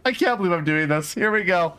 I can't believe I'm doing this. Here we go.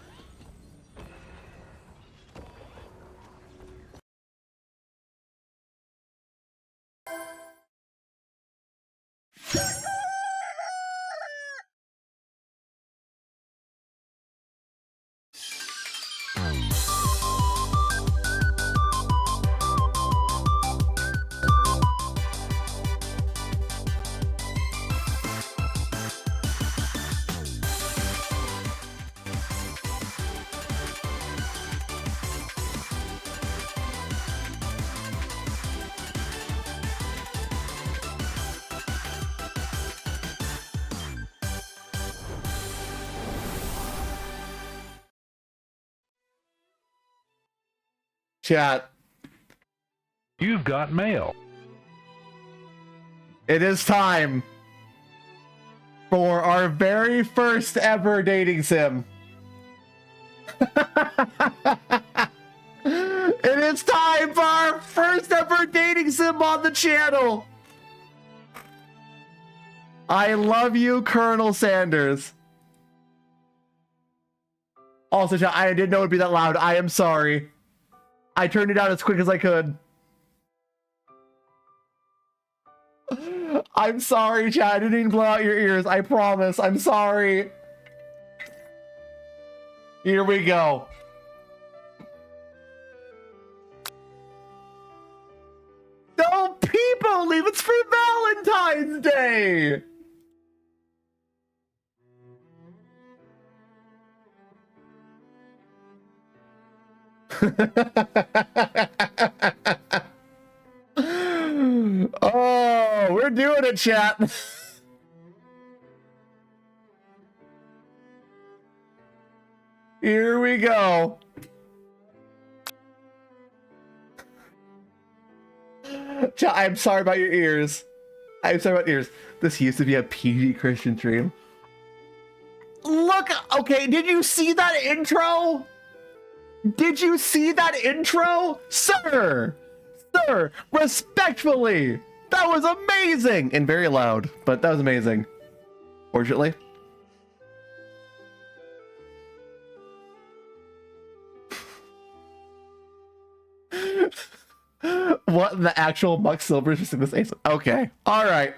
Chat. You've got mail. It is time for our very first ever dating sim. It is time for our first ever dating sim on the channel. I love you, Colonel Sanders. Also, chat, I didn't know it'd be that loud. I am sorry. I turned it down as quick as I could. I'm sorry, chat. I didn't even blow out your ears. I promise. I'm sorry. Here we go. No, people, leave it's for Valentine's Day. Oh, we're doing it, chat. Here we go. Chat, I'm sorry about your ears. I'm sorry about ears. This used to be a PG Christian stream. Look, okay, did you see that intro? Did you see that intro? Sir! Sir, respectfully! That was amazing! And very loud, but that was amazing. Fortunately. What in the actual Muck Silver just in this ace? Okay. Alright.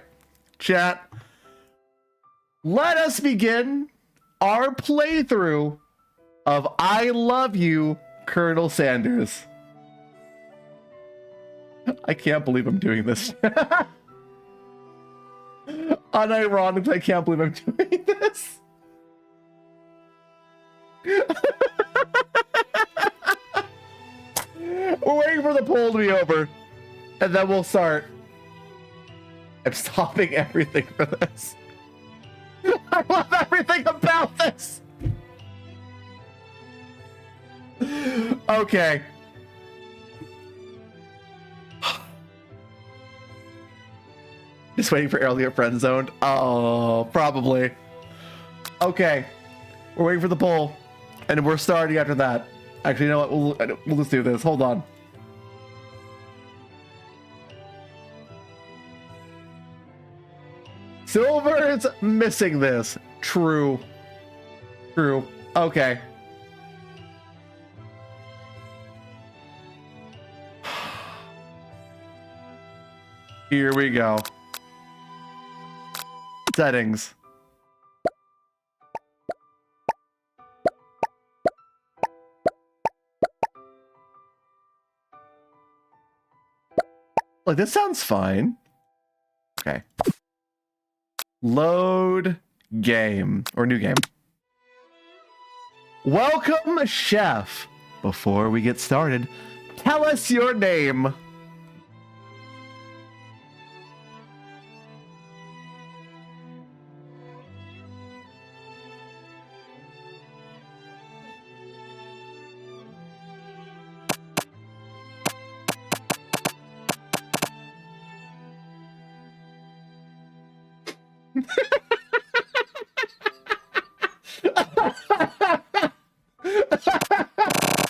Chat. Let us begin our playthrough of I Love You, Colonel Sanders. I can't believe I'm doing this. Unironically, I can't believe I'm doing this. We're waiting for the poll to be over, and then we'll start. I'm stopping everything for this. I love everything about this. Okay. Just waiting for Errol to get friend zoned. Oh, probably. Okay. We're waiting for the poll. And we're starting after that. Actually, you know what? We'll just do this. Hold on. Silver's missing this. True. True. Okay. Here we go. Settings. Like, this sounds fine. Okay. Load game or new game. Welcome, chef. Before we get started, tell us your name.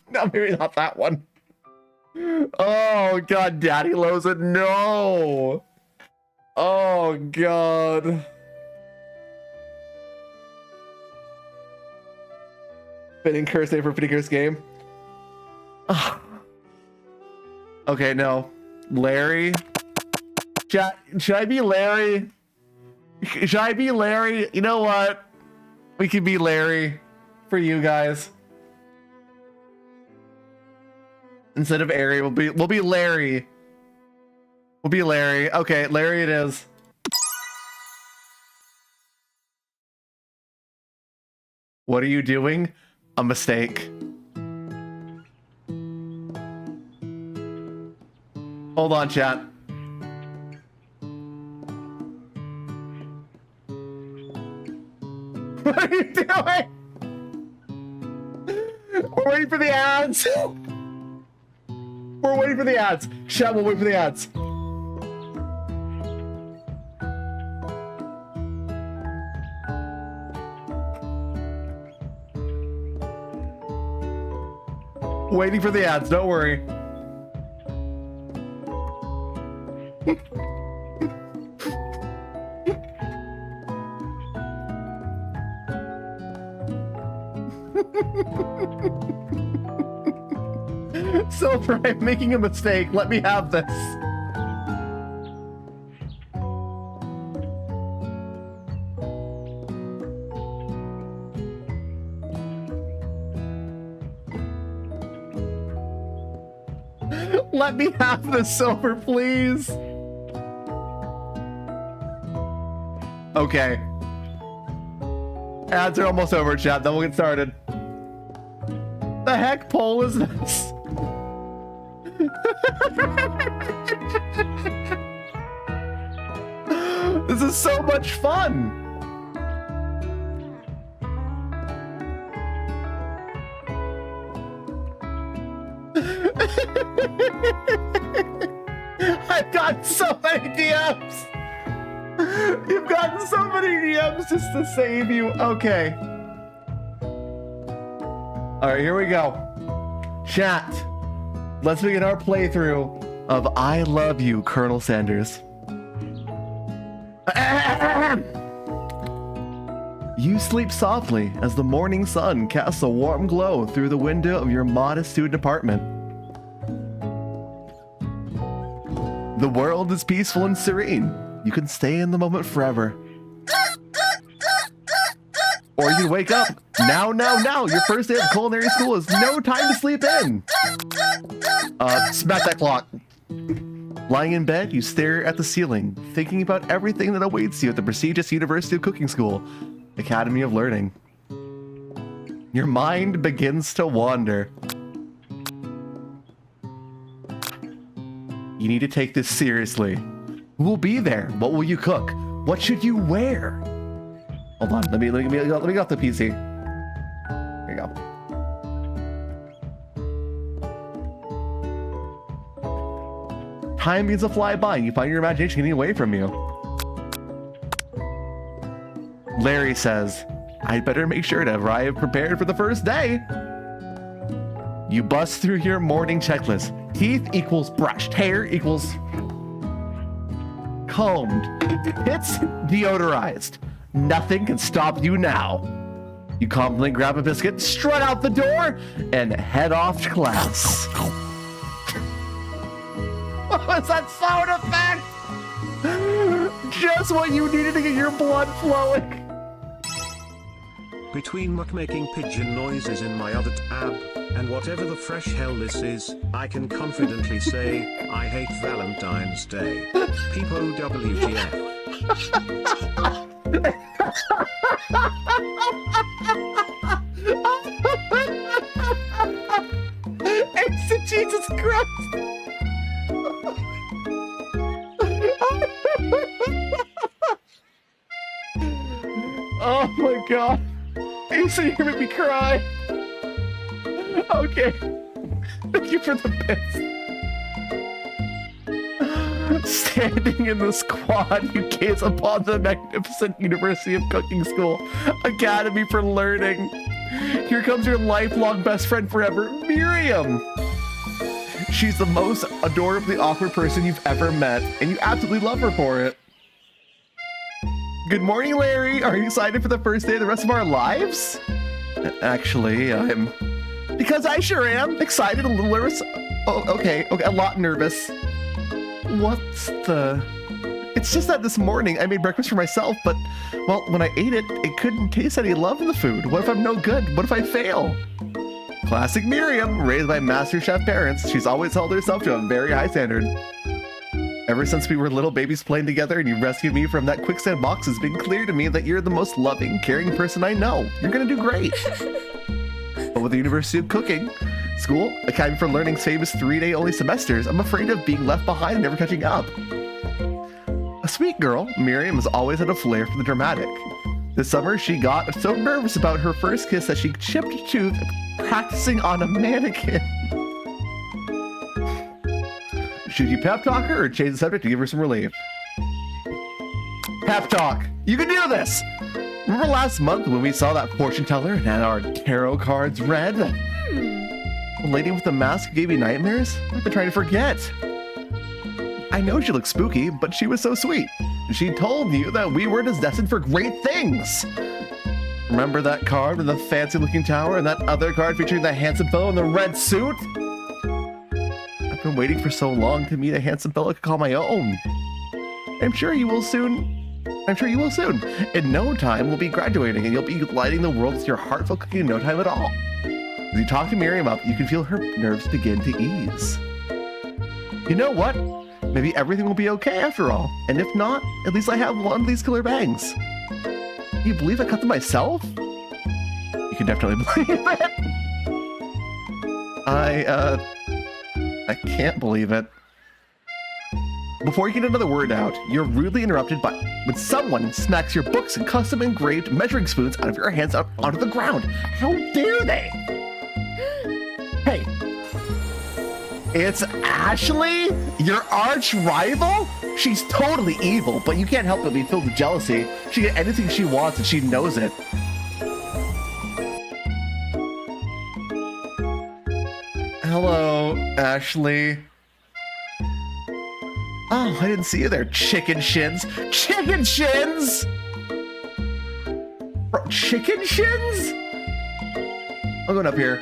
No, maybe not that one. Oh god, Daddy Loza, no. Oh god. Fitting curse name for a fitting curse game. Ugh. Okay, no. Larry. Should I be Larry? Should I be Larry? You know what? We can be Larry for you guys. Instead of Ari, we'll be Larry. We'll be Larry. Okay, Larry it is. What are you doing? A mistake. Hold on, chat. What are you doing? We're waiting for the ads. We're waiting for the ads. Chat, we'll wait for the ads. Waiting for the ads, don't worry. Silver, I'm making a mistake. Let me have this. Let me have the Silver, please. Okay. Ads are almost over, chat. Then we'll get started. The heck poll is this? This is so much fun. I've gotten so many DMs. You've gotten so many DMs just to save you. Okay. All right, here we go. Chat. Let's begin our playthrough of I Love You, Colonel Sanders. You sleep softly as the morning sun casts a warm glow through the window of your modest student apartment. The world is peaceful and serene. You can stay in the moment forever. Or you can wake up. Now. Your first day of culinary school is no time to sleep in. Smack that clock. Lying in bed, you stare at the ceiling, thinking about everything that awaits you at the prestigious University of Cooking School, Academy of Learning. Your mind begins to wander. You need to take this seriously. Who will be there? What will you cook? What should you wear? Hold on, let me get off the PC. Here you go. Time begins to fly by and you find your imagination getting away from you. Larry says, I'd better make sure to arrive prepared for the first day. You bust through your morning checklist. Teeth equals brushed. Hair equals combed. Hits deodorized. Nothing can stop you now. You confidently grab a biscuit, strut out the door, and head off to class. What was that sound effect? Just what you needed to get your blood flowing. Between muck-making pigeon noises in my other tab, and whatever the fresh hell this is, I can confidently say, I hate Valentine's Day. Peepo WGF. It's Jesus Christ. Oh my god. You said you're gonna make me cry. Okay. Thank you for the bits. Standing in the squad, you gaze upon the magnificent University of Cooking School, Academy for Learning. Here comes your lifelong best friend forever, Miriam. She's the most adorably awkward person you've ever met, and you absolutely love her for it. Good morning, Larry. Are you excited for the first day of the rest of our lives? Actually, because I sure am excited, a little nervous. Oh, okay, a lot nervous. What's the... It's just that this morning I made breakfast for myself, but, well, when I ate it, it couldn't taste any love in the food. What if I'm no good? What if I fail? Classic Miriam, raised by Master Chef parents. She's always held herself to a very high standard. Ever since we were little babies playing together and you rescued me from that quicksand box, it's been clear to me that you're the most loving, caring person I know. You're gonna do great. But with the University of Cooking School, Academy for Learning's famous 3-day only semesters, I'm afraid of being left behind and never catching up. A sweet girl, Miriam has always had a flair for the dramatic. This summer, she got so nervous about her first kiss that she chipped a tooth practicing on a mannequin. Should you pep talk her or change the subject to give her some relief? Pep talk! You can do this! Remember last month when we saw that fortune teller and had our tarot cards read? The lady with the mask who gave you nightmares? I've been trying to forget. I know she looked spooky, but she was so sweet. She told you that we were destined for great things. Remember that card with the fancy looking tower and that other card featuring the handsome fellow in the red suit? I've been waiting for so long to meet a handsome fellow I could call my own. I'm sure you will soon. In no time, we'll be graduating and you'll be lighting the world with your heartfelt cooking in no time at all. As you talk to Miriam up, you can feel her nerves begin to ease. You know what? Maybe everything will be okay after all. And if not, at least I have one of these killer bangs. Can you believe I cut them myself? You can definitely believe it. I can't believe it. Before you get another word out, you're rudely interrupted by when someone smacks your books and custom engraved measuring spoons out of your hands up onto the ground. How dare they? Hey, it's Ashley, your arch rival? She's totally evil, but you can't help but be filled with jealousy. She can get anything she wants and she knows it. Hello, Ashley. Oh, I didn't see you there, chicken shins. Chicken shins? Bro, chicken shins? I'm going up here.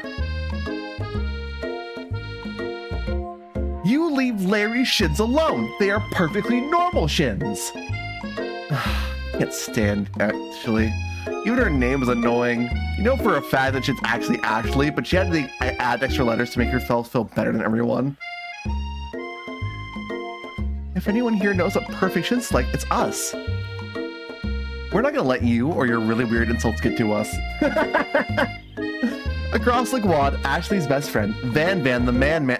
You leave Larry's shins alone. They are perfectly normal shins. Can't stand Ashley. Even her name was annoying. You know for a fact that she's actually Ashley, but she had to add extra letters to make herself feel better than everyone. If anyone here knows what perfect shins is like, it's us. We're not gonna let you or your really weird insults get to us. Across Lake Wad, Ashley's best friend, Van the Man,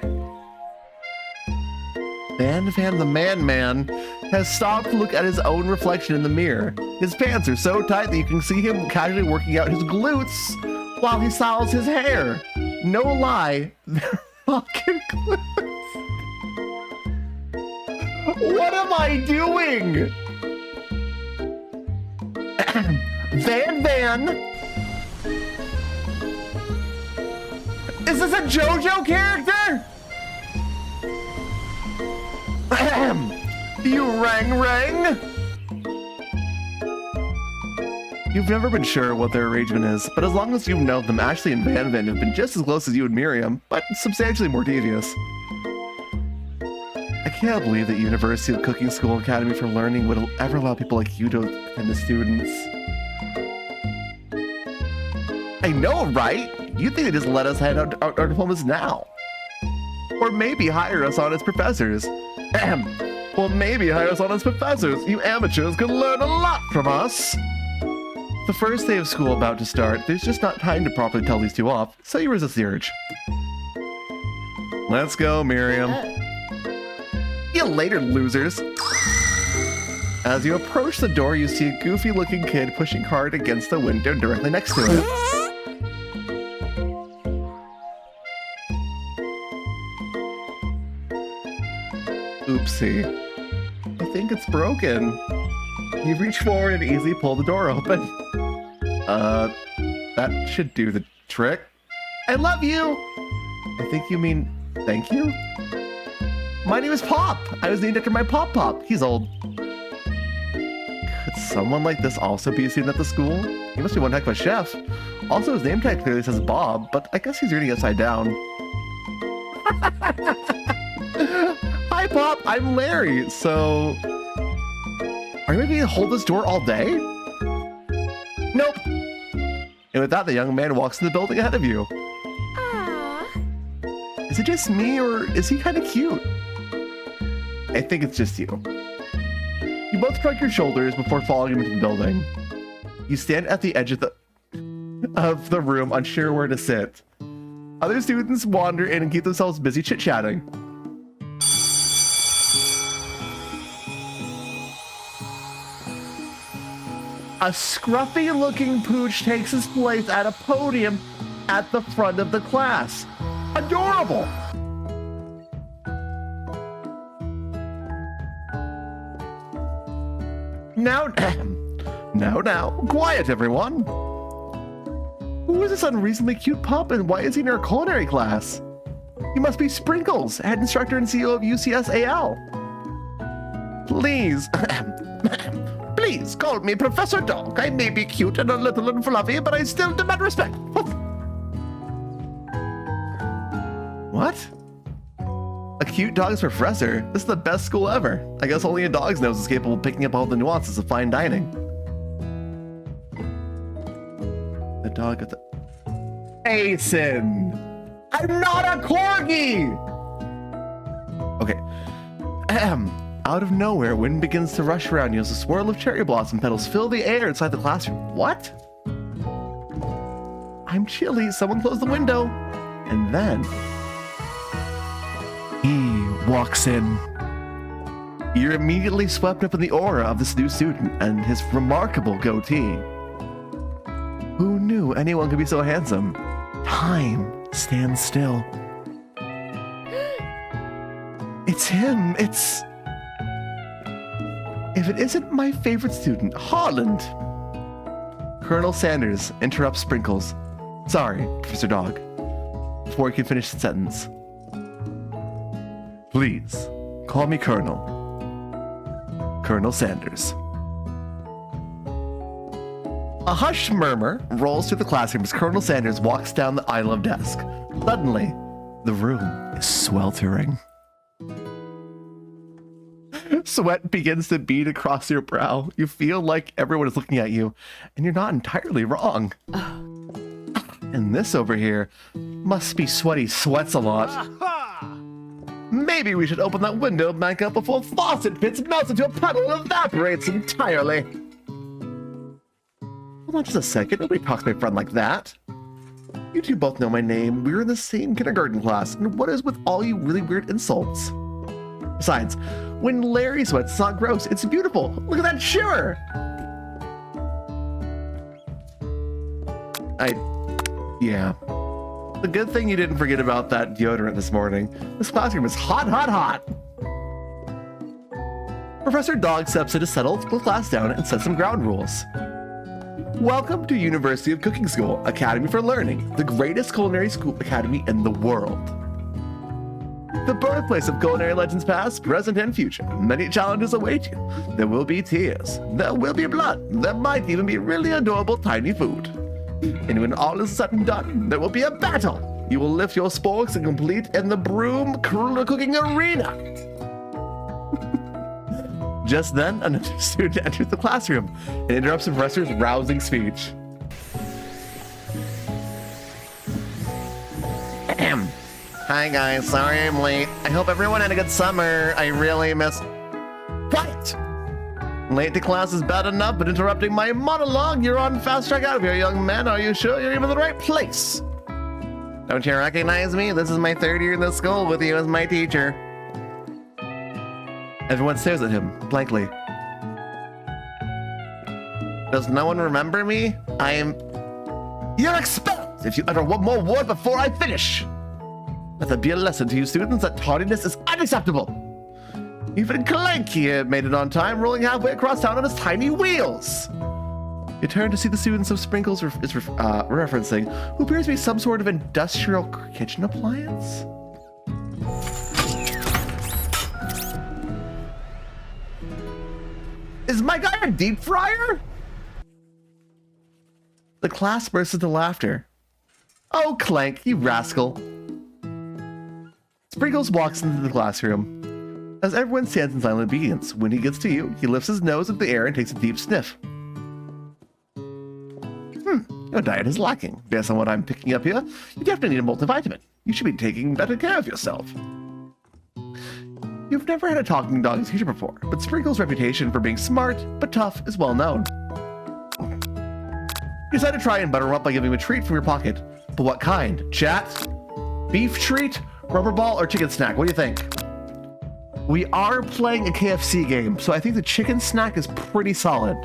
has stopped to look at his own reflection in the mirror. His pants are so tight that you can see him casually working out his glutes while he styles his hair. No lie, they're fucking glutes. What am I doing? Van? Is this a JoJo character? You rang? You've never been sure what their arrangement is, but as long as you've known them, Ashley and Van have been just as close as you and Miriam, but substantially more devious. I can't believe that University of Cooking School Academy for Learning would ever allow people like you to attend as students. I know, right? You'd think they just let us hand out our diplomas now. Or maybe hire us on as professors. Well, maybe hire us on as professors. You amateurs could learn a lot from us. The first day of school about to start, there's just not time to properly tell these two off, so you resist the urge. Let's go, Miriam. See you later, losers. As you approach the door, you see a goofy-looking kid pushing hard against the window directly next to it. Oopsie. I think it's broken. You reach forward and easily pull the door open. That should do the trick. I love you! I think you mean thank you? My name is Pop! I was named after my Pop. He's old. Could someone like this also be a student at the school? He must be one heck of a chef. Also, his name tag clearly says Bob, but I guess he's reading upside down. Hi, Pop. I'm Larry. So, are you maybe gonna hold this door all day? Nope. And with that, the young man walks in the building ahead of you. Aww. Is it just me, or is he kind of cute? I think it's just you. You both shrug your shoulders before following him into the building. You stand at the edge of the room, unsure where to sit. Other students wander in and keep themselves busy chit-chatting. A scruffy-looking pooch takes his place at a podium at the front of the class. Adorable! Now, quiet everyone! Who is this unreasonably cute pup and why is he in our culinary class? He must be Sprinkles, head instructor and CEO of UCSAL. Please, please call me Professor Dog. I may be cute and a little and fluffy, but I still demand respect. What? A cute dog's professor? This is the best school ever. I guess only a dog's nose is capable of picking up all the nuances of fine dining. The dog at the... Asen! I'm not a corgi! Okay. Out of nowhere, wind begins to rush around you as a swirl of cherry blossom petals fill the air inside the classroom. What? I'm chilly. Someone close the window. And then... he walks in. You're immediately swept up in the aura of this new student and his remarkable goatee. Who knew anyone could be so handsome? Time stands still. It's him. It's... if it isn't my favorite student, Holland. Colonel Sanders interrupts Sprinkles. Sorry, Professor Dog. Before he can finish the sentence. Please, call me Colonel. Colonel Sanders. A hushed murmur rolls through the classroom as Colonel Sanders walks down the aisle of desk. Suddenly, the room is sweltering. Sweat begins to bead across your brow. You feel like everyone is looking at you, and you're not entirely wrong. And this over here must be Sweaty Sweats a lot. Maybe we should open that window back up before faucet fits melts into a puddle and evaporates entirely. Hold on just a second. Nobody talks to my friend like that. You two both know my name. We were in the same kindergarten class. And what is with all you really weird insults? Besides, when Larry sweats, it's not gross. It's beautiful. Look at that shiver. Yeah. The good thing you didn't forget about that deodorant this morning. This classroom is hot, hot, hot. Professor Dog steps in to settle the class down and set some ground rules. Welcome to University of Cooking School, Academy for Learning, the greatest culinary school academy in the world. The birthplace of culinary legends past, present, and future. Many challenges await you. There will be tears. There will be blood. There might even be really adorable tiny food. And when all is said and done, there will be a battle. You will lift your sporks and complete in the broom cooking arena. Just then, another student enters the classroom and interrupts the professor's rousing speech. Hi guys, sorry I'm late. I hope everyone had a good summer. I really miss... Quiet! Late to class is bad enough, but interrupting my monologue, you're on fast track out of here, young man. Are you sure you're even in the right place? Don't you recognize me? This is my third year in this school with you as my teacher. Everyone stares at him, blankly. Does no one remember me? You're expelled if you utter one more word before I finish! Let that be a lesson to you students that tardiness is unacceptable! Even Clank here made it on time, rolling halfway across town on his tiny wheels! You turn to see the students of Sprinkles is referencing, who appears to be some sort of industrial kitchen appliance? Is my guy a deep fryer? The class bursts into laughter. Oh, Clank, you rascal. Sprinkles walks into the classroom. As everyone stands in silent obedience, when he gets to you, he lifts his nose into the air and takes a deep sniff. Your diet is lacking. Based on what I'm picking up here, you definitely need a multivitamin. You should be taking better care of yourself. You've never had a talking dog as teacher before, but Sprinkle's reputation for being smart but tough is well known. You decide to try and butter him up by giving him a treat from your pocket. But what kind? Chat? Beef treat? Rubber ball? Or chicken snack? What do you think? We are playing a KFC game, so I think the chicken snack is pretty solid.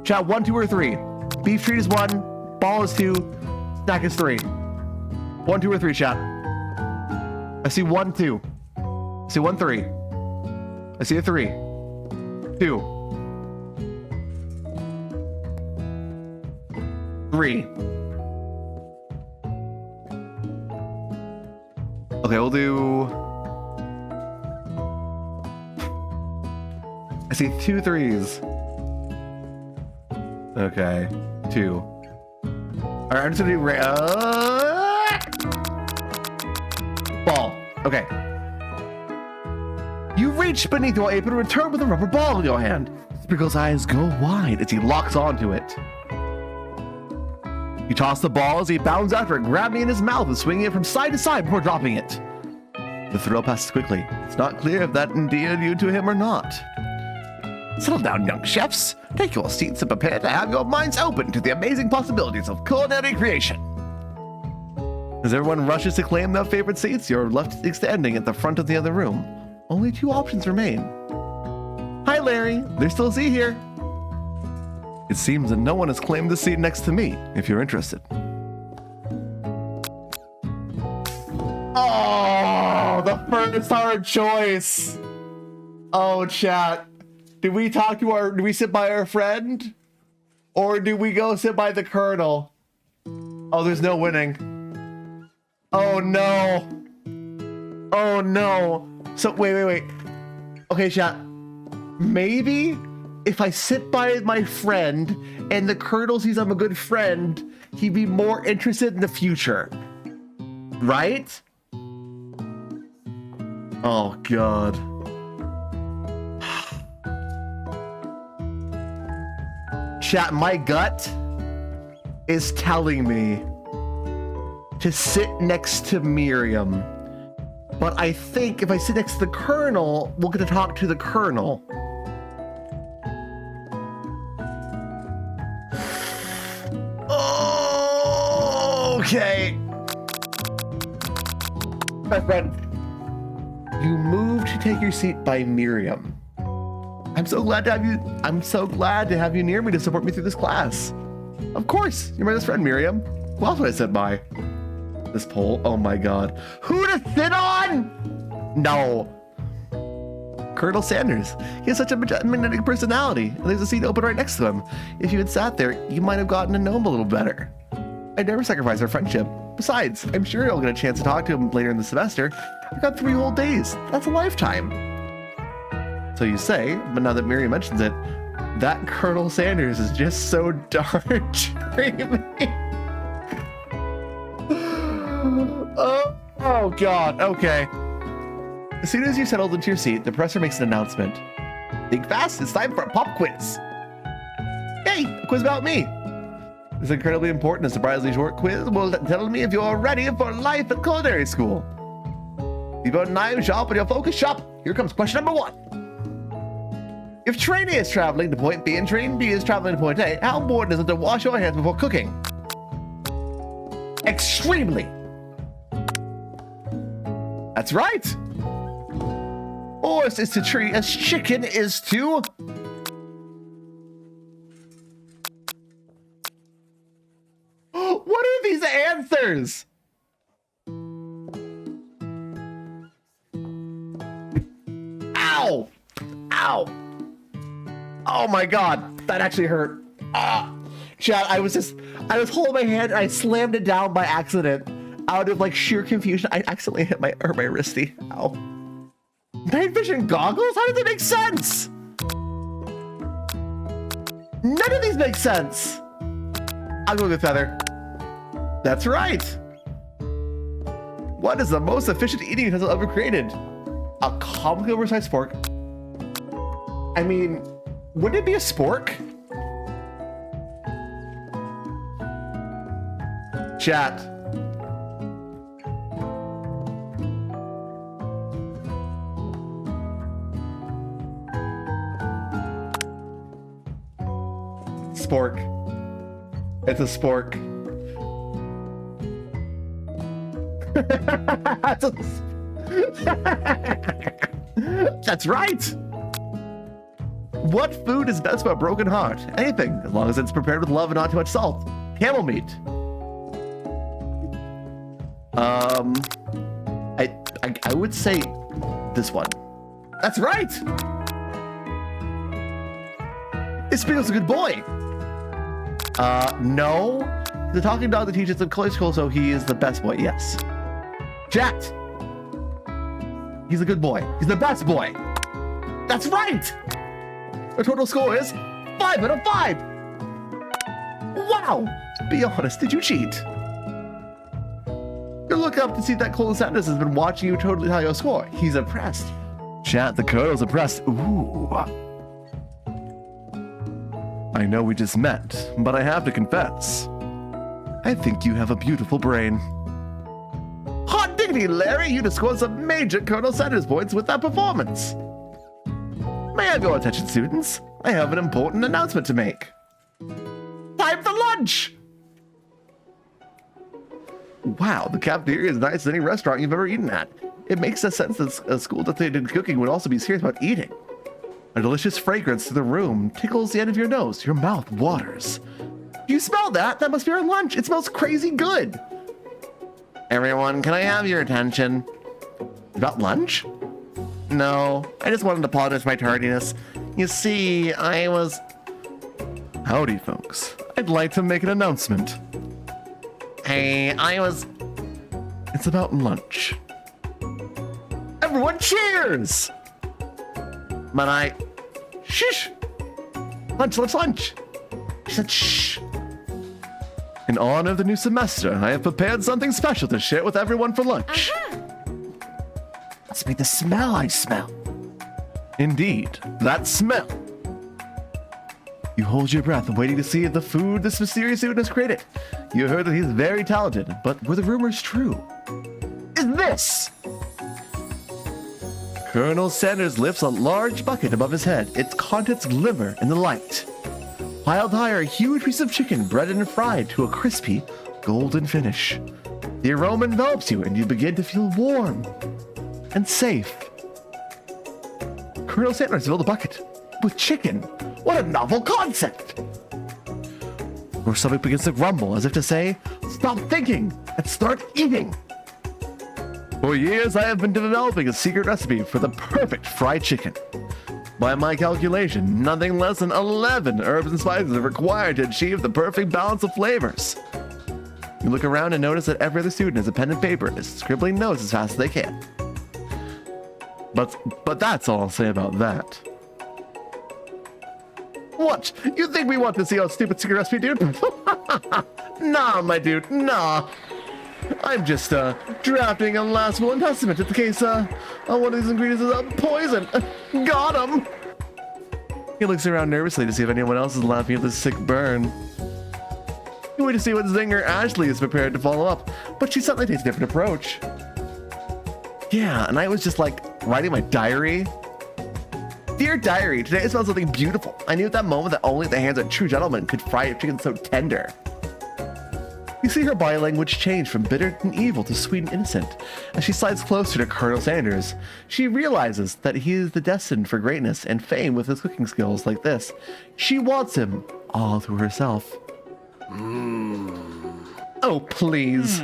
Chat, 1, 2, or 3. Beef treat is 1, ball is 2, snack is 3. 1, 2, or 3, chat. I see 1, 2. I see 1, 3. I see a 3. 2. 3. Okay, we'll do... I see 2 3s. Okay, 2. Alright, I'm just gonna do ball. Okay. You reach beneath your apron and return with a rubber ball in your hand. Sprinkle's eyes go wide as he locks onto it. You toss the ball as he bounds after it, grabbing it in his mouth and swinging it from side to side before dropping it. The throw passes quickly. It's not clear if that endeared you to him or not. Settle down, young chefs. Take your seats and prepare to have your minds open to the amazing possibilities of culinary creation. As everyone rushes to claim their favorite seats, you're left standing at the front of the other room. Only 2 options remain. Hi, Larry. There's still a seat here. It seems that no one has claimed the seat next to me, if you're interested. Oh, the first hard choice. Oh, chat. Do we sit by our friend? Or do we go sit by the colonel? Oh, there's no winning. Oh, no. Oh, no. So, wait. Okay, chat. Maybe if I sit by my friend and the colonel sees I'm a good friend, he'd be more interested in the future. Right? Oh, God. Chat, my gut is telling me to sit next to Miriam. But I think if I sit next to the colonel, we'll get to talk to the colonel. Okay. My friend, you moved to take your seat by Miriam. I'm so glad to have you near me to support me through this class. Of course, you're my best friend, Miriam. Who else would I sit by? This poll, oh my God. Who to sit on? No. Colonel Sanders. He has such a magnetic personality, and there's a seat open right next to him. If you had sat there, you might have gotten to know him a little better. I'd never sacrifice our friendship. Besides, I'm sure you'll get a chance to talk to him later in the semester. I've got 3 whole days. That's a lifetime. So you say, but now that Miriam mentions it, that Colonel Sanders is just so darn dreamy. Oh God, okay. As soon as you settled into your seat, the professor makes an announcement. Think fast, it's time for a pop quiz. Hey, a quiz about me. This incredibly important and surprisingly short quiz will tell me if you're ready for life at culinary school. You've got a knife shop and your focus shop. Here comes question number 1. If train A is traveling to point B and train B is traveling to point A, how important is it to wash your hands before cooking? Extremely. That's right. Horse is to tree as chicken is to... What are these answers? Ow! Ow! Oh my God, that actually hurt. Chat, I was holding my hand and I slammed it down by accident. Out of like sheer confusion, I accidentally hurt my wristy. Ow. Night vision goggles? How did they make sense? None of these make sense. I'll go with Feather. That's right. What is the most efficient eating utensil ever created? A comical oversized fork. I mean, wouldn't it be a spork? Chat. Spork. It's a spork. That's right. What food is best for a broken heart? Anything, as long as it's prepared with love and not too much salt. Camel meat. I would say this one. That's right. Isbino's a good boy. No. The talking dog that teaches him color school, so he is the best boy. Yes. Chat. He's a good boy. He's the best boy. That's right. The total score is 5 out of 5. Wow. Be honest, did you cheat? You look up to see that Colonel Sanders has been watching you totally tell your score. He's impressed. Chat, the Colonel's impressed. Ooh. I know we just met, but I have to confess. I think you have a beautiful brain. Hot diggity, Larry! You just scored some major Colonel Sanders points with that performance. May I have your attention, students? I have an important announcement to make. Time for lunch! Wow, the cafeteria is nicer than any restaurant you've ever eaten at. It makes sense that a school that they did cooking would also be serious about eating. A delicious fragrance to the room tickles the end of your nose. Your mouth waters. You smell that? That must be our lunch. It smells crazy good. Everyone, can I have your attention? About lunch? No, I just wanted to apologize for my tardiness. You see, I was... Howdy, folks. I'd like to make an announcement. Hey, It's about lunch. Everyone cheers! But Shh! Lunch! She said shh. In honor of the new semester, I have prepared something special to share with everyone for lunch. Must be the smell I smell. Indeed, that smell. You hold your breath, waiting to see the food this mysterious student has created. You heard that he's very talented, but were the rumors true? Is this? Colonel Sanders lifts a large bucket above his head. Its contents glimmer in the light. Piled high are a huge piece of chicken, breaded and fried to a crispy, golden finish. The aroma envelops you, and you begin to feel warm and safe. Colonel Sanders filled the bucket with chicken. What a novel concept! Your stomach begins to grumble, as if to say, stop thinking and start eating. For years, I have been developing a secret recipe for the perfect fried chicken. By my calculation, nothing less than 11 herbs and spices are required to achieve the perfect balance of flavors. You look around and notice that every other student has a pen and paper and is scribbling notes as fast as they can. But that's all I'll say about that. What? You think we want to see our stupid secret recipe, dude? Nah, my dude, nah. I'm just drafting a last will and testament in the case one of these ingredients is poison. Got him. He looks around nervously to see if anyone else is laughing at this sick burn. You wait to see what zinger Ashley is prepared to follow up, but she suddenly takes a different approach. Yeah, and I was just like writing my diary. Dear diary, today I smelled something beautiful. I knew at that moment that only the hands of a true gentleman could fry a chicken so tender. You see her body language change from bitter and evil to sweet and innocent. As she slides closer to Colonel Sanders, she realizes that he is destined for greatness and fame with his cooking skills like this. She wants him all to herself. Oh, please.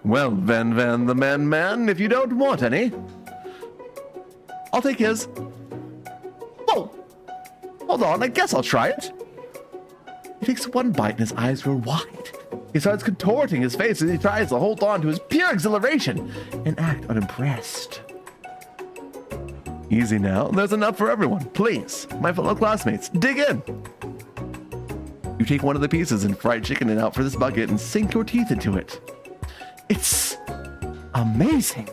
Well, Van the man, if you don't want any, I'll take his. Whoa! Hold on, I guess I'll try it. He takes one bite and his eyes grow wide. He starts contorting his face as he tries to hold on to his pure exhilaration and act unimpressed. Easy now, there's enough for everyone. Please, my fellow classmates, dig in. You take one of the pieces and fried chicken it out for this bucket and sink your teeth into it. It's amazing.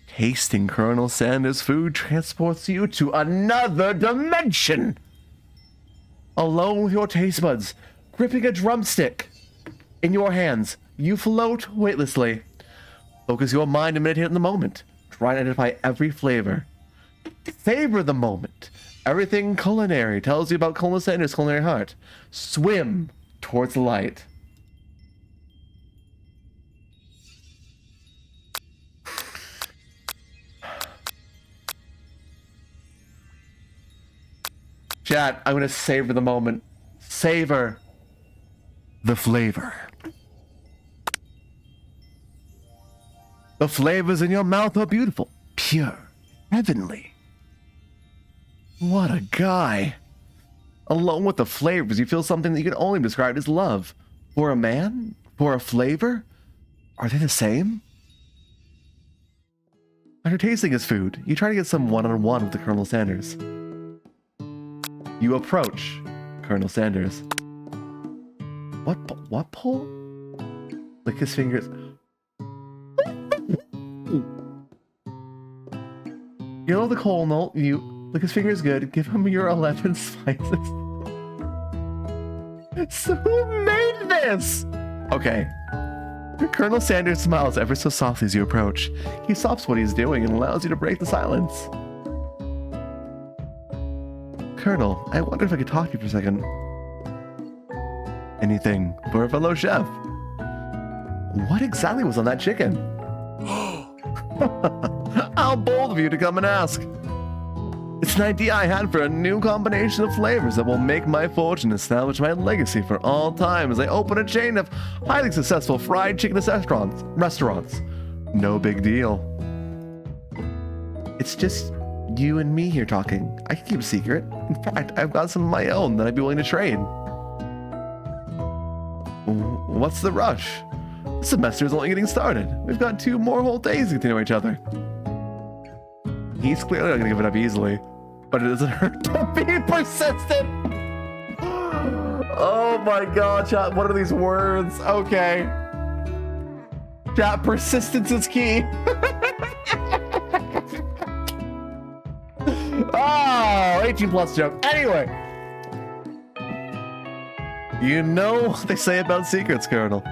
Tasting Colonel Sanders' food transports you to another dimension. Alone with your taste buds, gripping a drumstick in your hands, you float weightlessly. Focus your mind and meditate on the moment. Try to identify every flavor. Savor the moment. Everything culinary tells you about Colonel Sanders' culinary heart. Swim towards the light. Chat, I'm gonna savor the moment. Savor the flavor. The flavors in your mouth are beautiful, pure, heavenly. What a guy. Along with the flavors, you feel something that you can only describe as love. For a man? For a flavor? Are they the same? After tasting his food, you try to get some one-on-one with the Colonel Sanders. You approach Colonel Sanders. What pole? Lick his fingers. You know the colonel, you lick his fingers good, give him your 11 spices. So who made this? Okay. Colonel Sanders smiles ever so softly as you approach. He stops what he's doing and allows you to break the silence. Colonel, I wonder if I could talk to you for a second. Anything for a fellow chef. What exactly was on that chicken? How bold of you to come and ask. It's an idea I had for a new combination of flavors that will make my fortune and establish my legacy for all time as I open a chain of highly successful fried chicken restaurants. No big deal. It's just you and me here talking. I can keep a secret. In fact, I've got some of my own that I'd be willing to trade. What's the rush? The semester is only getting started. We've got 2 more whole days to get to know each other. He's clearly not going to give it up easily, but it doesn't hurt to be persistent. Oh my god, chat, what are these words? Okay. Chat, persistence is key. Oh, 18 plus joke. Anyway. You know what they say about secrets, Colonel.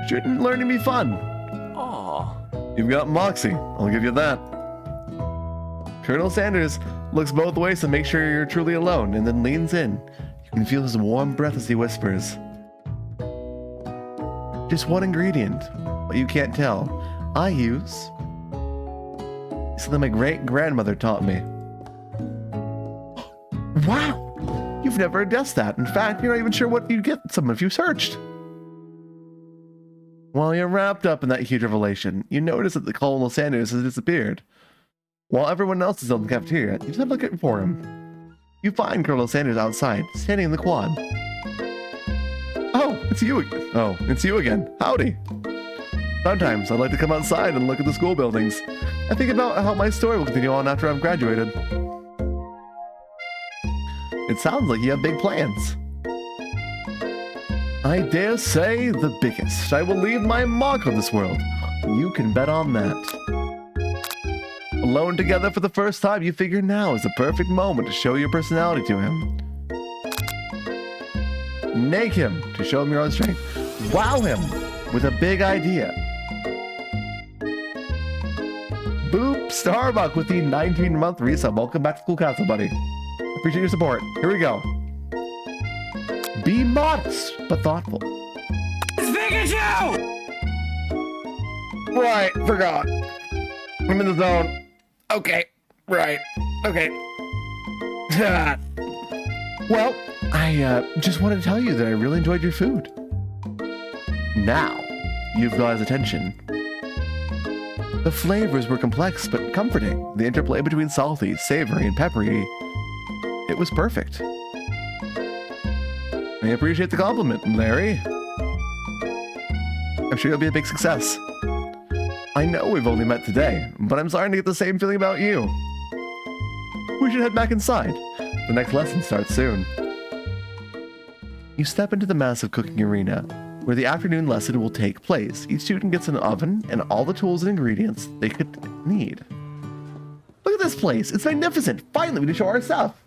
Shouldn't learning be fun. Aw. You've got moxie, I'll give you that. Colonel Sanders looks both ways to make sure you're truly alone and then leans in. You can feel his warm breath as he whispers. Just one ingredient, but you can't tell. I use something my great-grandmother taught me. Wow! You've never guessed that. In fact, you're not even sure what you'd get someone if you searched. While you're wrapped up in that huge revelation, you notice that the Colonel Sanders has disappeared. While everyone else is in the cafeteria, you just have looking for him. You find Colonel Sanders outside, standing in the quad. Oh, it's you again. Howdy. Sometimes I'd like to come outside and look at the school buildings. I think about how my story will continue on after I've graduated. It sounds like you have big plans. I dare say the biggest. I will leave my mark on this world. You can bet on that. Alone together for the first time, you figure now is the perfect moment to show your personality to him. Nag him to show him your own strength. Wow him with a big idea. Boop Starbuck with the 19-month resub. Welcome back to School Castle, buddy. Appreciate your support. Here we go. Be modest, but thoughtful. It's Pikachu! Right, forgot. I'm in the zone. Okay, right. Okay. Well, I just wanted to tell you that I really enjoyed your food. Now, you've got his attention. The flavors were complex but comforting. The interplay between salty, savory, and peppery. It was perfect. I appreciate the compliment, Larry. I'm sure you'll be a big success. I know we've only met today, but I'm starting to get the same feeling about you. We should head back inside. The next lesson starts soon. You step into the massive cooking arena, where the afternoon lesson will take place. Each student gets an oven and all the tools and ingredients they could need. Look at this place. It's magnificent. Finally, we can show our stuff.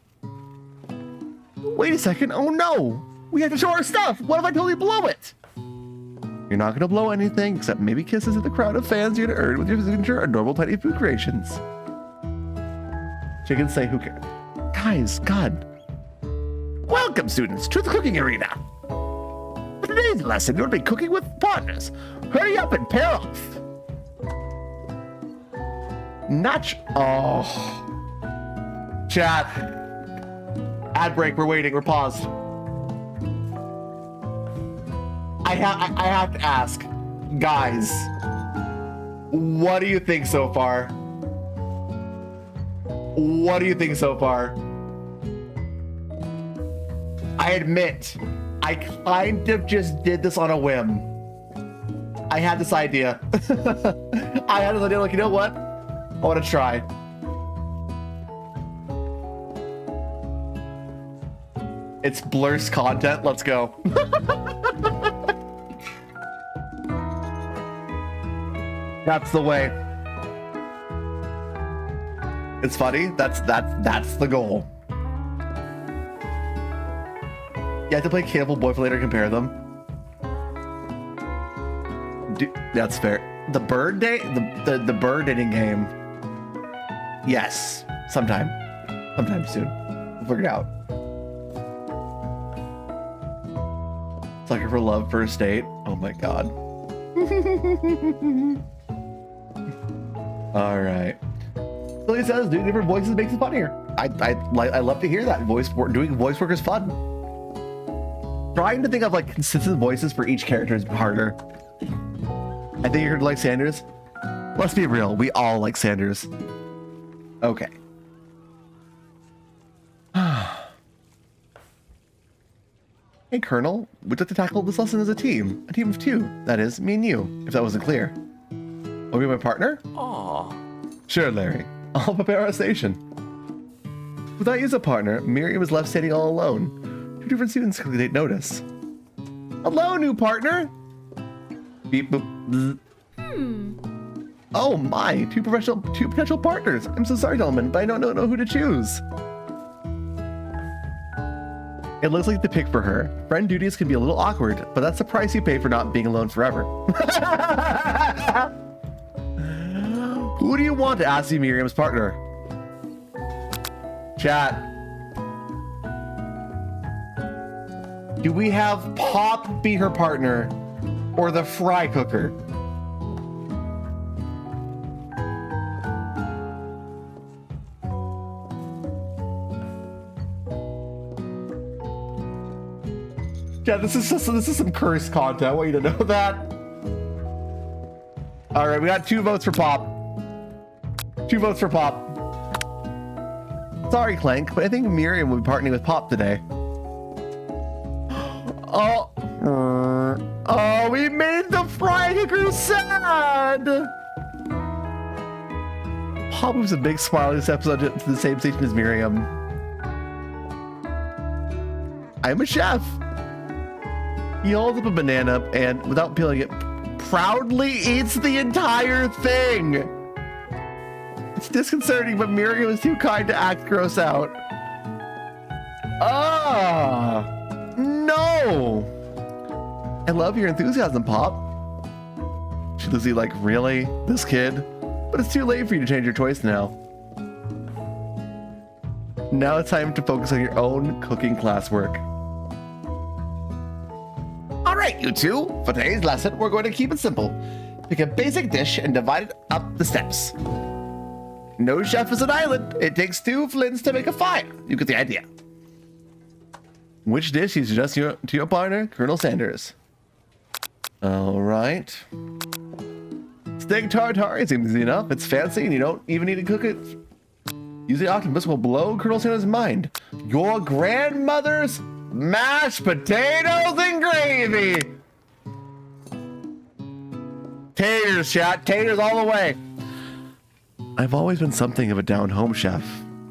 Wait a second. Oh no. We have to show our stuff. What if I totally blow it? You're not going to blow anything except maybe kisses at the crowd of fans you're going to earn with your signature or normal tiny food creations. Chickens say who cares. Guys, God. Welcome, students, to the cooking arena. For today's lesson, you'll be cooking with partners. Hurry up and pair off. Oh. Chat. Ad break, we're waiting, we're paused. I have to ask, guys, what do you think so far? What do you think so far? I admit, I kind of just did this on a whim. I had this idea. I had this idea, like, you know what? I want to try. It's Blur's content. Let's go. That's the way. It's funny. That's the goal. You have to play Cannibal Boy for later to compare them. That's fair. The bird day, the bird dating game. Yes, sometime soon. We'll figure it out. Sucker for Love first date. Oh my god. All right. Billy says doing different voices makes it funnier. I love to hear that. Doing voice work is fun. Trying to think of like consistent voices for each character is harder. I think you're gonna like Sanders. Let's be real, we all like Sanders. Okay. Hey Colonel, we'd like to tackle this lesson as a team of two. That is, me and you, if that wasn't clear. Will you be my partner? Aww. Sure, Larry. I'll prepare our station. Without you as a partner, Miriam was left standing all alone. Two different students quickly take notice. Hello, new partner. Beep boop. Bzz. Oh my, two potential partners. I'm so sorry, gentlemen, but I don't know who to choose. It looks like the pick for her. Friend duties can be a little awkward, but that's the price you pay for not being alone forever. Who do you want to ask you Miriam's partner? Chat. Do we have Pop be her partner or the fry cooker? Yeah, this is some cursed content. I want you to know that. All right, we got 2 votes for Pop. 2 votes for Pop. Sorry, Clank, but I think Miriam will be partnering with Pop today. Oh, we made the fry cooker sad. Pop was a big smile in this episode to the same station as Miriam. I'm a chef. He holds up a banana and, without peeling it, proudly eats the entire thing. It's disconcerting, but Miriam is too kind to act gross out. Ah, no. I love your enthusiasm, Pop. She Lizzie like, really? This kid? But it's too late for you to change your choice now. Now it's time to focus on your own cooking classwork. All right, you two, for today's lesson, we're going to keep it simple. Pick a basic dish and divide it up the steps. No chef is an island. It takes 2 flints to make a fire. You get the idea. Which dish you suggest to your partner, Colonel Sanders? All right. Steak tartare seems easy enough. It's fancy and you don't even need to cook it. Using octopus will blow Colonel Sanders' mind. Your grandmother's mashed potatoes and gravy. Taters, chat. Taters all the way. I've always been something of a down-home chef.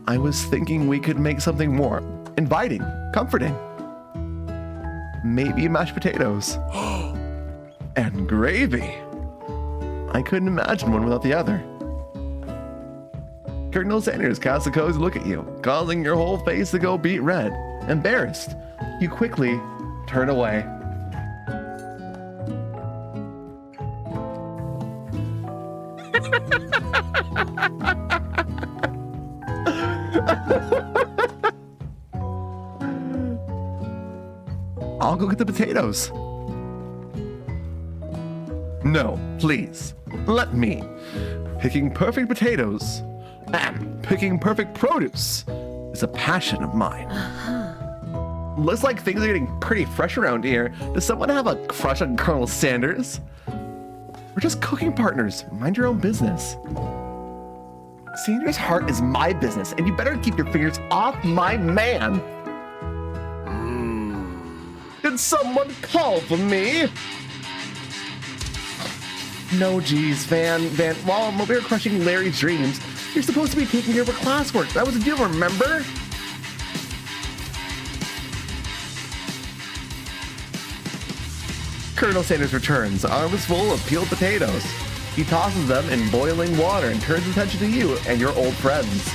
I was thinking we could make something more inviting, comforting. maybe mashed potatoes. And gravy. I couldn't imagine one without the other. Colonel Sanders casts a cozy look at you, causing your whole face to go beet red. Embarrassed, you quickly turn away. I'll go get the potatoes. No, please, let me. Picking perfect potatoes and picking perfect produce is a passion of mine. Looks like things are getting pretty fresh around here. Does someone have a crush on Colonel Sanders? We're just cooking partners. Mind your own business. Sanders' heart is my business, and you better keep your fingers off my man. Did someone call for me? No, geez, Van, while I'm over here crushing Larry's dreams, you're supposed to be taking care of her classwork. That was a deal, remember? Colonel Sanders returns, arms full of peeled potatoes. He tosses them in boiling water and turns his attention to you and your old friends.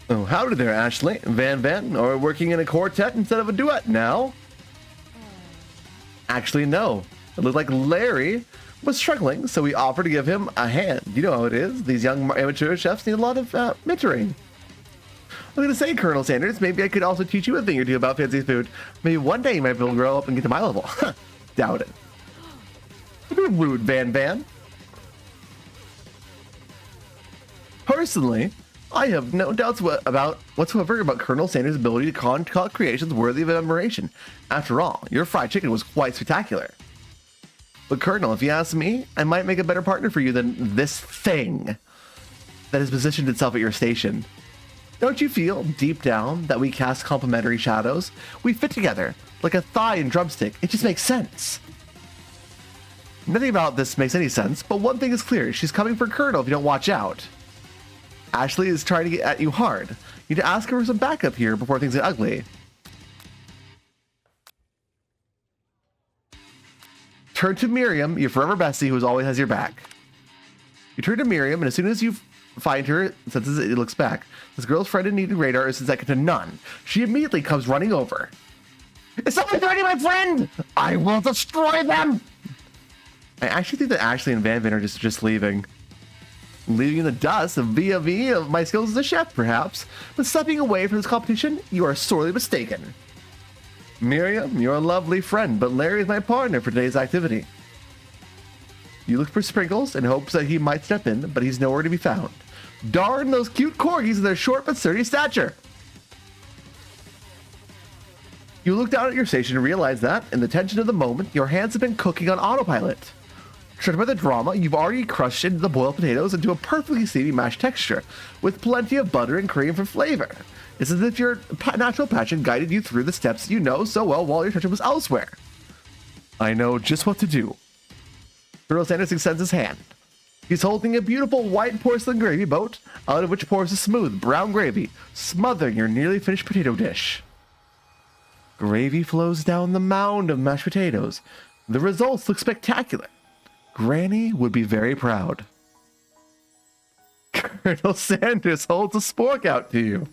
Oh, howdy there, Ashley. Van, are we working in a quartet instead of a duet now? Actually, no. It looked like Larry was struggling, so we offered to give him a hand. You know how it is. These young amateur chefs need a lot of mentoring. I'm going to say, Colonel Sanders, maybe I could also teach you a thing or two about fancy food. Maybe one day you might be able to grow up and get to my level. Doubt it. Don't be rude, Van. Personally, I have no doubts whatsoever about Colonel Sanders' ability to concoct creations worthy of admiration. After all, your fried chicken was quite spectacular. But Colonel, if you ask me, I might make a better partner for you than this thing that has positioned itself at your station. Don't you feel, deep down, that we cast complementary shadows? We fit together, like a thigh and drumstick. It just makes sense. Nothing about this makes any sense, but one thing is clear. She's coming for Colonel if you don't watch out. Ashley is trying to get at you hard. You need to ask her for some backup here before things get ugly. Turn to Miriam, your forever bestie, who always has your back. You turn to Miriam, and as soon as you find her, since it looks back, this girl's friend in need radar is second to none. She immediately comes running over. Is someone threatening my friend? I will destroy them! I actually think that Ashley and Van are just leaving. Leaving in the dust vis-a-vis of my skills as a chef, perhaps, but stepping away from this competition, you are sorely mistaken. Miriam, you're a lovely friend, but Larry is my partner for today's activity. You look for Sprinkles in hopes that he might step in, but he's nowhere to be found. Darn those cute corgis with their short but sturdy stature. You look down at your station and realize that, in the tension of the moment, your hands have been cooking on autopilot. Tripped by the drama, you've already crushed into the boiled potatoes into a perfectly seedy mashed texture, with plenty of butter and cream for flavor. It's as if your natural passion guided you through the steps you know so well while your attention was elsewhere. I know just what to do. Colonel Sanders extends his hand. He's holding a beautiful white porcelain gravy boat, out of which pours a smooth brown gravy, smothering your nearly finished potato dish. Gravy flows down the mound of mashed potatoes. The results look spectacular. Granny would be very proud. Colonel Sanders holds a spork out to you.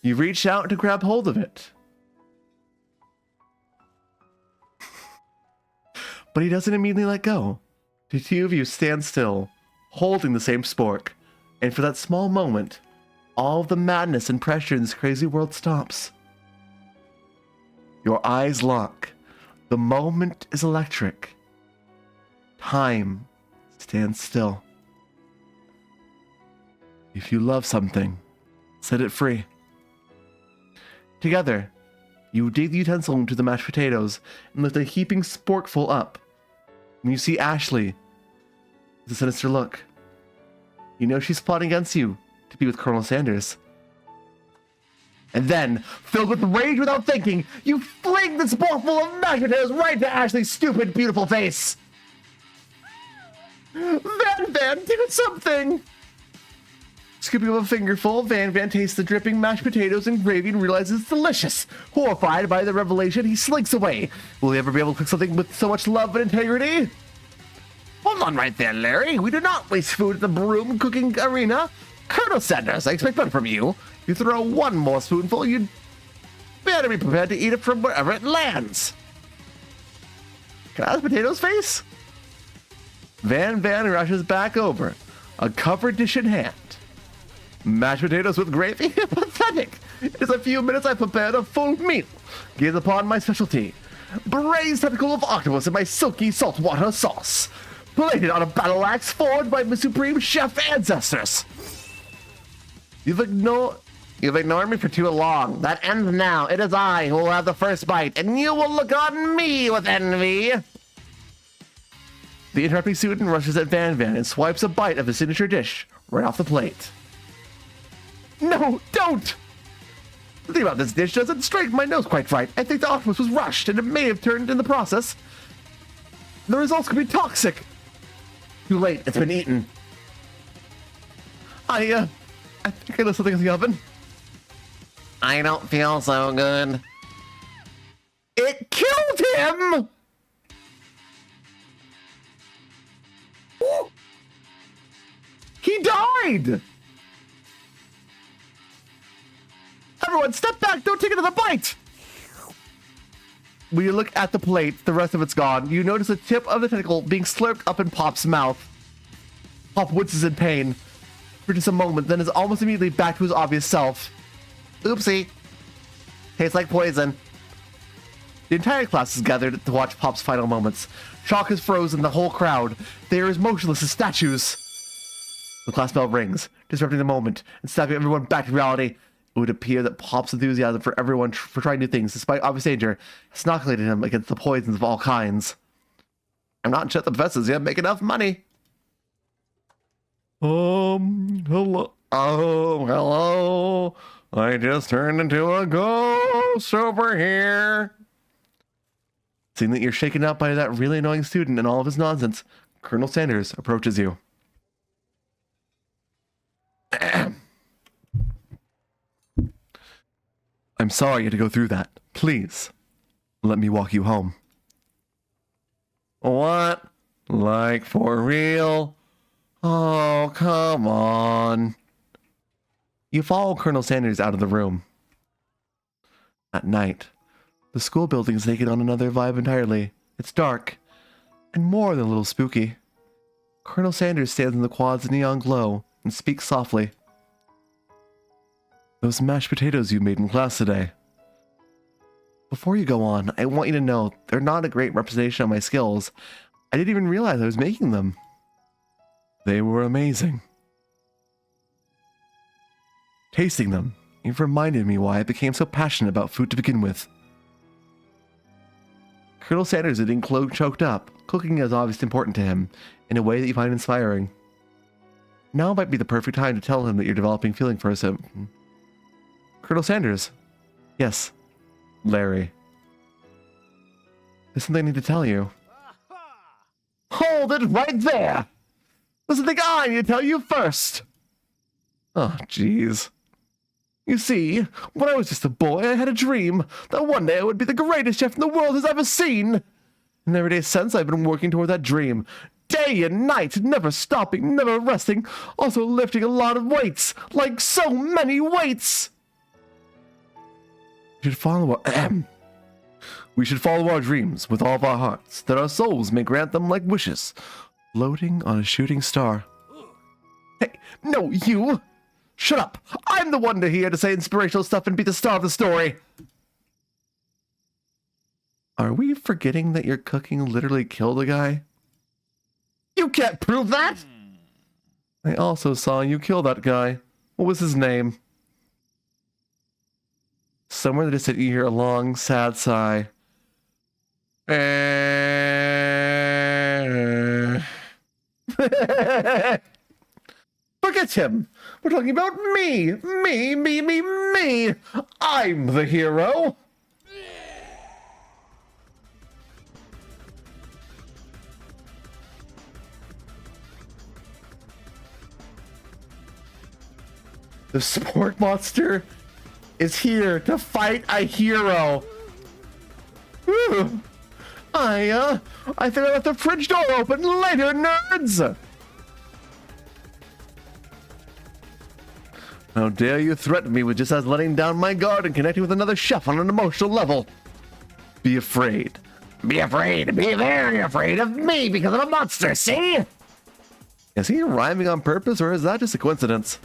You reach out to grab hold of it. But he doesn't immediately let go. The two of you stand still, holding the same spork. And for that small moment, all of the madness and pressure in this crazy world stops. Your eyes lock. The moment is electric. Time stands still. If you love something, set it free. Together, you dig the utensil into the mashed potatoes and lift a heaping sporkful up. When you see Ashley, with a sinister look, you know she's plotting against you to be with Colonel Sanders. And then, filled with rage without thinking, you fling the sporkful of mashed potatoes right to Ashley's stupid, beautiful face. Van, do something! Scooping up a fingerful, Van tastes the dripping mashed potatoes and gravy and realizes it's delicious. Horrified by the revelation, he slinks away. Will he ever be able to cook something with so much love and integrity? Hold on right there, Larry. We do not waste food at the broom cooking arena. Colonel Sanders, I expect better from you. If you throw one more spoonful, you'd better be prepared to eat it from wherever it lands. Can I have Potato's face? Van rushes back over, a covered dish in hand. Mashed potatoes with gravy? Pathetic. It is a few minutes I prepared a full meal. Gaze upon my specialty. Braised tentacle of octopus in my silky saltwater sauce. Plated on a battle axe forged by my supreme chef ancestors. You've ignored me for too long. That ends now. It is I who will have the first bite, and you will look on me with envy. The interrupting student rushes at Van and swipes a bite of his signature dish right off the plate. No, don't! The thing about this dish doesn't strike my nose quite right. I think the octopus was rushed, and it may have turned in the process. The results could be toxic. Too late. It's been eaten. I think I left something in the oven. I don't feel so good. It killed him! Ooh. He died! Everyone, step back! Don't take another bite! When you look at the plate, the rest of it's gone. You notice the tip of the tentacle being slurped up in Pop's mouth. Pop winces in pain for just a moment, then is almost immediately back to his obvious self. Oopsie. Tastes like poison. The entire class is gathered to watch Pop's final moments. Shock has frozen the whole crowd. They are as motionless as statues. The class bell rings, disrupting the moment and snapping everyone back to reality. It would appear that Pop's enthusiasm for everyone for trying new things, despite obvious danger, has inoculated him against the poisons of all kinds. I'm not sure the professors yet make enough money. Hello. Oh, hello. I just turned into a ghost over here. Seeing that you're shaken up by that really annoying student and all of his nonsense, Colonel Sanders approaches you. I'm sorry you had to go through that. Please, let me walk you home. What? Like for real? Oh, come on. You follow Colonel Sanders out of the room. At night, the school building is taking on another vibe entirely. It's dark, and more than a little spooky. Colonel Sanders stands in the quad's neon glow and speaks softly. Those mashed potatoes you made in class today. Before you go on, I want you to know they're not a great representation of my skills. I didn't even realize I was making them. They were amazing. Tasting them, you've reminded me why I became so passionate about food to begin with. Colonel Sanders is getting choked up. Cooking is obviously important to him, in a way that you find inspiring. Now might be the perfect time to tell him that you're developing feeling for him. Colonel Sanders. Yes, Larry. There's something I need to tell you. Hold it right there! There's something I need to tell you first! Oh, jeez. You see, when I was just a boy, I had a dream that one day I would be the greatest chef the world has ever seen. And every day since, I've been working toward that dream. Day and night, never stopping, never resting, also lifting a lot of weights, like so many weights. We should follow our dreams with all of our hearts, that our souls may grant them like wishes, floating on a shooting star. Hey, no, you! Shut up! I'm the one here to say inspirational stuff and be the star of the story! Are we forgetting that your cooking literally killed a guy? You can't prove that! I also saw you kill that guy. What was his name? Somewhere in the distance you hear a long, sad sigh. Forget him! We're talking about me! Me! I'm the hero! The Spork Monster is here to fight a hero. Whew. I think I left the fridge door open. Later, nerds! How dare you threaten me with just as letting down my guard and connecting with another chef on an emotional level? Be afraid. Be afraid. Be very afraid of me because I'm a monster, see? Is he rhyming on purpose or is that just a coincidence?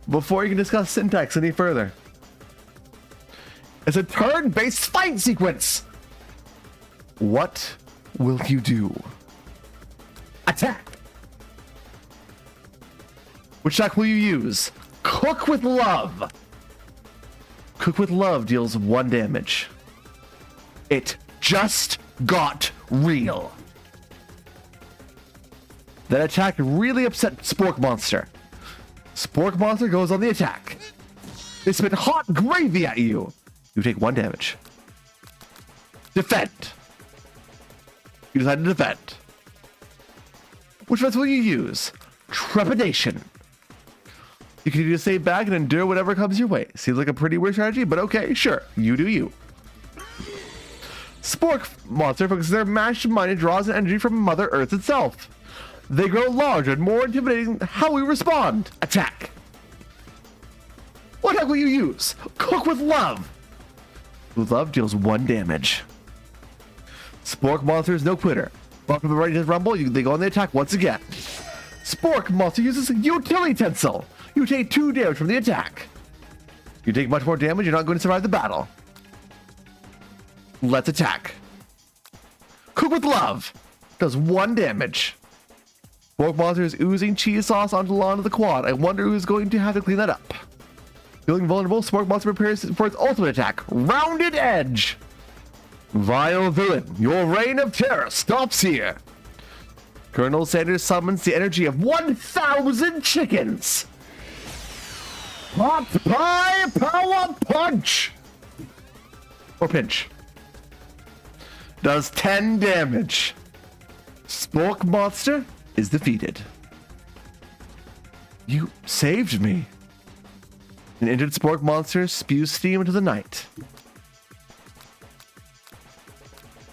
Before you can discuss syntax any further, it's a turn-based fight sequence. What will you do? Attack. Which attack will you use? Cook with Love. Cook with Love deals 1 damage. It just got real. That attack really upset Spork Monster. Spork Monster goes on the attack. They spit hot gravy at you. You take 1 damage. Defend. You decide to defend. Which defense will you use? Trepidation. You can either stay back and endure whatever comes your way. Seems like a pretty weird strategy, but okay, sure. You do you. Spork Monster focuses their mashed mind and draws an energy from Mother Earth itself. They grow larger and more intimidating. How we respond? Attack. What attack will you use? Cook with Love. With Love deals 1 damage. Spork Monster is no quitter. Welcome to Ready to Rumble. They go on the attack once again. Spork Monster uses Utility Utensil. You take 2 damage from the attack. You take much more damage. You're not going to survive the battle. Let's attack. Cook with Love does 1 damage. Spork Monster is oozing cheese sauce onto the lawn of the quad. I wonder who's going to have to clean that up. Feeling vulnerable, Spork Monster prepares for its ultimate attack. Rounded Edge. Vile villain, your reign of terror stops here. Colonel Sanders summons the energy of 1,000 chickens. Hot Pie Power Punch. Or Pinch. Does 10 damage. Spork Monster is defeated. You saved me. An injured Spork Monster spews steam into the night.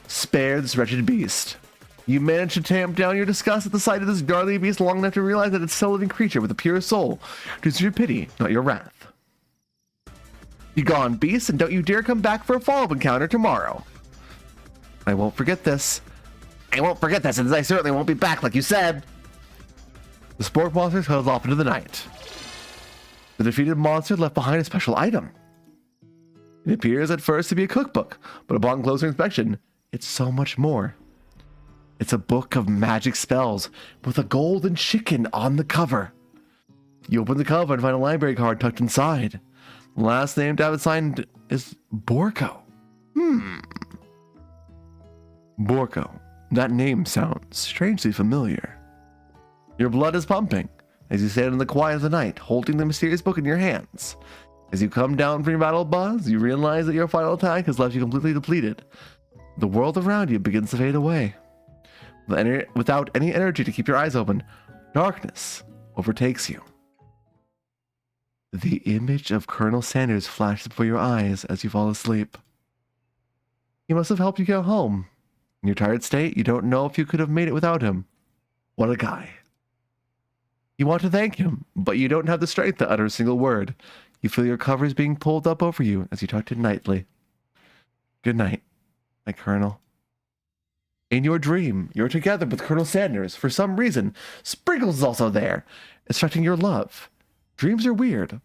Spare this wretched beast. You manage to tamp down your disgust at the sight of this gnarly beast long enough to realize that it's still a living creature with a pure soul. Choose your pity, not your wrath. Be gone, beast, and don't you dare come back for a follow-up encounter tomorrow. I won't forget this. I won't forget this, and I certainly won't be back like you said. The Spork Monster hurls off into the night. The defeated monster left behind a special item. It appears at first to be a cookbook, but upon closer inspection, it's so much more. It's a book of magic spells with a golden chicken on the cover. You open the cover and find a library card tucked inside. The last name to have it signed is Borko. Borko. That name sounds strangely familiar. Your blood is pumping as you stand in the quiet of the night, holding the mysterious book in your hands. As you come down from your battle buzz, you realize that your final attack has left you completely depleted. The world around you begins to fade away. Without any energy to keep your eyes open, darkness overtakes you. The image of Colonel Sanders flashes before your eyes as you fall asleep. He must have helped you get home. In your tired state, you don't know if you could have made it without him. What a guy. You want to thank him, but you don't have the strength to utter a single word. You feel your covers being pulled up over you as you talk to nightly. Good night, my Colonel. In your dream, you're together with Colonel Sanders. For some reason, Sprinkles is also there, instructing your love. Dreams are weird.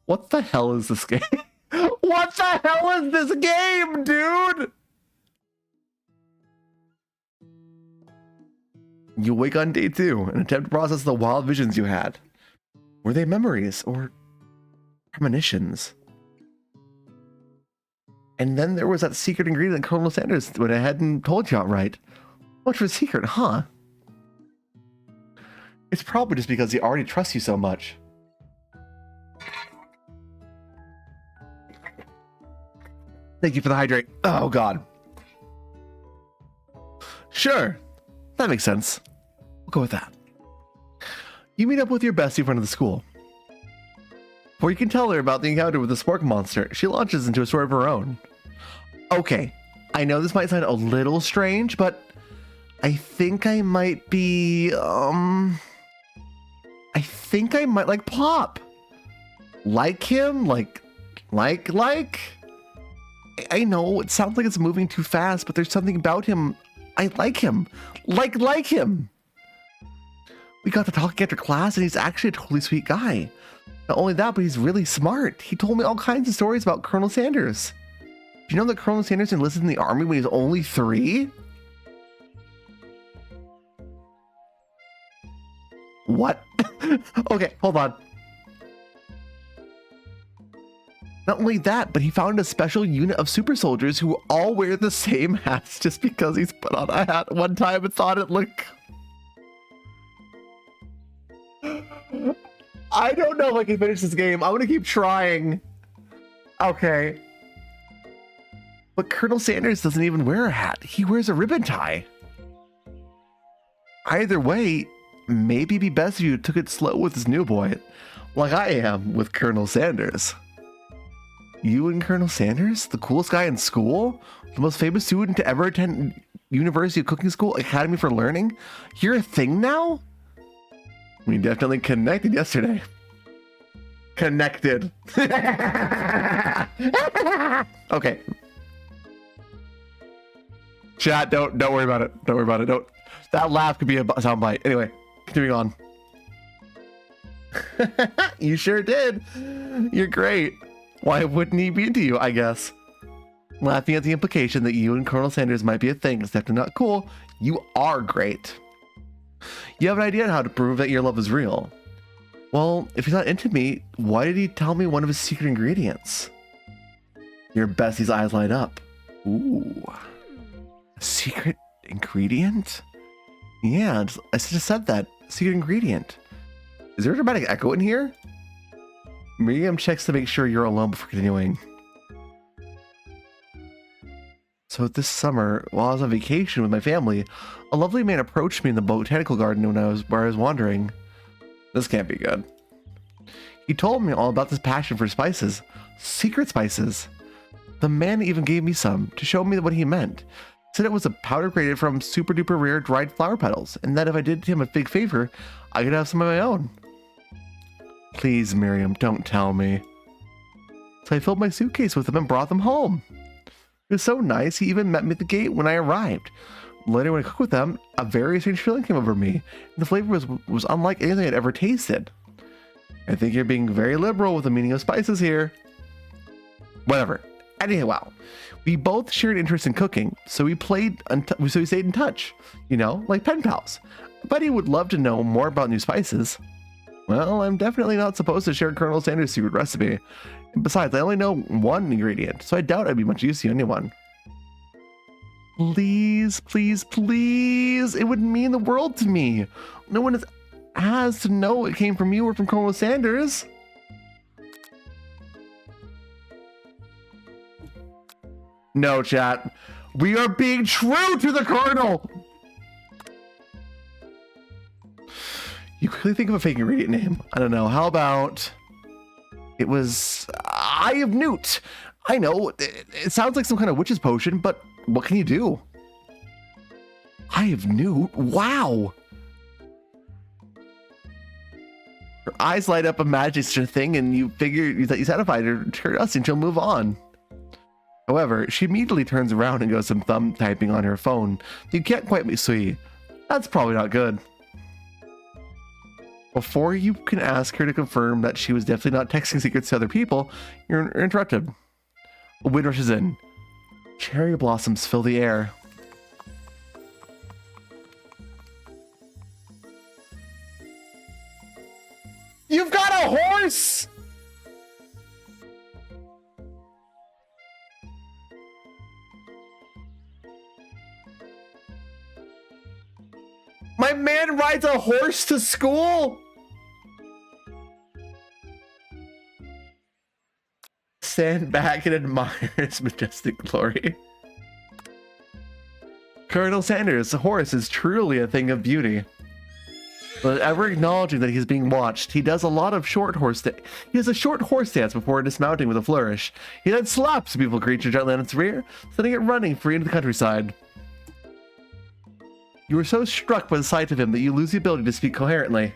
What the hell is this game? What the hell is this game, dude? You wake on day 2 and attempt to process the wild visions you had. Were they memories or premonitions? And then there was that secret ingredient that Colonel Sanders went ahead and told you outright. Much for a secret, huh? It's probably just because he already trusts you so much. Thank you for the hydrate. Oh, God. Sure. That makes sense. We'll go with that. You meet up with your bestie friend of the school. Before you can tell her about the encounter with the spork monster, she launches into a story of her own. Okay, I know this might sound a little strange, but I think I might be, I think I might like Plop. Like him? Like? I know it sounds like it's moving too fast, but there's something about him. I like him. Like him. We got to talk after class, and he's actually a totally sweet guy. Not only that, but he's really smart. He told me all kinds of stories about Colonel Sanders. Do you know that Colonel Sanders enlisted in the army when he was only 3? What? Okay, hold on. Not only that, but he founded a special unit of super soldiers who all wear the same hats just because he's put on a hat one time and thought it looked... I don't know if I can finish this game. I'm gonna keep trying. Okay. But Colonel Sanders doesn't even wear a hat. He wears a ribbon tie. Either way, maybe it'd be best if you took it slow with this new boy, like I am with Colonel Sanders. You and Colonel Sanders, the coolest guy in school, the most famous student to ever attend University of Cooking School Academy for Learning, you're a thing now? We definitely connected yesterday. Connected. Okay. Chat, don't worry about it. Don't worry about it. Don't. That laugh could be a soundbite. Anyway, continuing on. You sure did. You're great. Why wouldn't he be into you, I guess? Laughing at the implication that you and Colonel Sanders might be a thing is definitely not cool. You are great. You have an idea on how to prove that your love is real. Well, if he's not into me, why did he tell me one of his secret ingredients? Your bestie's eyes light up. Ooh. A secret ingredient? Yeah, I just said that. Secret ingredient. Is there a dramatic echo in here? Miriam checks to make sure you're alone before continuing. So this summer, while I was on vacation with my family, a lovely man approached me in the botanical garden where I was wandering. This can't be good. He told me all about this passion for spices. Secret spices. The man even gave me some to show me what he meant. Said it was a powder created from super duper rare dried flower petals, and that if I did him a big favor, I could have some of my own. Please, Miriam, don't tell me. So I filled my suitcase with them and brought them home. It was so nice, he even met me at the gate when I arrived. Later, when I cooked with them, a very strange feeling came over me. And the flavor was unlike anything I'd ever tasted. I think you're being very liberal with the meaning of spices here. Whatever. Anyhow, we both shared interest in cooking, so we stayed in touch. You know, like pen pals. But he would love to know more about new spices. Well, I'm definitely not supposed to share Colonel Sanders' secret recipe. And besides, I only know one ingredient, so I doubt I'd be much use to anyone. Please, please, please. It would mean the world to me. No one has to know it came from you or from Colonel Sanders. No, chat. We are being true to the Colonel. You quickly think of a fake ingredient name. I don't know. How about it was Eye of Newt? I know it sounds like some kind of witch's potion, but what can you do? Eye of Newt? Wow. Her eyes light up a magic sort of thing, and you figure that you satisfied her curiosity and she'll move on. However, she immediately turns around and goes some thumb typing on her phone. You can't quite see. That's probably not good. Before you can ask her to confirm that she was definitely not texting secrets to other people, you're interrupted. A wind rushes in. Cherry blossoms fill the air. You've got a horse! My man rides a horse to school? Stand back and admire its majestic glory. Colonel Sanders' horse is truly a thing of beauty. But ever acknowledging that he's being watched, he does a lot of he does a short horse dance before dismounting with a flourish. He then slaps a beautiful creature gently on its rear, sending it running free into the countryside. You are so struck by the sight of him that you lose the ability to speak coherently.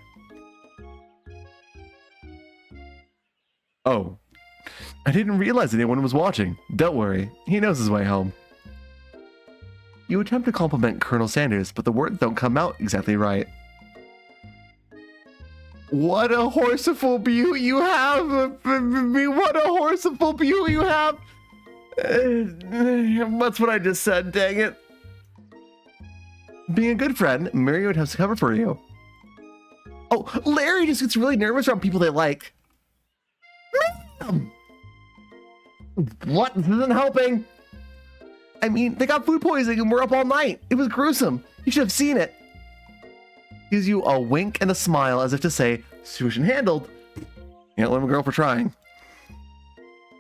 Oh, I didn't realize anyone was watching. Don't worry, he knows his way home. You attempt to compliment Colonel Sanders, but the words don't come out exactly right. What a horseful beauty you have! What a horseful beauty you have! That's what I just said, dang it. Being a good friend, Mary would have to cover for you. Oh, Larry just gets really nervous around people they like. What? This isn't helping. I mean, they got food poisoning and we're up all night. It was gruesome. You should have seen it. Gives you a wink and a smile as if to say, situation handled. Can't blame a girl for trying.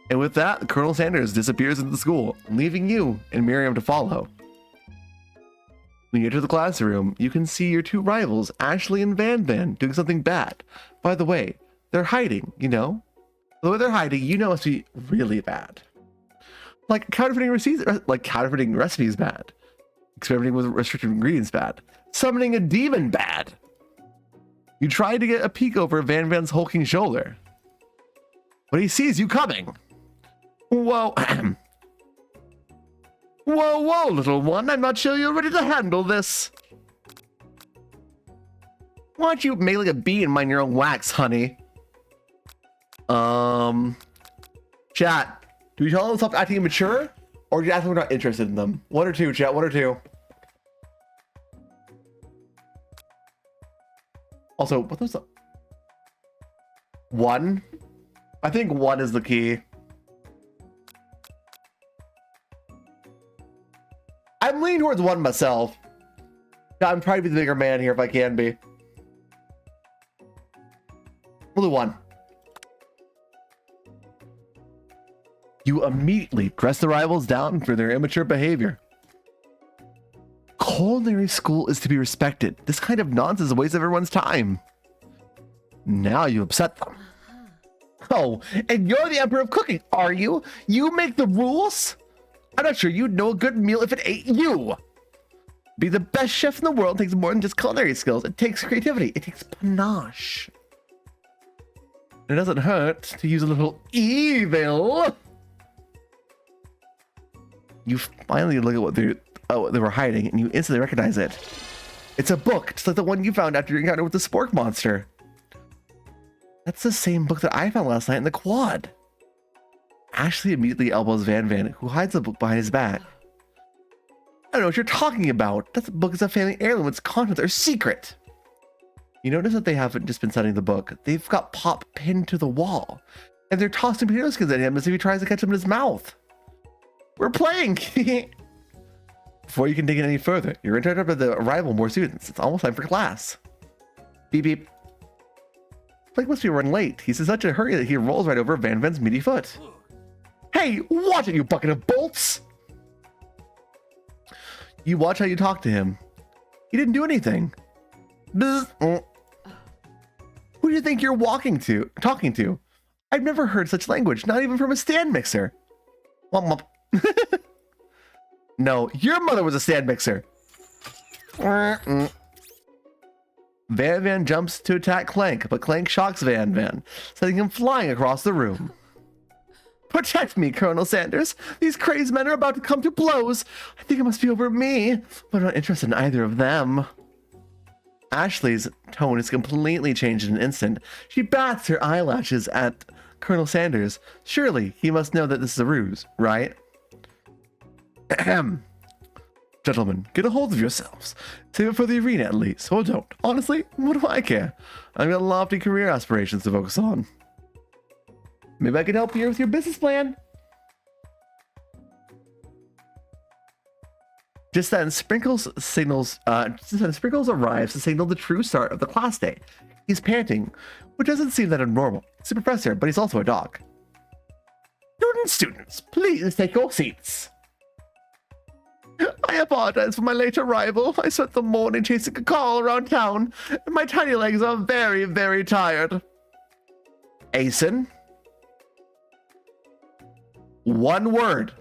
And with that, Colonel Sanders disappears into the school, leaving you and Miriam to follow. When you enter the classroom, you can see your two rivals, Ashley and Van Van, doing something bad. By the way, they're hiding, you know? The way they're hiding, you know, must be really bad. Like counterfeiting recipes bad. Experimenting with restricted ingredients bad. Summoning a demon bad. You try to get a peek over Van Van's hulking shoulder, but he sees you coming. Whoa. Whoa, little one. I'm not sure you're ready to handle this. Why don't you make like a bee and mind your own wax, honey? Chat. Do we tell them to stop acting immature? Or do you ask them we're not interested in them? One or two, chat. One or two. Also, what was the... One? I think one is the key. I'm leaning towards one myself. I'm trying to be the bigger man here if I can be. We'll do one. You immediately press the rivals down for their immature behavior. Culinary school is to be respected. This kind of nonsense is a waste of everyone's time. Now you upset them. Oh, and you're the emperor of cooking, are you? You make the rules? I'm not sure you'd know a good meal if it ate you. Be the best chef in the world takes more than just culinary skills. It takes creativity. It takes panache. It doesn't hurt to use a little evil. You finally look at what they were hiding, and you instantly recognize it. It's a book, just like the one you found after your encounter with the spork monster. That's the same book that I found last night in the quad. Ashley immediately elbows Van Van, who hides the book behind his back. I don't know what you're talking about. That book is a family heirloom. Its contents are secret. You notice that they haven't just been studying the book. They've got Pop pinned to the wall, and they're tossing potato skins at him as if he tries to catch them in his mouth. We're playing! Before you can dig in any further, you're interrupted by the arrival of more students. It's almost time for class. Beep beep. Blake must be running late. He's in such a hurry that he rolls right over Van Van's meaty foot. Hey, watch it, you bucket of bolts! You watch how you talk to him. He didn't do anything. Who do you think you're talking to? I've never heard such language, not even from a stand mixer. Womp womp. No, your mother was a stand mixer. Van Van jumps to attack Clank, but Clank shocks Van Van, sending him flying across the room. Protect me, Colonel Sanders. These crazed men are about to come to blows. I think it must be over me, but I'm not interested in either of them. Ashley's tone is completely changed in an instant. She bats her eyelashes at Colonel Sanders. Surely he must know that this is a ruse, right? Ahem. Gentlemen, get a hold of yourselves. Save it for the arena at least, or don't. Honestly, what do I care? I've got lofty career aspirations to focus on. Maybe I can help you with your business plan. Just then, Sprinkles arrives to signal the true start of the class day. He's panting, which doesn't seem that abnormal. He's a professor, but he's also a dog. Students, please take your seats. I apologize for my late arrival. I spent the morning chasing a call around town, and my tiny legs are very, very tired. Asen? One word.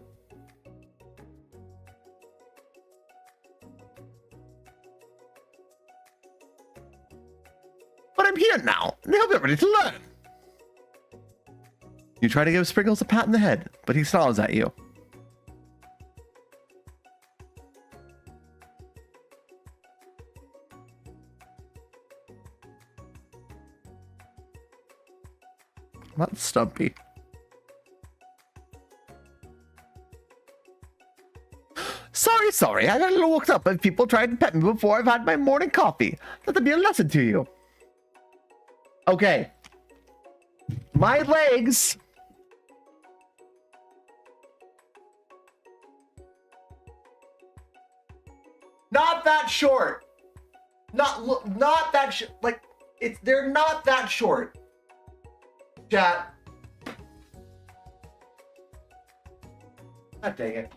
But I'm here now, and I hope you're ready to learn. You try to give Sprinkles a pat in the head, but he snarls at you. Not Stumpy. Sorry, I got a little worked up if people tried to pet me before I've had my morning coffee. That'll be a lesson to you. Okay. My legs. Not that short. Not that like they're not that short. Chat. God dang it.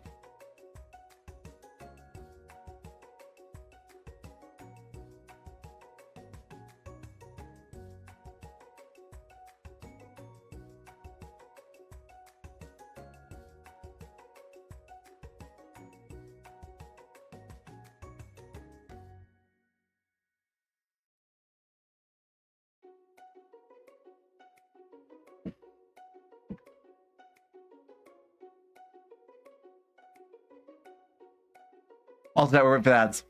Also, we're waiting for the ads.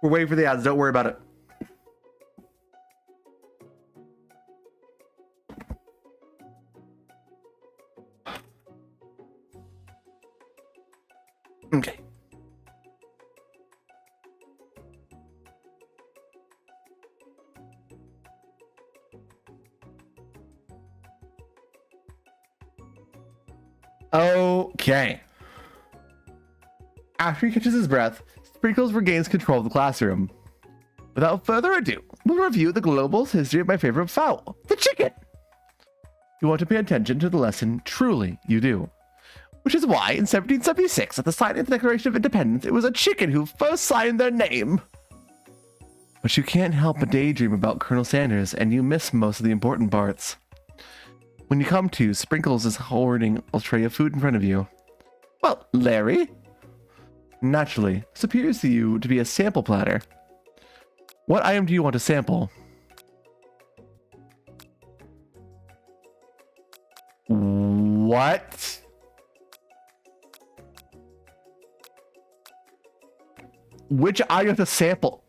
We're waiting for the ads. Don't worry about it. Okay. Okay. After he catches his breath, Sprinkles regains control of the classroom. Without further ado, we'll review the global's history of my favorite fowl, the chicken. You want to pay attention to the lesson, truly you do. Which is why, in 1776, at the signing of the Declaration of Independence, it was a chicken who first signed their name. But you can't help but daydream about Colonel Sanders, and you miss most of the important parts. When you come to, Sprinkles is hoarding a tray of food in front of you. Well, Larry? Naturally, this appears to you to be a sample platter. What item do you want to sample? What? Which item to sample?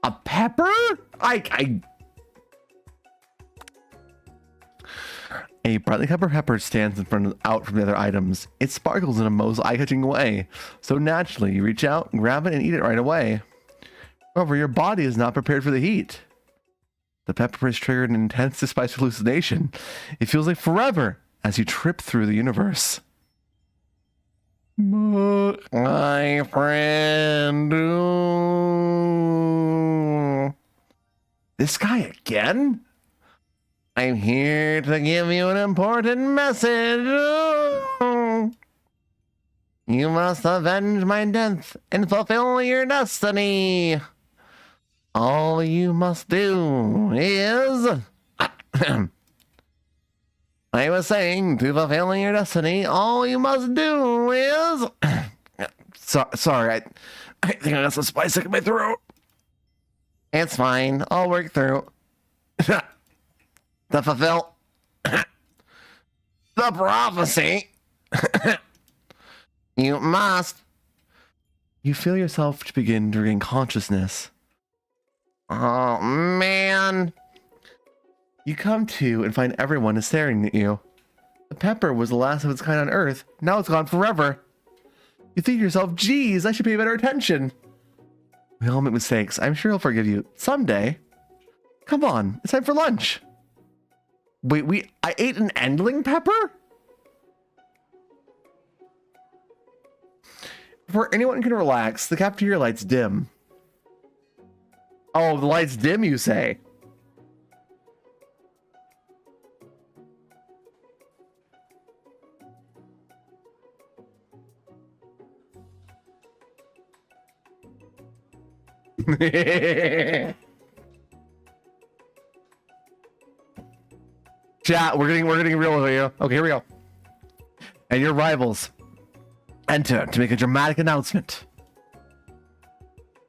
A pepper? A brightly colored pepper stands out from the other items. It sparkles in a most eye-catching way, so naturally you reach out, grab it, and eat it right away. However, your body is not prepared for the heat. The pepper has triggered an intense spice hallucination. It feels like forever as you trip through the universe. My friend. This guy again? I'm here to give you an important message. You must avenge my death and fulfill your destiny. All you must do is... I was saying, to fulfill your destiny, all you must do is... Sorry, I think I got some spice stuck in my throat. It's fine, I'll work through. To fulfill the prophecy, you must. You feel yourself to begin to regain consciousness. Oh, man. You come to and find everyone is staring at you. The pepper was the last of its kind on Earth. Now it's gone forever. You think to yourself, geez, I should pay better attention. We all make mistakes. I'm sure he'll forgive you someday. Come on, it's time for lunch. Wait, I ate an endling pepper? Before anyone can relax, the cafeteria lights dim. Oh, the lights dim, you say? Chat, we're getting real over here. Okay, here we go. And your rivals enter to make a dramatic announcement.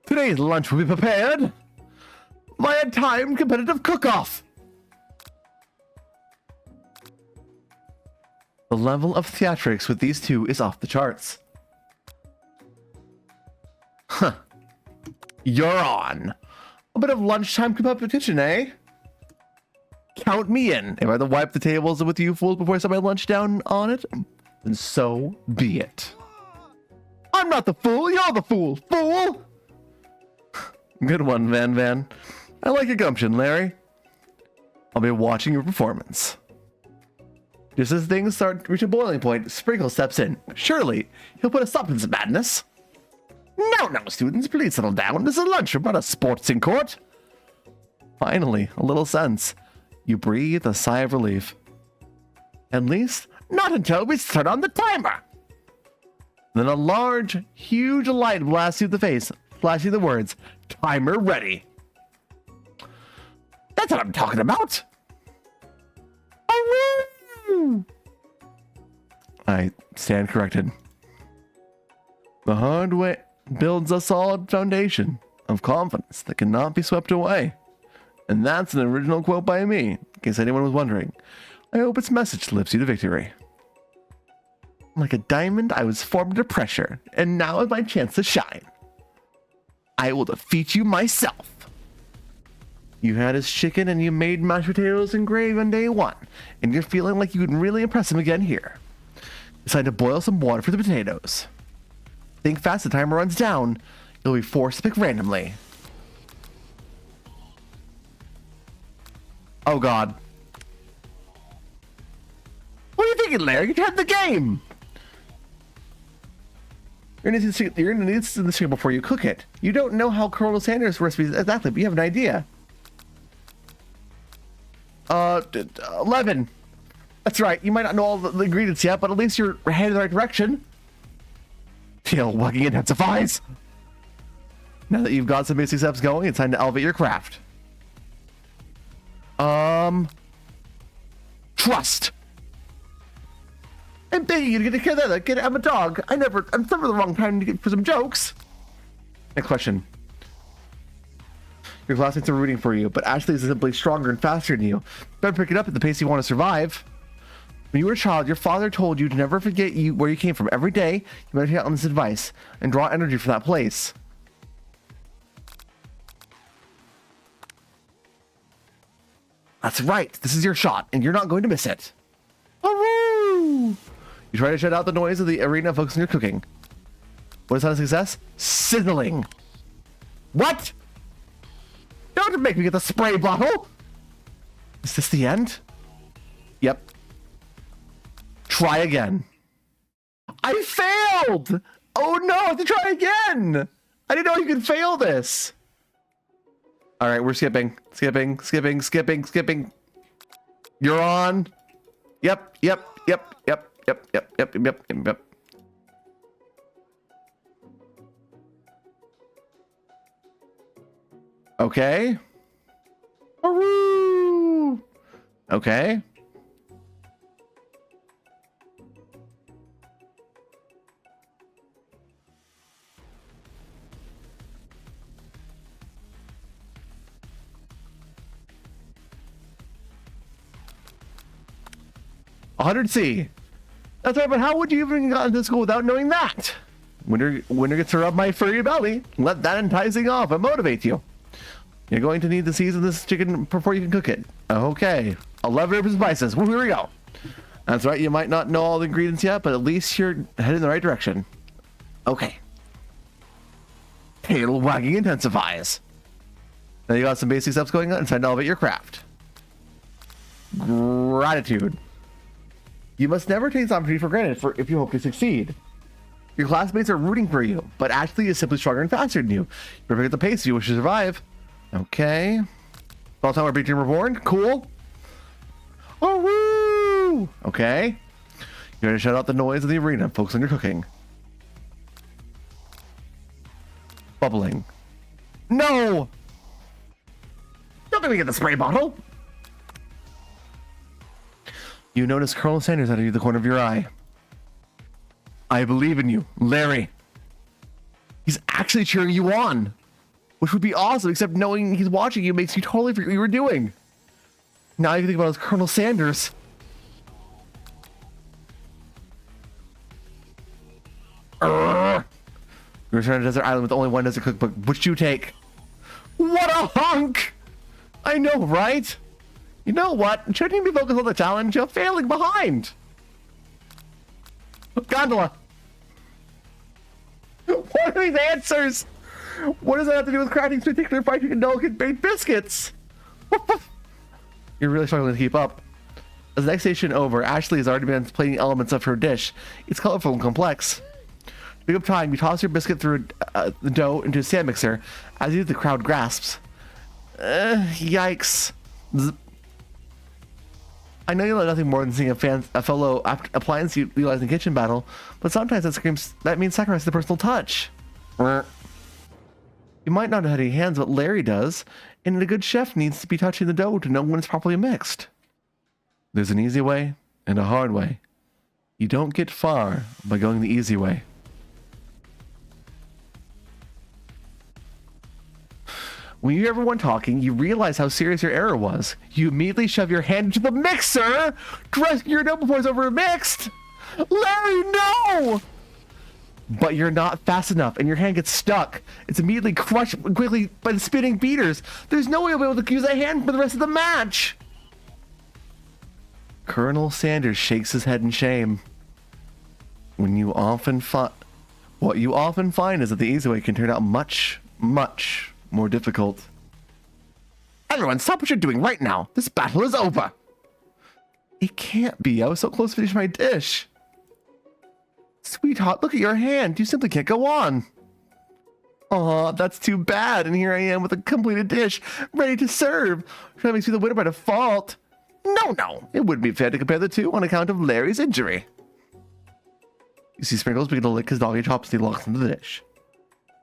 Today's lunch will be prepared by a timed competitive cook-off. The level of theatrics with these two is off the charts. Huh. You're on. A bit of lunchtime competition, eh? Count me in. If I have to wipe the tables with you fools before I set my lunch down on it, then so be it. I'm not the fool, you're the fool, fool! Good one, Van. I like your gumption, Larry. I'll be watching your performance. Just as things start to reach a boiling point, Sprinkle steps in. Surely, he'll put a stop to this madness. No, students, please settle down. This is a lunchroom, not a sportsing court. Finally, a little sense. You breathe a sigh of relief. At least, not until we turn on the timer. Then a large, huge light blasts you in the face, flashing the words, "Timer ready." That's what I'm talking about. Oh, I stand corrected. The hard way builds a solid foundation of confidence that cannot be swept away. And that's an original quote by me, in case anyone was wondering. I hope its message lifts you to victory. Like a diamond, I was formed under pressure, and now is my chance to shine. I will defeat you myself. You had his chicken and you made mashed potatoes and gravy on day one, and you're feeling like you can really impress him again here. Decide to boil some water for the potatoes. Think fast, the timer runs down. You'll be forced to pick randomly. Oh god. What are you thinking, Larry? You had the game! You're gonna need to see the chicken before you cook it. You don't know how Colonel Sanders' recipe is exactly, but you have an idea. 11. That's right, you might not know all the ingredients yet, but at least you're headed in the right direction. Tail wagging intensifies. Now that you've got some basic steps going, it's time to elevate your craft. Trust. I'm begging you to get together. I'm a dog. I'm never the wrong time to get for some jokes. Next question. Your classmates are rooting for you, but Ashley is simply stronger and faster than you. Better pick it up at the pace you want to survive. When you were a child, your father told you to never forget where you came from. Every day, you meditate on this advice and draw energy from that place. That's right. This is your shot, and you're not going to miss it. Woo! You try to shut out the noise of the arena, focus on your cooking. What is not a success? Signaling. What? Don't make me get the spray bottle. Is this the end? Yep. Try again. I failed! Oh no, I have to try again! I didn't know you could fail this. Alright, we're skipping. You're on. Yep. Okay. Aroo! Okay. $100C. That's right, but how would you even get into school without knowing that? Winner gets to rub my furry belly. Let that enticing off and motivate you. You're going to need to season this chicken before you can cook it. Okay. 11 herbs and spices. Well, here we go. That's right, you might not know all the ingredients yet, but at least you're headed in the right direction. Okay. Tail wagging intensifies. Now you got some basic steps going on. It's time to elevate your craft. Gratitude. You must never take this opportunity for granted if you hope to succeed. Your classmates are rooting for you, but Ashley is simply stronger and faster than you. You're perfect at the pace if you wish to survive. Okay. All time we're being reborn. Cool. Oh, woo! Okay. You're gonna shut out the noise of the arena. Focus on your cooking. Bubbling. No! Don't let me get the spray bottle! You notice Colonel Sanders out of the corner of your eye. I believe in you, Larry. He's actually cheering you on, which would be awesome, except knowing he's watching you makes you totally forget what you were doing. Now you think about it as Colonel Sanders. You return to a desert island with only one desert cookbook. Which do you take? What a hunk! I know, right? You know what? Shouldn't you be focused on the challenge? You're failing behind. Gondola. What are these answers? What does that have to do with crafting particular fried chicken delicate baked biscuits? You're really struggling to keep up. As the next station over, Ashley has already been plating elements of her dish. It's colorful and complex. To pick up time, you toss your biscuit through the dough into a sand mixer. As you do, the crowd grasps. Yikes. Zzz. I know you like nothing more than seeing a fellow appliance utilizing the kitchen battle, but sometimes that means sacrifice the personal touch. You might not have any hands, but Larry does, and a good chef needs to be touching the dough to know when it's properly mixed. There's an easy way and a hard way. You don't get far by going the easy way. When you hear everyone talking, you realize how serious your error was. You immediately shove your hand into the mixer to rescue your dough before it's over mixed. Larry, no! But you're not fast enough, and your hand gets stuck. It's immediately crushed quickly by the spinning beaters. There's no way you'll be able to use that hand for the rest of the match. Colonel Sanders shakes his head in shame. What you often find is that the easy way can turn out much, much more difficult. Everyone, stop what you're doing right now. This battle is over. It can't be. I was so close to finishing my dish. Sweetheart, look at your hand. You simply can't go on. Aw, that's too bad. And here I am with a completed dish, ready to serve. Trying to make you the winner by default. No. It wouldn't be fair to compare the two on account of Larry's injury. You see Sprinkles begin to lick his doggy chops as he looks into the dish.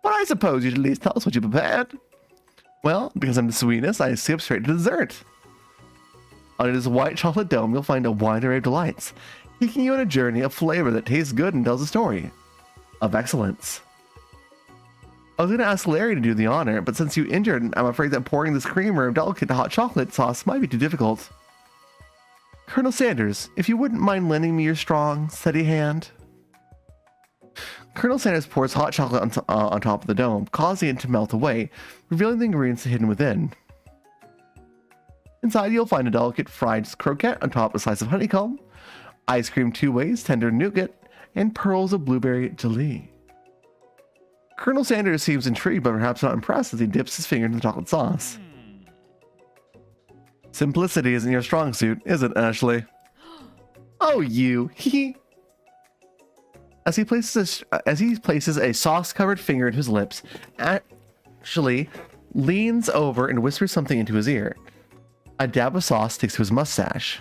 But I suppose you should at least tell us what you prepared. Well, because I'm the sweetest, I skip straight to dessert. On this white chocolate dome, you'll find a wide array of delights, taking you on a journey of flavor that tastes good and tells a story of excellence. I was going to ask Larry to do the honor, but since you injured, I'm afraid that pouring this creamer of delicate hot chocolate sauce might be too difficult. Colonel Sanders, if you wouldn't mind lending me your strong, steady hand. Colonel Sanders pours hot chocolate on top of the dome, causing it to melt away, revealing the ingredients hidden within. Inside, you'll find a delicate fried croquette on top of a slice of honeycomb, ice cream 2 ways, tender nougat, and pearls of blueberry jelly. Colonel Sanders seems intrigued, but perhaps not impressed as he dips his finger into the chocolate sauce. Simplicity isn't your strong suit, is it, Ashley? Oh, you. As he places a sauce-covered finger in his lips, Ashley leans over and whispers something into his ear. A dab of sauce sticks to his mustache.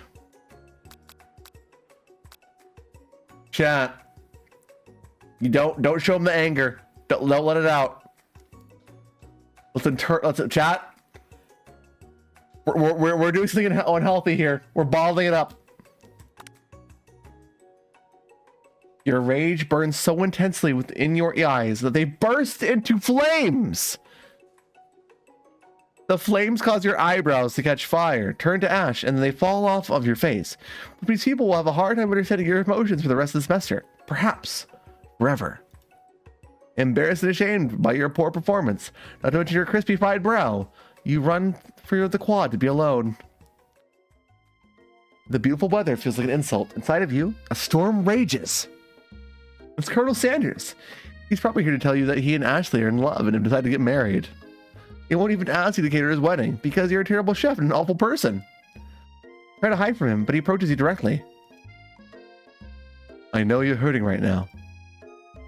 Chat. You don't show him the anger. Don't let it out. Let's chat. We're doing something unhealthy here. We're bottling it up. Your rage burns so intensely within your eyes that they burst into flames. The flames cause your eyebrows to catch fire, turn to ash, and then they fall off of your face. Which means people will have a hard time understanding your emotions for the rest of the semester. Perhaps forever. Embarrassed and ashamed by your poor performance, not to mention your crispy fried brow, you run for the quad to be alone. The beautiful weather feels like an insult. Inside of you, a storm rages. It's Colonel Sanders. He's probably here to tell you that he and Ashley are in love and have decided to get married. He won't even ask you to cater his wedding because you're a terrible chef and an awful person. Try to hide from him, but he approaches you directly. I know you're hurting right now.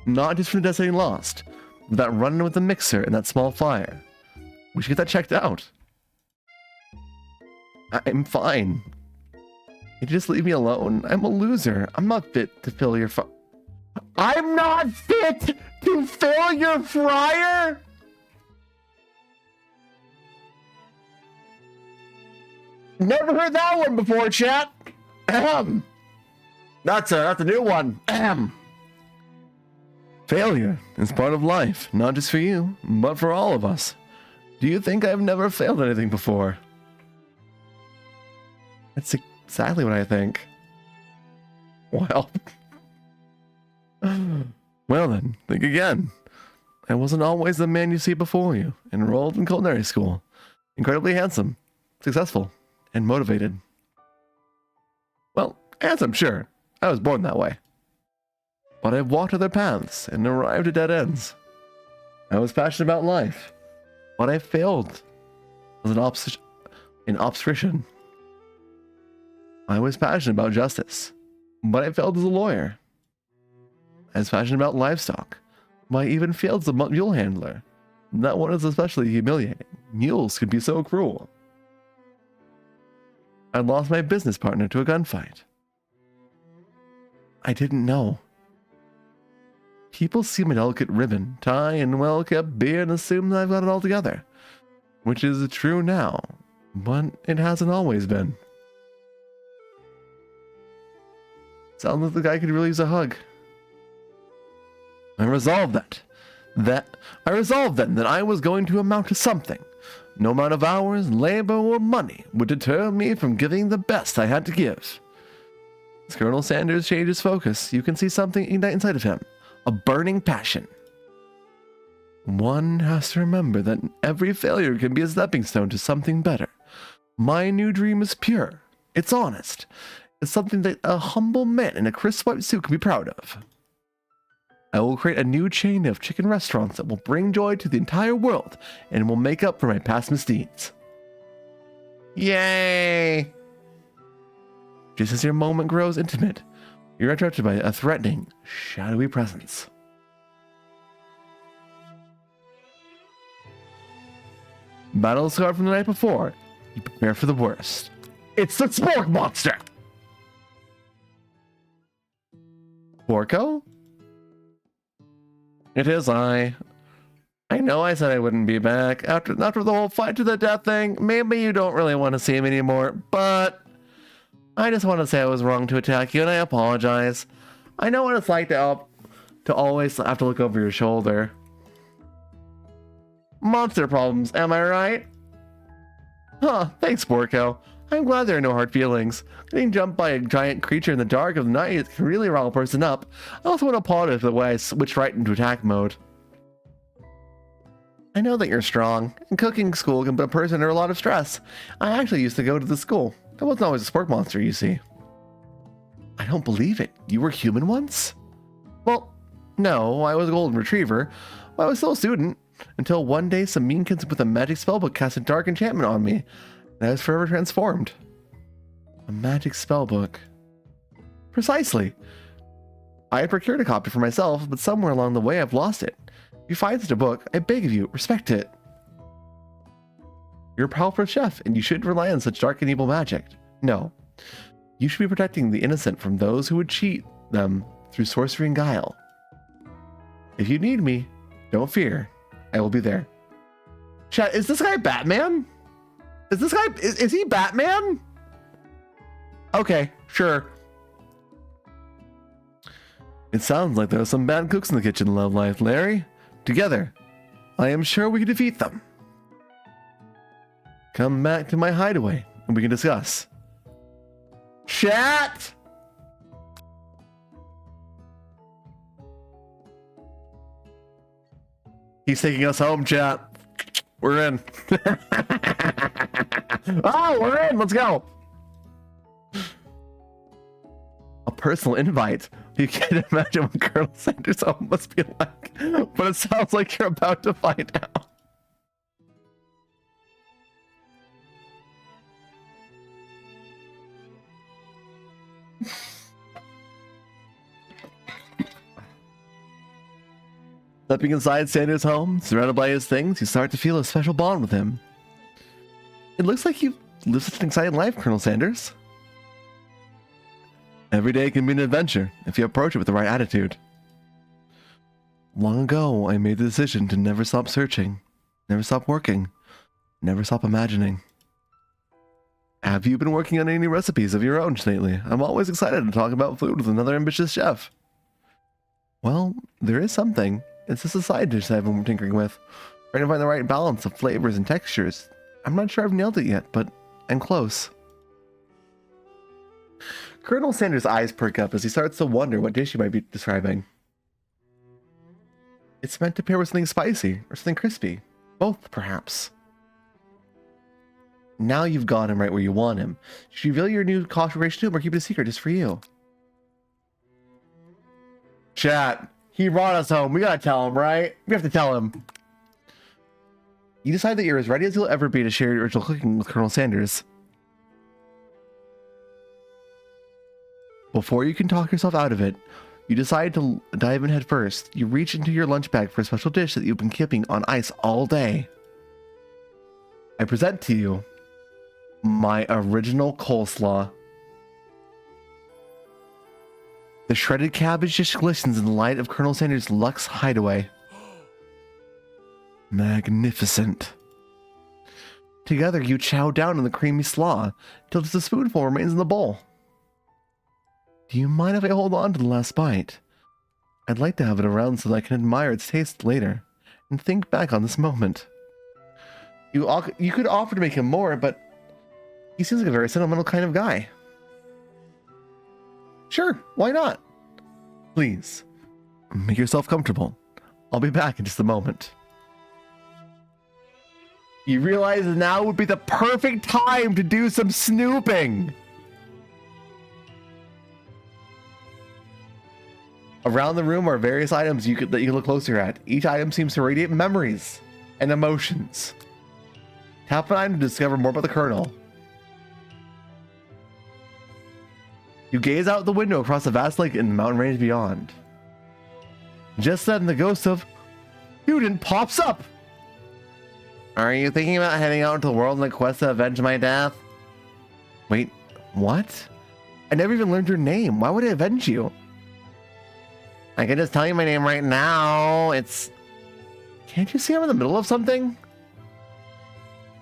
Not just from the death getting lost, but that run with the mixer and that small fire. We should get that checked out. I'm fine. You just leave me alone. I'm a loser. I'm not fit to fill your I'm not fit to fill your fryer? Never heard that one before, chat. Ahem. That's a new one. Ahem. Failure is part of life, not just for you, but for all of us. Do you think I've never failed anything before? That's exactly what I think. Well. Well then, think again. I wasn't always the man you see before you, enrolled in culinary school. Incredibly handsome, successful, and motivated. Well, handsome, sure. I was born that way. But I've walked other paths and arrived at dead ends. I was passionate about life, but I failed as an obstetrician. I was passionate about justice, but I failed as a lawyer. I was passionate about livestock, but I even failed as a mule handler. That one is especially humiliating. Mules can be so cruel. I lost my business partner to a gunfight. I didn't know. People see my delicate ribbon, tie, and well-kept beard and assume that I've got it all together. Which is true now, but it hasn't always been. Sounds like the guy could really use a hug. I resolved then that I was going to amount to something. No amount of hours, labor, or money would deter me from giving the best I had to give. As Colonel Sanders changed his focus, you can see something ignite inside of him. A burning passion. One has to remember that every failure can be a stepping stone to something better. My new dream is pure. It's honest. It's something that a humble man in a crisp white suit can be proud of. I will create a new chain of chicken restaurants that will bring joy to the entire world and will make up for my past misdeeds. Yay! Just as your moment grows intimate, you're interrupted by a threatening, shadowy presence. Battle scarred from the night before. You prepare for the worst. It's the Spork Monster! Porco? It is I. I know I said I wouldn't be back. After the whole fight to the death thing, maybe you don't really want to see me anymore, but I just want to say I was wrong to attack you, and I apologize. I know what it's like to always have to look over your shoulder. Monster problems, am I right? Huh, thanks, Porco. I'm glad there are no hard feelings. Getting jumped by a giant creature in the dark of the night can really rile a person up. I also want to apologize for the way I switched right into attack mode. I know that you're strong, and cooking school can put a person under a lot of stress. I actually used to go to the school. I wasn't always a Spork Monster, you see. I don't believe it. You were human once? Well, no, I was a golden retriever, but I was still a student, until one day some mean kids with a magic spellbook cast a dark enchantment on me, and I was forever transformed. A magic spellbook. Precisely. I had procured a copy for myself, but somewhere along the way I've lost it. If you find such a book, I beg of you, respect it. You're a powerful chef, and you shouldn't rely on such dark and evil magic. No. You should be protecting the innocent from those who would cheat them through sorcery and guile. If you need me, don't fear. I will be there. Chat, is this guy Batman? Is he Batman? Okay, sure. It sounds like there are some bad cooks in the kitchen, Love Life, Larry. Together, I am sure we can defeat them. Come back to my hideaway and we can discuss. Chat! He's taking us home, chat. We're in. Oh, we're in. Let's go. A personal invite. You can't imagine what Colonel Sanders' home must be like, but it sounds like you're about to find out. Stepping inside Sanders' home, surrounded by his things, you start to feel a special bond with him. It looks like you live such an exciting life, Colonel Sanders. Every day can be an adventure if you approach it with the right attitude. Long ago, I made the decision to never stop searching, never stop working, never stop imagining. Have you been working on any recipes of your own lately? I'm always excited to talk about food with another ambitious chef. Well, there is something. It's just a side dish that I've been tinkering with. Trying to find the right balance of flavors and textures. I'm not sure I've nailed it yet, but I'm close. Colonel Sanders' eyes perk up as he starts to wonder what dish he might be describing. It's meant to pair with something spicy or something crispy. Both, perhaps. Now you've got him right where you want him. Should you reveal your new configuration to him or keep it a secret just for you? Chat, he brought us home. We gotta tell him, right? We have to tell him. You decide that you're as ready as you'll ever be to share your original cooking with Colonel Sanders. Before you can talk yourself out of it, you decide to dive in head first. You reach into your lunch bag for a special dish that you've been keeping on ice all day. I present to you my original coleslaw. The shredded cabbage dish glistens in the light of Colonel Sanders' Lux hideaway. Magnificent. Together you chow down on the creamy slaw till just a spoonful remains in the bowl. Do you mind if I hold on to the last bite? I'd like to have it around so that I can admire its taste later and think back on this moment. You could offer to make him more, but he seems like a very sentimental kind of guy. Sure, why not? Please, make yourself comfortable. I'll be back in just a moment. You realize now would be the perfect time to do some snooping. Around the room are various items that you can look closer at. Each item seems to radiate memories and emotions. Tap an item to discover more about the Colonel. You gaze out the window across the vast lake and the mountain range beyond. Just then, the ghost of Student pops up. Are you thinking about heading out into the world in a quest to avenge my death? Wait, what? I never even learned your name. Why would I avenge you? I can just tell you my name right now. It's... Can't you see I'm in the middle of something?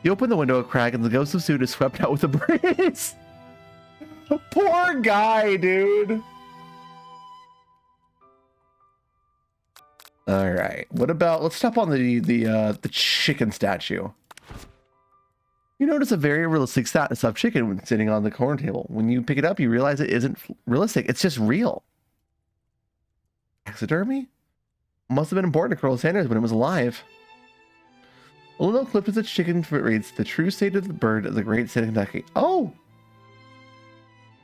You open the window a crack and the ghost of Suit is swept out with a breeze. Poor guy, dude. All right. What about... Let's step on the chicken statue. You notice a very realistic stuffed chicken when sitting on the corner table. When you pick it up, you realize it isn't realistic. It's just real. Taxidermy? Must have been important to Colonel Sanders when it was alive. A little clip of the chicken reads, the true state of the bird of the great state of Kentucky. Oh!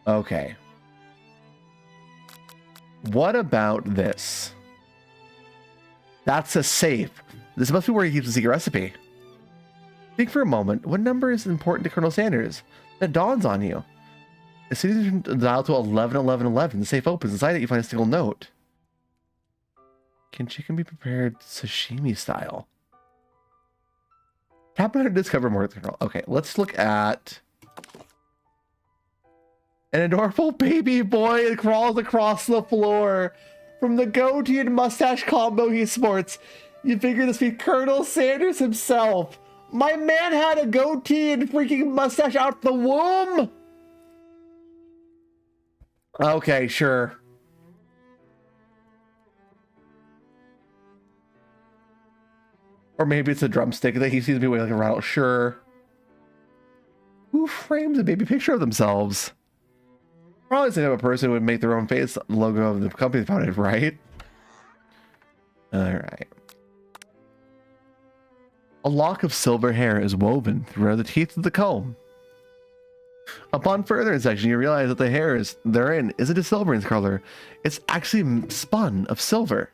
Okay. What about this? That's a safe. This must be where he keeps the secret recipe. Think for a moment. What number is important to Colonel Sanders? That dawns on you. As soon as you dial to 111111, the safe opens. Inside it, you find a single note. Can chicken be prepared sashimi style? Tap on to discover more. Okay, let's look at an adorable baby boy that crawls across the floor. From the goatee and mustache combo he sports, you figure this be Colonel Sanders himself. My man had a goatee and freaking mustache out the womb. Okay, sure. Or maybe it's a drumstick that he seems to be wailing around. Sure. Who frames a baby picture of themselves? Probably the type of person who would make their own face logo of the company founded, right? Alright. A lock of silver hair is woven through the teeth of the comb. Upon further inspection, you realize that the hair therein isn't a silver in color. It's actually spun of silver.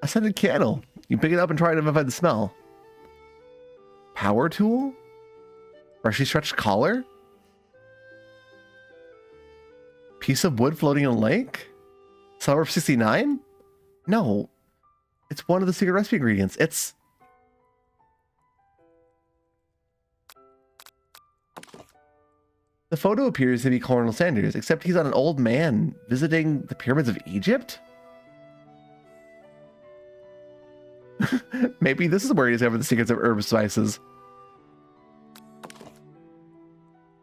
A scented candle. You pick it up and try to identify the smell. Power tool? Freshly stretched collar? Piece of wood floating in a lake? Silver 69? No. It's one of the secret recipe ingredients. It's... The photo appears to be Colonel Sanders, except he's on an old man visiting the pyramids of Egypt? Maybe this is where he discovered the secrets of herb spices.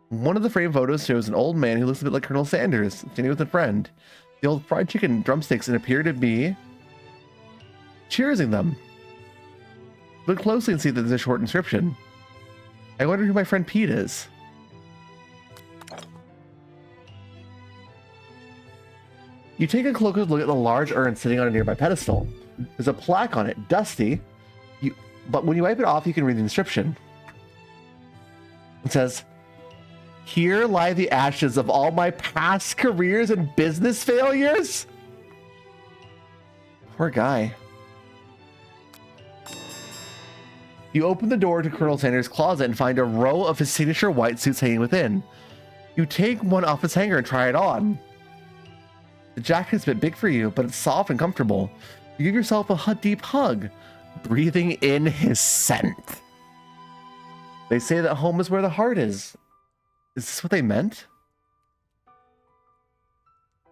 One of the framed photos shows an old man who looks a bit like Colonel Sanders, standing with a friend. The old fried chicken drumsticks and appear to be cheersing them. Look closely and see that there's a short inscription. I wonder who my friend Pete is. You take a closer look at the large urn sitting on a nearby pedestal. There's a plaque on it, dusty, but when you wipe it off, you can read the inscription. It says, "Here lie the ashes of all my past careers and business failures." Poor guy. You open the door to Colonel Sanders' closet and find a row of his signature white suits hanging within. You take one off its hanger and try it on. The jacket's a bit big for you, but it's soft and comfortable. You give yourself a deep hug, breathing in his scent. They say that home is where the heart is. Is this what they meant?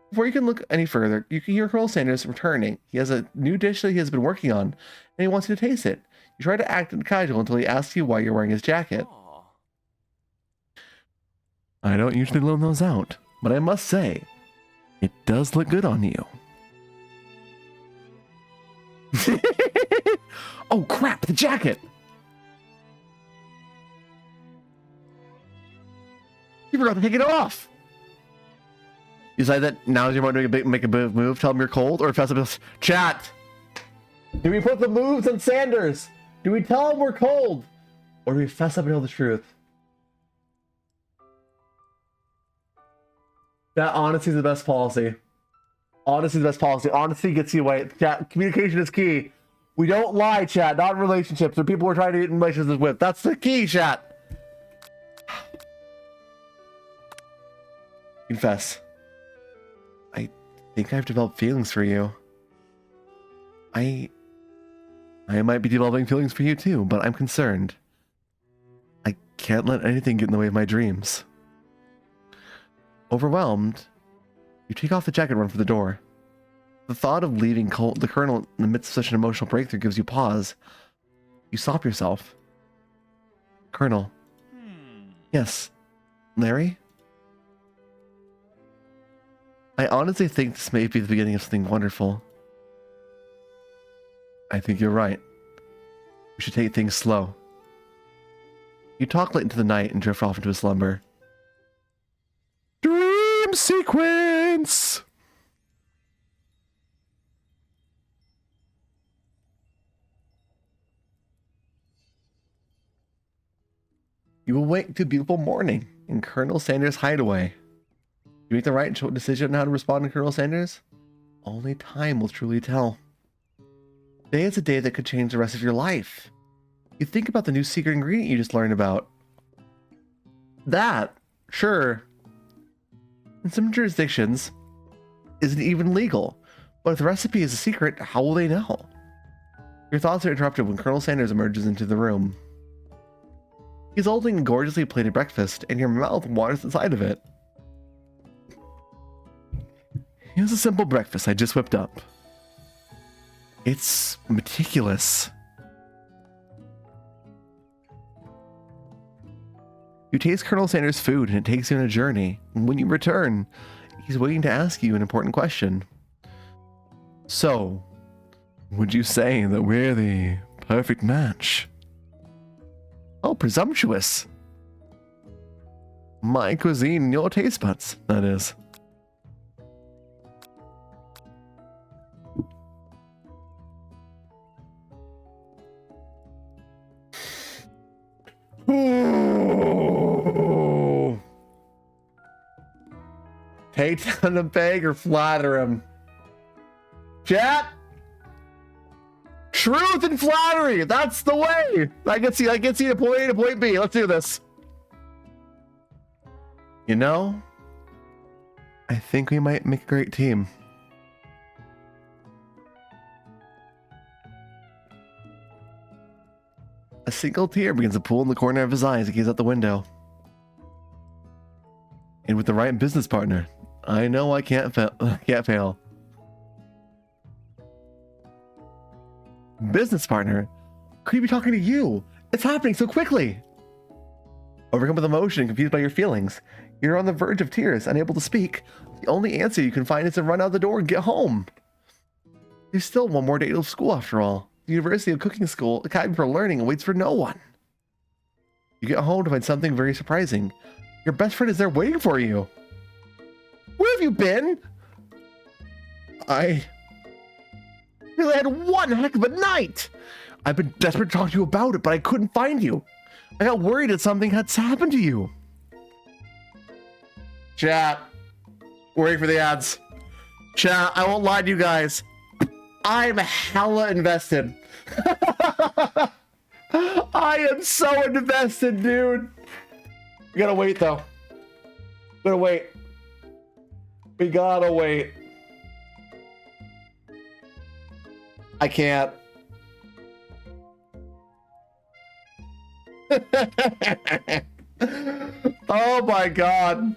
Before you can look any further, you can hear Colonel Sanders returning. He has a new dish that he has been working on, and he wants you to taste it. You try to act casual until he asks you why you're wearing his jacket. I don't usually loan those out, but I must say, it does look good on you. Oh crap, the jacket! You forgot to take it off! You decide that now is your moment to make a big move, tell him you're cold, or fess up. Chat! Do we put the moves on Sanders? Do we tell him we're cold? Or do we fess up and tell the truth? That honesty is the best policy. Honesty is the best policy. Honesty gets you away. Chat, communication is key. We don't lie, chat, not in relationships or people we're trying to get in relationships with. That's the key, chat. Confess. I think I've developed feelings for you. I might be developing feelings for you too, but I'm concerned. I can't let anything get in the way of my dreams. Overwhelmed, you take off the jacket and run for the door. The thought of leaving the Colonel in the midst of such an emotional breakthrough gives you pause. You stop yourself. Colonel. Yes. Larry? I honestly think this may be the beginning of something wonderful. I think you're right. We should take things slow. You talk late into the night and drift off into a slumber. Dream sequence! You awake to a beautiful morning in Colonel Sanders' hideaway. You make the right decision on how to respond to Colonel Sanders? Only time will truly tell. Today is a day that could change the rest of your life. You think about the new secret ingredient you just learned about. That, sure. In some jurisdictions, isn't even legal. But if the recipe is a secret, how will they know? Your thoughts are interrupted when Colonel Sanders emerges into the room. He's holding a gorgeously plated breakfast, and your mouth waters inside of it. Here's a simple breakfast I just whipped up. It's meticulous. You taste Colonel Sanders' food and it takes you on a journey. And when you return, he's waiting to ask you an important question. So, would you say that we're the perfect match? Oh, presumptuous. My cuisine and your taste buds, that is. Ooh. Take down the bag or flatter him. Chat. Truth and flattery. That's the way. I can see the point A to point B. Let's do this. You know, I think we might make a great team. A single tear begins to pool in the corner of his eye as he gazes out the window. And with the right business partner, I know I can't fail. Business partner? Could he be talking to you? It's happening so quickly. Overcome with emotion, confused by your feelings. You're on the verge of tears, unable to speak. The only answer you can find is to run out the door and get home. There's still one more day of school after all. The University of Cooking School, Academy for Learning, waits for no one. You get home to find something very surprising. Your best friend is there waiting for you. Where have you been? I really had one heck of a night. I've been desperate to talk to you about it, but I couldn't find you. I got worried that something had happened to you. Chat. Waiting for the ads. Chat, I won't lie to you guys. I'm hella invested. I am so invested, dude. We gotta wait, though. We gotta wait. We gotta wait. I can't. Oh my god.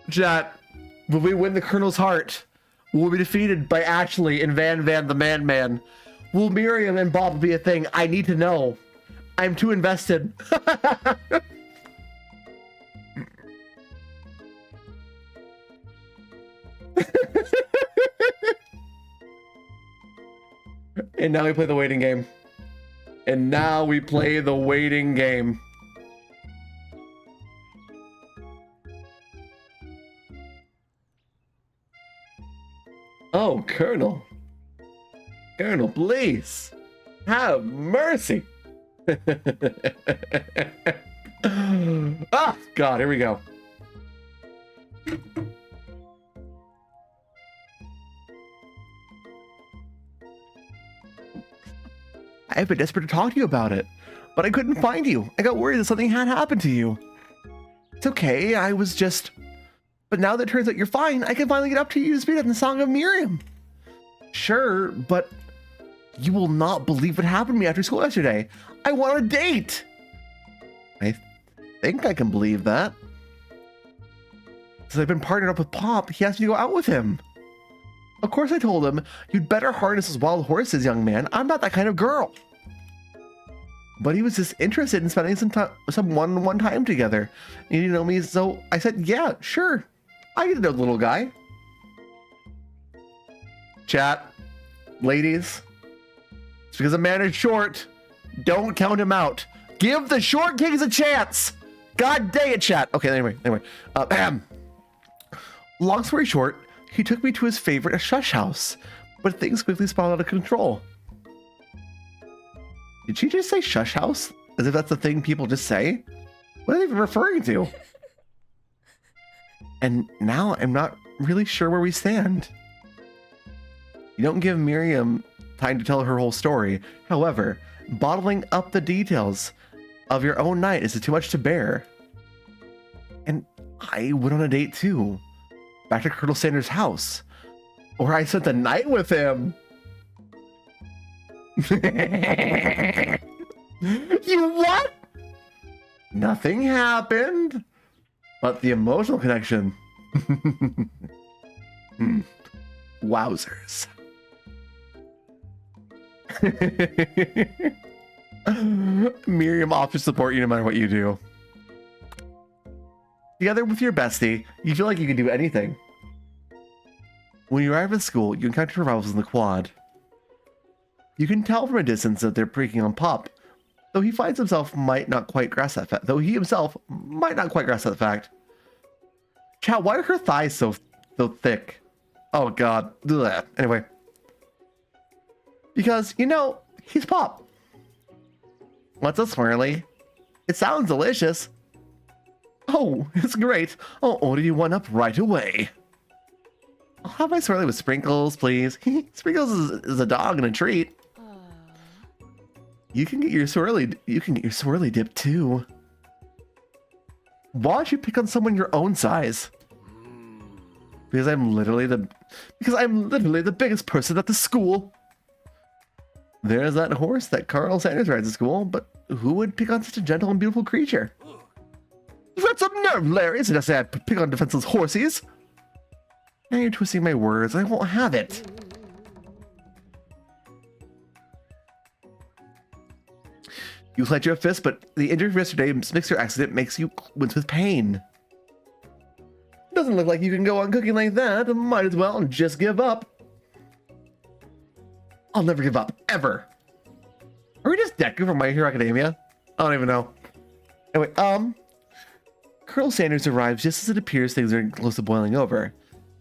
Chat, will we win the Colonel's heart? Will we be defeated by Ashley and Van the Man? Will Miriam and Bob be a thing? I need to know. I'm too invested. And now we play the waiting game. Oh, Colonel. Colonel, please. Have mercy. Ah, God, here we go. I've been desperate to talk to you about it, but I couldn't find you. I got worried that something had happened to you. It's okay, I was just... But now that it turns out you're fine, I can finally get up to you to speed up in the Song of Miriam. Sure, but you will not believe what happened to me after school yesterday. I went on a date. I think I can believe that. Since I've been partnered up with Pop, he asked me to go out with him. Of course I told him, you'd better harness those wild horses, young man. I'm not that kind of girl. But he was just interested in spending some one-on-one time together. And you know me, so I said, yeah, sure. I get to know the little guy. Chat, ladies, it's because a man is short. Don't count him out. Give the short kings a chance. God dang it, chat. Okay, anyway. Long story short, he took me to his favorite shush house, but things quickly spiraled out of control. Did she just say shush house? As if that's the thing people just say? What are they even referring to? And now I'm not really sure where we stand. You don't give Miriam time to tell her whole story. However, bottling up the details of your own night is too much to bear. And I went on a date too. Back to Colonel Sanders' house, where I spent the night with him. You what? Nothing happened, but the emotional connection. Wowzers. Miriam offers to support you no matter what you do. Together with your bestie, you feel like you can do anything. When you arrive at school, you encounter rivals in the quad. You can tell from a distance that they're picking on Pop, though he himself might not quite grasp that fact. Chat, why are her thighs so thick? Oh god. Ugh. Anyway. Because, you know, he's Pop. What's a swirly? It sounds delicious. Oh, it's great. I'll order you one up right away. I'll have my swirly with sprinkles, please. Sprinkles is a dog and a treat. You can get your swirly dip too. Why don't you pick on someone your own size? Because I'm literally the biggest person at the school. There's that horse that Colonel Sanders rides at school, but who would pick on such a gentle and beautiful creature? You've got some nerve, Larry. It's just say I pick on defenseless horsies. Now you're twisting my words. I won't have it. You clench your fist, but the injury from yesterday's mixer accident makes you wince with pain. Doesn't look like you can go on cooking like that. Might as well just give up. I'll never give up, ever. Are we just Deku from My Hero Academia? I don't even know. Anyway, Colonel Sanders arrives just as it appears things are close to boiling over.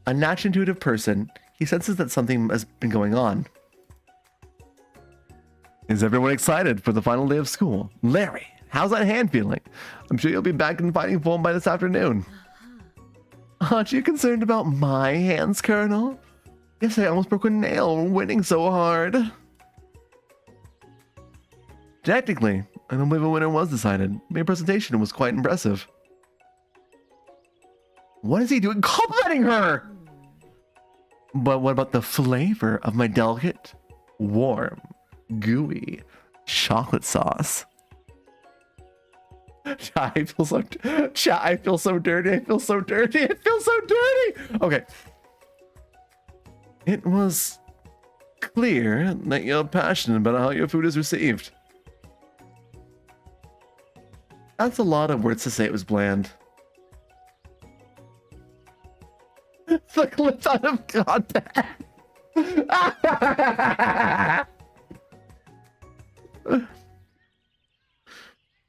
A naturally intuitive person, he senses that something has been going on. Is everyone excited for the final day of school? Larry, how's that hand feeling? I'm sure you'll be back in fighting form by this afternoon. Aren't you concerned about my hands, Colonel? Yes, I almost broke a nail winning so hard. Technically, I don't believe a winner was decided. My presentation was quite impressive. What is he doing? Complimenting her! But what about the flavor of my delicate, warm, gooey chocolate sauce? I feel so dirty. I feel so dirty. Okay. It was clear that you're passionate about how your food is received. That's a lot of words to say it was bland. The clip out of context.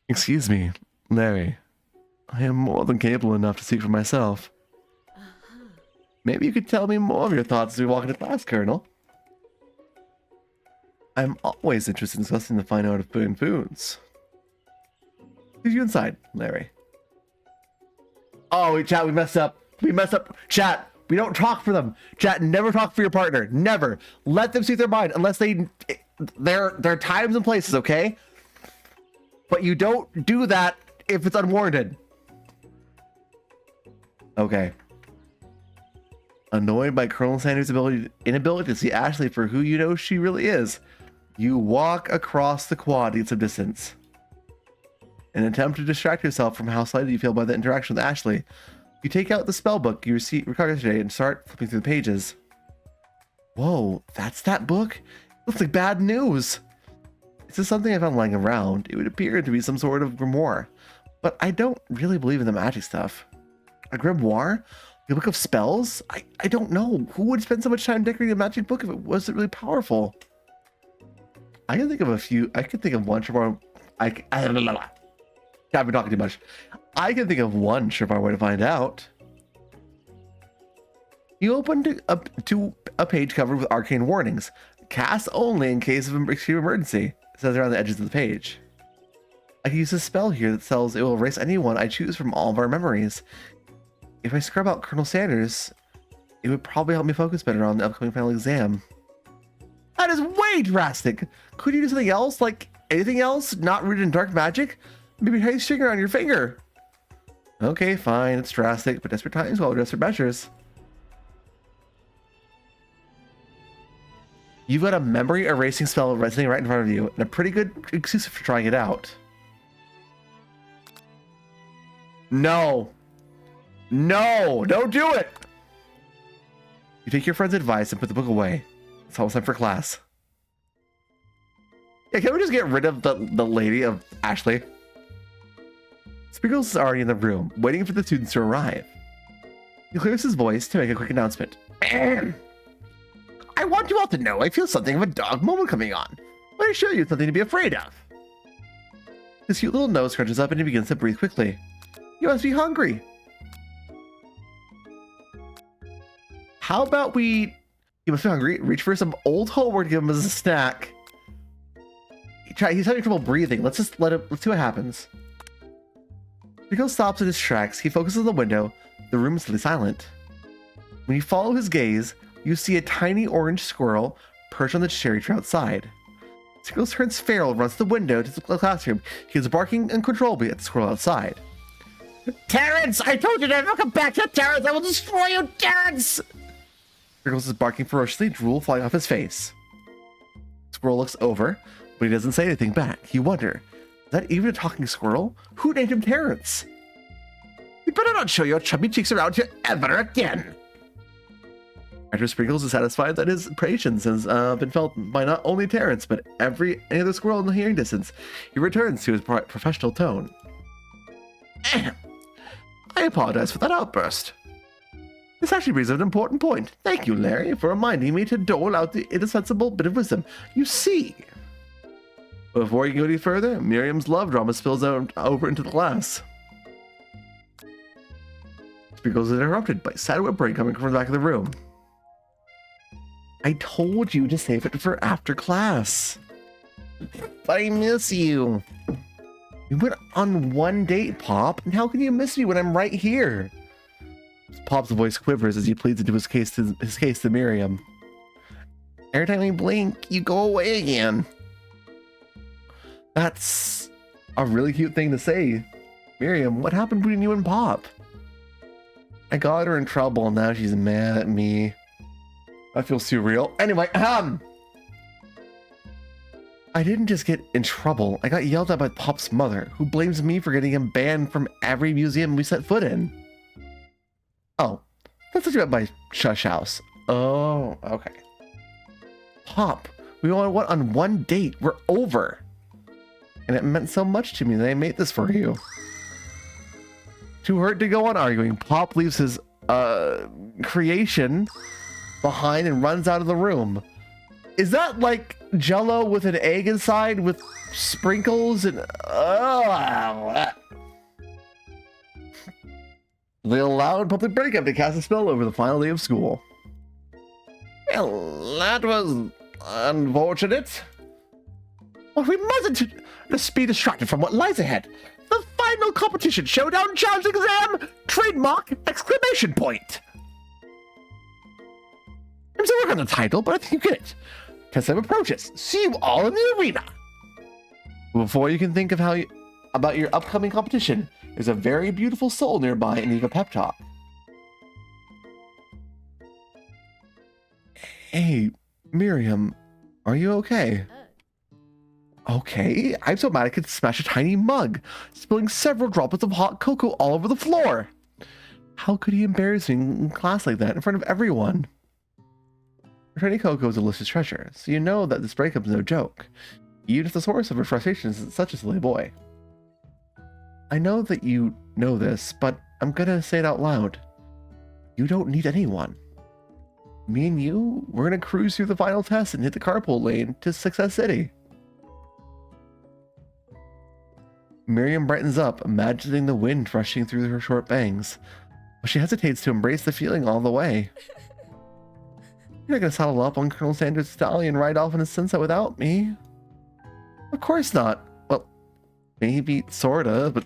Excuse me, Larry. I am more than capable enough to speak for myself. Maybe you could tell me more of your thoughts as we walk into class, Colonel. I'm always interested in discussing the fine art of food and foods. Leave you inside, Larry. Oh, chat, we messed up. Chat, we don't talk for them. Chat, never talk for your partner. Never. Let them speak their mind unless there are times and places, okay? But you don't do that if it's unwarranted. Okay. Annoyed by Colonel Sanders' inability to see Ashley for who you know she really is, you walk across the quad to some distance. In an attempt to distract yourself from how slighted you feel by the interaction with Ashley, you take out the spell book you recovered yesterday and start flipping through the pages. Whoa, that's that book? It looks like bad news. This is something I found lying around. It would appear to be some sort of grimoire, but I don't really believe in the magic stuff. A grimoire? A book of spells? I don't know. Who would spend so much time decorating a magic book if it wasn't really powerful? I can think of a few. I could think of one surefire. I've been talking too much. I can think of one surefire way to find out. You open to a page covered with arcane warnings. Cast only in case of extreme emergency. It says around the edges of the page. I can use a spell here that says it will erase anyone I choose from all of our memories. If I scrub out Colonel Sanders, it would probably help me focus better on the upcoming final exam. That is way drastic. Could you do something else, like anything else, not rooted in dark magic? Maybe tie a sticker on your finger. Okay, fine, it's drastic, but desperate times call desperate measures. You've got a memory erasing spell sitting right in front of you, and a pretty good excuse for trying it out. No, don't do it. You take your friend's advice and put the book away. It's almost time for class. Yeah, can we just get rid of the lady of Ashley? Sprinkles is already in the room, waiting for the students to arrive. He clears his voice to make a quick announcement. I want you all to know I feel something of a dog moment coming on. Let me show you something to be afraid of. His cute little nose scrunches up and he begins to breathe quickly. You must be hungry. How about you must be hungry, reach for some old homework to give him as a snack. He's having trouble breathing. Let's see what happens. Rico stops in his tracks. He focuses on the window. The room is suddenly silent. When you follow his gaze, you see a tiny orange squirrel perched on the cherry tree outside. Squirrel turns feral and runs to the window to the classroom. He is barking uncontrollably at the squirrel outside. Terrence! I told you never to come back here, Terrence! I will destroy you, Terrence! Squirrel is barking ferociously, drool flying off his face. Squirrel looks over, but he doesn't say anything back. You wonder, is that even a talking squirrel? Who named him Terrence? You better not show your chubby cheeks around here ever again. Dr. Sprinkles is satisfied that his patience has been felt by not only Terrence, but any other squirrel in the hearing distance. He returns to his professional tone. Ahem. I apologize for that outburst. This actually brings up an important point. Thank you, Larry, for reminding me to dole out the indispensable bit of wisdom. You see. Before you go any further, Miriam's love drama spills out over into the class. Sprinkles is interrupted by sad whimpering coming from the back of the room. I told you to save it for after class. But I miss you. We went on one date, Pop, and how can you miss me when I'm right here? Pop's voice quivers as he pleads into his case to Miriam. Every time we blink, you go away again. That's a really cute thing to say. Miriam, what happened between you and Pop? I got her in trouble and now she's mad at me. That feels surreal. Anyway, I didn't just get in trouble. I got yelled at by Pop's mother, who blames me for getting him banned from every museum we set foot in. Oh, that's what you meant by shush house. Oh, okay. Pop, we only went on one date. We're over. And it meant so much to me that I made this for you. Too hurt to go on arguing, Pop leaves his creation behind and runs out of the room. Is that like Jello with an egg inside with sprinkles and they allowed public breakup to cast a spell over the final day of school. Well, that was unfortunate. But we mustn't just be distracted from what lies ahead. The final competition showdown challenge exam! Trademark! Exclamation point! I'm still working on the title, but I think you get it. Test time approaches. See you all in the arena. Before you can think of about your upcoming competition, there's a very beautiful soul nearby and you give a pep talk. Hey, Miriam, are you okay? Okay, I'm so mad I could smash a tiny mug, spilling several droplets of hot cocoa all over the floor. How could he embarrass me in class like that in front of everyone? Returning cocoa is a delicious treasure, so you know that this breakup is no joke. Even if the source of her frustration is such a silly boy. I know that you know this, but I'm gonna say it out loud. You don't need anyone. Me and you, we're gonna cruise through the final test and hit the carpool lane to Success City. Miriam brightens up, imagining the wind rushing through her short bangs, but she hesitates to embrace the feeling all the way. You're not gonna saddle up on Colonel Sanders' stallion and ride off in a sunset without me. Of course not. Well, maybe, sorta, but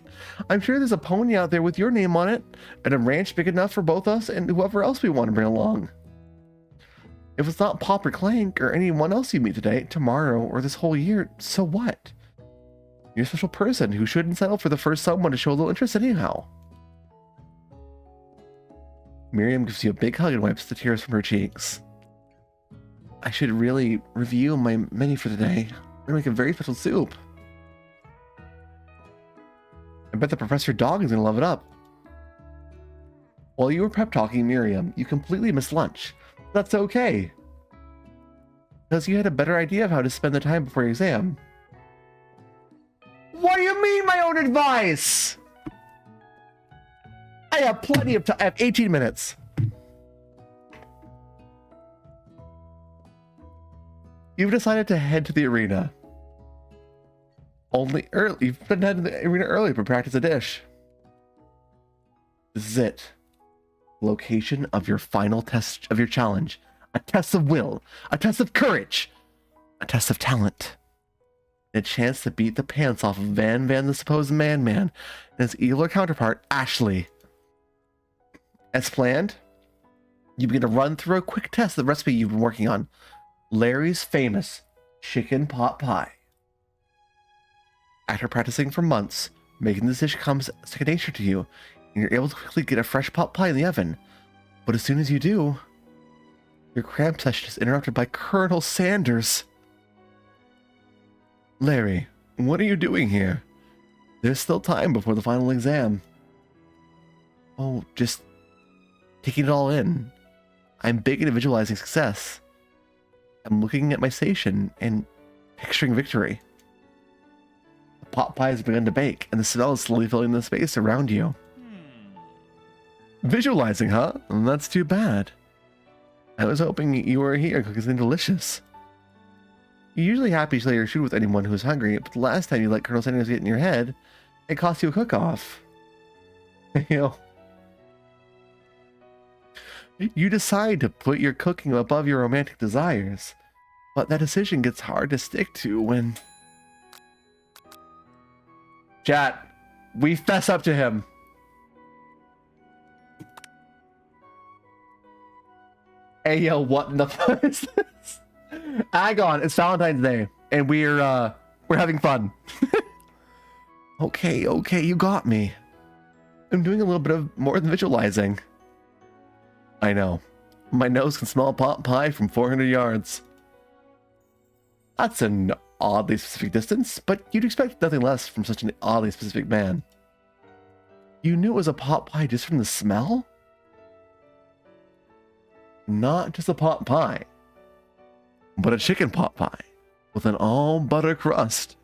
I'm sure there's a pony out there with your name on it, and a ranch big enough for both us and whoever else we want to bring along. If it's not Pop or Clank or anyone else you meet today, tomorrow, or this whole year, so what? You're a special person who shouldn't settle for the first someone to show a little interest anyhow. Miriam gives you a big hug and wipes the tears from her cheeks. I should really review my menu for today. I'm gonna make a very special soup. I bet the Professor Dog is gonna love it up. While you were prep talking Miriam, you completely missed lunch. That's okay. Because you had a better idea of how to spend the time before your exam. What do you mean my own advice? I have plenty of time. I have 18 minutes. You've decided to head to the arena. You've been heading to the arena early to practice a dish. This is it. Location of your final test of your challenge. A test of will. A test of courage. A test of talent. A chance to beat the pants off of Van the supposed man and his eviler counterpart, Ashley. As planned, you begin to run through a quick test of the recipe you've been working on. Larry's famous chicken pot pie. After practicing for months, making this dish comes second nature to you, and you're able to quickly get a fresh pot pie in the oven. But as soon as you do, your cram session is interrupted by Colonel Sanders. Larry, what are you doing here? There's still time before the final exam. Oh, just taking it all in. I'm big into visualizing success. I'm looking at my station and picturing victory. The pot pie has begun to bake, and the smell is slowly filling the space around you. Visualizing, huh? That's too bad. I was hoping you were here cooking something delicious. You're usually happy to share your food with anyone who's hungry, but the last time you let Colonel Sanders get in your head, it cost you a cook-off. You decide to put your cooking above your romantic desires, but that decision gets hard to stick to when... Chat, we fess up to him. Hey, yo, what in the fuck is this? Agon, it's Valentine's Day, and we're having fun. Okay, you got me. I'm doing a little bit of more than visualizing. I know. My nose can smell pot pie from 400 yards. That's an oddly specific distance, but you'd expect nothing less from such an oddly specific man. You knew it was a pot pie just from the smell? Not just a pot pie, but a chicken pot pie with an all butter crust.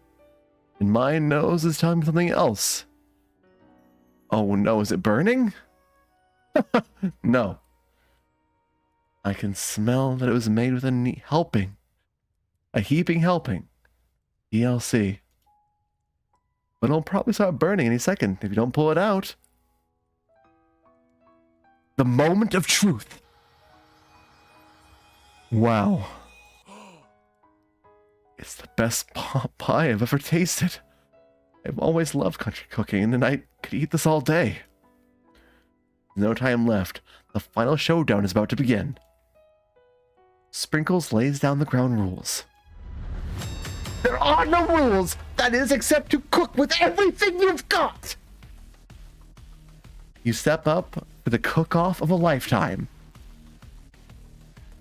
And my nose is telling me something else. Oh no, is it burning? No. I can smell that it was made with a heaping helping. DLC. But it'll probably start burning any second if you don't pull it out. The moment of truth. Wow. It's the best pot pie I've ever tasted. I've always loved country cooking, and I could eat this all day. No time left. The final showdown is about to begin. Sprinkles lays down the ground rules. There are no rules, that is, except to cook with everything you've got. You step up for the cook-off of a lifetime.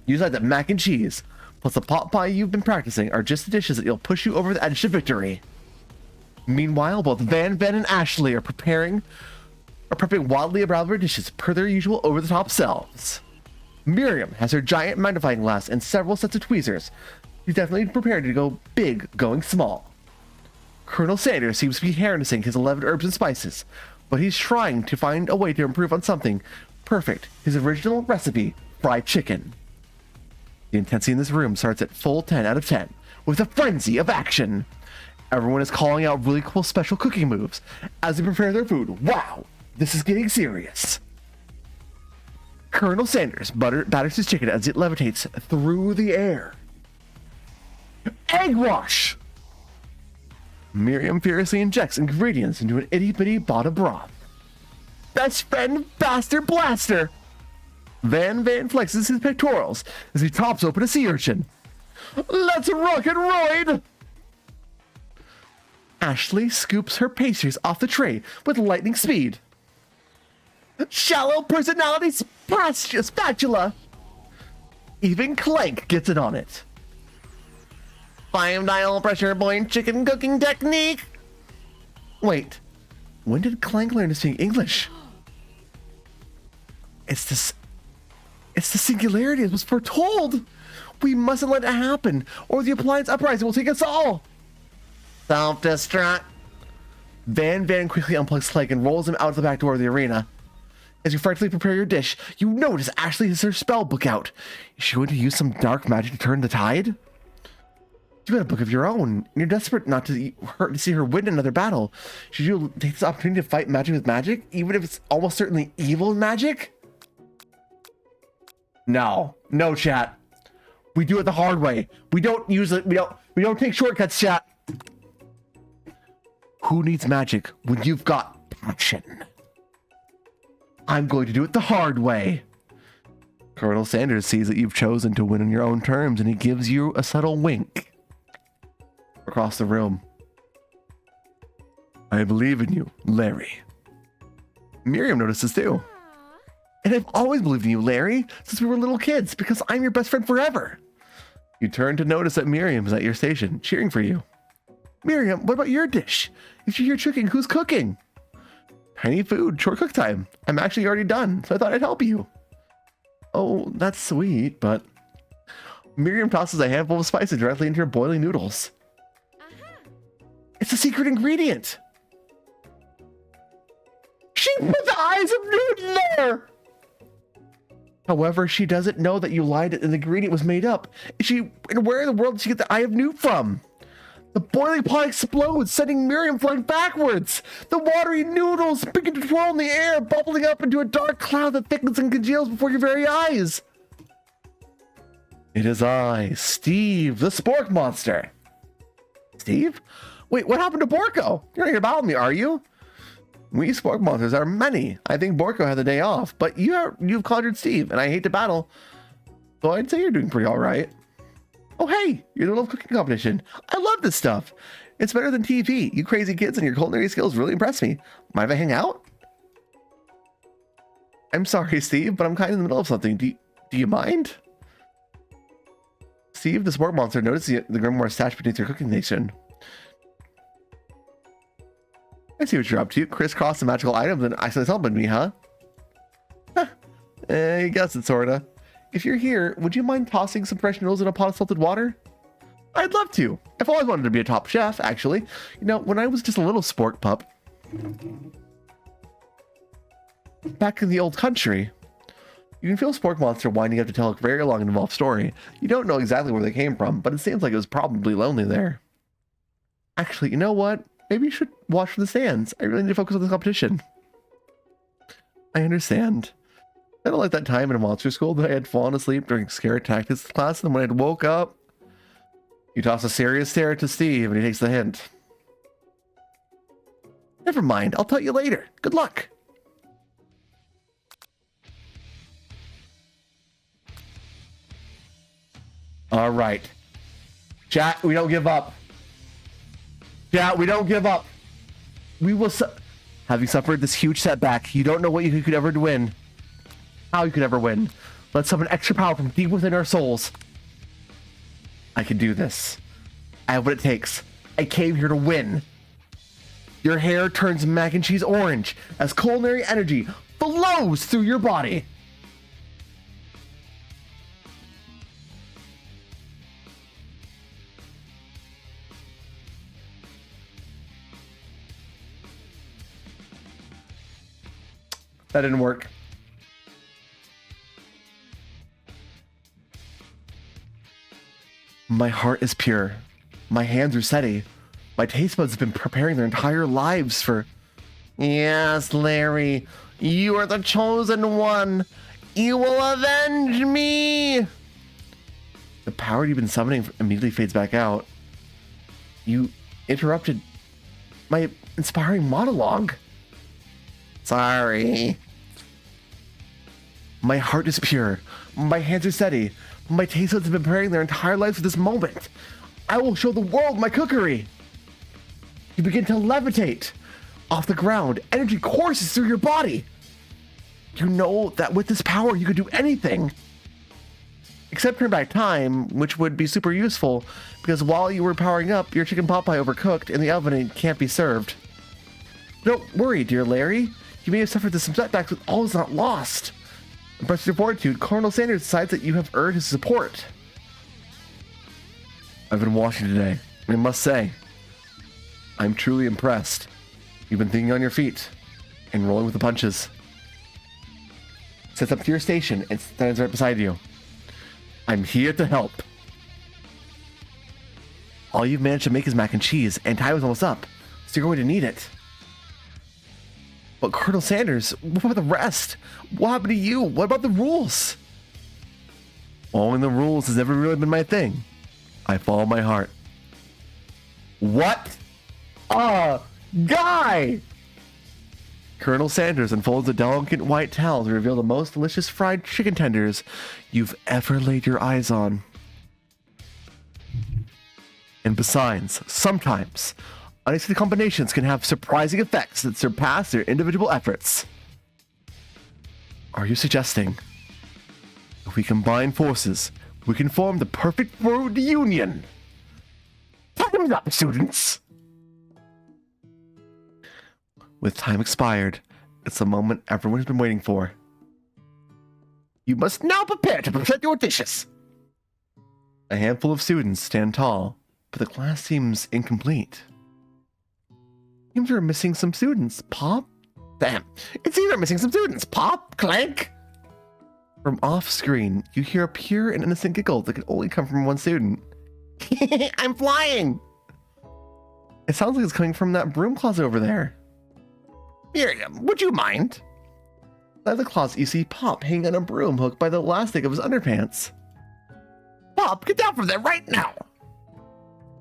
You decide that mac and cheese, plus the pot pie you've been practicing, are just the dishes that you'll push you over the edge to victory. Meanwhile, both Van and Ashley are prepping wildly elaborate dishes per their usual over-the-top selves. Miriam has her giant magnifying glass and several sets of tweezers. She's definitely prepared to go big, going small. Colonel Sanders seems to be harnessing his 11 herbs and spices, but he's trying to find a way to improve on something perfect, his original recipe, fried chicken. The intensity in this room starts at full 10 out of 10, with a frenzy of action. Everyone is calling out really cool special cooking moves as they prepare their food. Wow, this is getting serious. Colonel Sanders batters his chicken as it levitates through the air. Egg wash! Miriam furiously injects ingredients into an itty-bitty pot of broth. Best friend bastard blaster! Van flexes his pectorals as he tops open a sea urchin. Let's rock and roid! Ashley scoops her pastries off the tray with lightning speed. Shallow personality spatula! Even Clank gets it on it. 5-dial pressure point chicken cooking technique! Wait, when did Clank learn to speak English? It's the singularity as was foretold! We mustn't let it happen, or the appliance uprising will take us all! Self-destruct! Van quickly unplugs Clank and rolls him out the back door of the arena. As you frantically prepare your dish, you notice Ashley has her spell book out. Is she going to use some dark magic to turn the tide? You got a book of your own, and you're desperate not to see her win another battle. Should you take this opportunity to fight magic with magic, even if it's almost certainly evil magic? No, chat. We do it the hard way. We don't use it. We don't take shortcuts, chat. Who needs magic when you've got passion? I'm going to do it the hard way. Colonel Sanders sees that you've chosen to win on your own terms, and he gives you a subtle wink across the room. I believe in you, Larry. Miriam notices too. And I've always believed in you, Larry, since we were little kids, because I'm your best friend forever. You turn to notice that Miriam is at your station, cheering for you. Miriam, what about your dish? If you're here cooking, who's cooking? Tiny food, short cook time. I'm actually already done, so I thought I'd help you. Oh, that's sweet, but Miriam tosses a handful of spices directly into her boiling noodles. It's a secret ingredient. She put the eyes of Newt in there. However, she doesn't know that you lied and the ingredient was made up. And where in the world did she get the eye of Newt from? The boiling pot explodes, sending Miriam flying backwards. The watery noodles begin to twirl in the air, bubbling up into a dark cloud that thickens and congeals before your very eyes. It is I, Steve, the spork monster. Steve? Wait, what happened to Borko? You're not here to battle me, are you? We spork monsters are many. I think Borko had the day off, but you've conjured Steve, and I hate to battle. So I'd say you're doing pretty all right. Oh, hey, you're the little cooking competition. I love this stuff. It's better than TV. You crazy kids and your culinary skills really impress me. Mind if I hang out? I'm sorry, Steve, but I'm kind of in the middle of something. Do you mind? Steve, the sport monster, noticed the grimoire stashed beneath your cooking station. I see what you're up to. Crisscross the magical items and accidentally summoned me, huh? I guess it's sorta. If you're here, would you mind tossing some fresh noodles in a pot of salted water? I'd love to. I've always wanted to be a top chef, actually. You know, when I was just a little spork pup. Back in the old country. You can feel Spork Monster winding up to tell a very long and involved story. You don't know exactly where they came from, but it seems like it was probably lonely there. Actually, you know what? Maybe you should watch from the stands. I really need to focus on this competition. I understand. I don't like that time in a monster school that I had fallen asleep during scare tactics class, and when I woke up, you toss a serious stare to Steve, and he takes the hint. Never mind, I'll tell you later. Good luck. All right. Chat, we don't give up. Chat, we don't give up. We will having suffered this huge setback, you don't know what you could ever win. How you could ever win. Let's summon extra power from deep within our souls. I can do this. I have what it takes. I came here to win. Your hair turns mac and cheese orange as culinary energy flows through your body. That didn't work. My heart is pure. My hands are steady. My taste buds have been preparing their entire lives for... Yes, Larry. You are the chosen one. You will avenge me. The power you've been summoning immediately fades back out. You interrupted my inspiring monologue. Sorry. My heart is pure. My hands are steady. My taste buds have been preparing their entire lives for this moment. I will show the world my cookery. You begin to levitate off the ground. Energy courses through your body. You know that with this power, you could do anything. Except turn back time, which would be super useful, because while you were powering up, your chicken pot pie overcooked in the oven and can't be served. Don't worry, dear Larry. You may have suffered some setbacks, but all is not lost. Impressed with your fortitude, Colonel Sanders decides that you have earned his support. I've been watching today, and I must say, I'm truly impressed. You've been thinking on your feet and rolling with the punches. Sets up to your station and stands right beside you. I'm here to help. All you've managed to make is mac and cheese, and time is almost up, so you're going to need it. But Colonel Sanders, what about the rest? What happened to you? What about the rules? Following the rules has never really been my thing. I follow my heart. What a guy! Colonel Sanders unfolds a delicate white towel to reveal the most delicious fried chicken tenders you've ever laid your eyes on. And besides, sometimes unexpected combinations can have surprising effects that surpass their individual efforts. Are you suggesting if we combine forces, we can form the perfect food union? Time's up, students! With time expired, it's the moment everyone has been waiting for. You must now prepare to present your dishes. A handful of students stand tall, but the class seems incomplete. Seems we're missing some students. Pop? Damn. It seems we're missing some students. Pop? Clank? From off screen, you hear a pure and innocent giggle that can only come from one student. I'm flying! It sounds like it's coming from that broom closet over there. Miriam, would you mind? Out of the closet, you see Pop hanging on a broom hook by the elastic of his underpants. Pop, get down from there right now!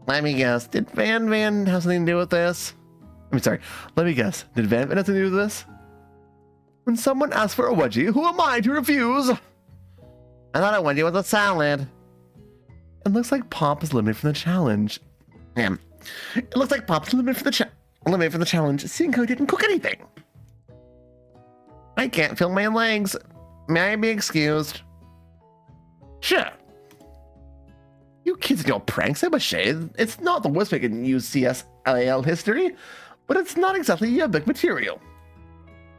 Let me guess, did Van have something to do with this? Let me guess, did Van have something to do with this? When someone asks for a wedgie, who am I to refuse? I thought a wedgie was a salad. It looks like Pop is eliminated from the challenge. It looks like Pop's eliminated from the challenge, seeing how he didn't cook anything. I can't feel my legs. May I be excused? Sure. You kids and your pranks, I'm ashamed. It's not the worst pick in UCSLAL history, but it's not exactly your big material.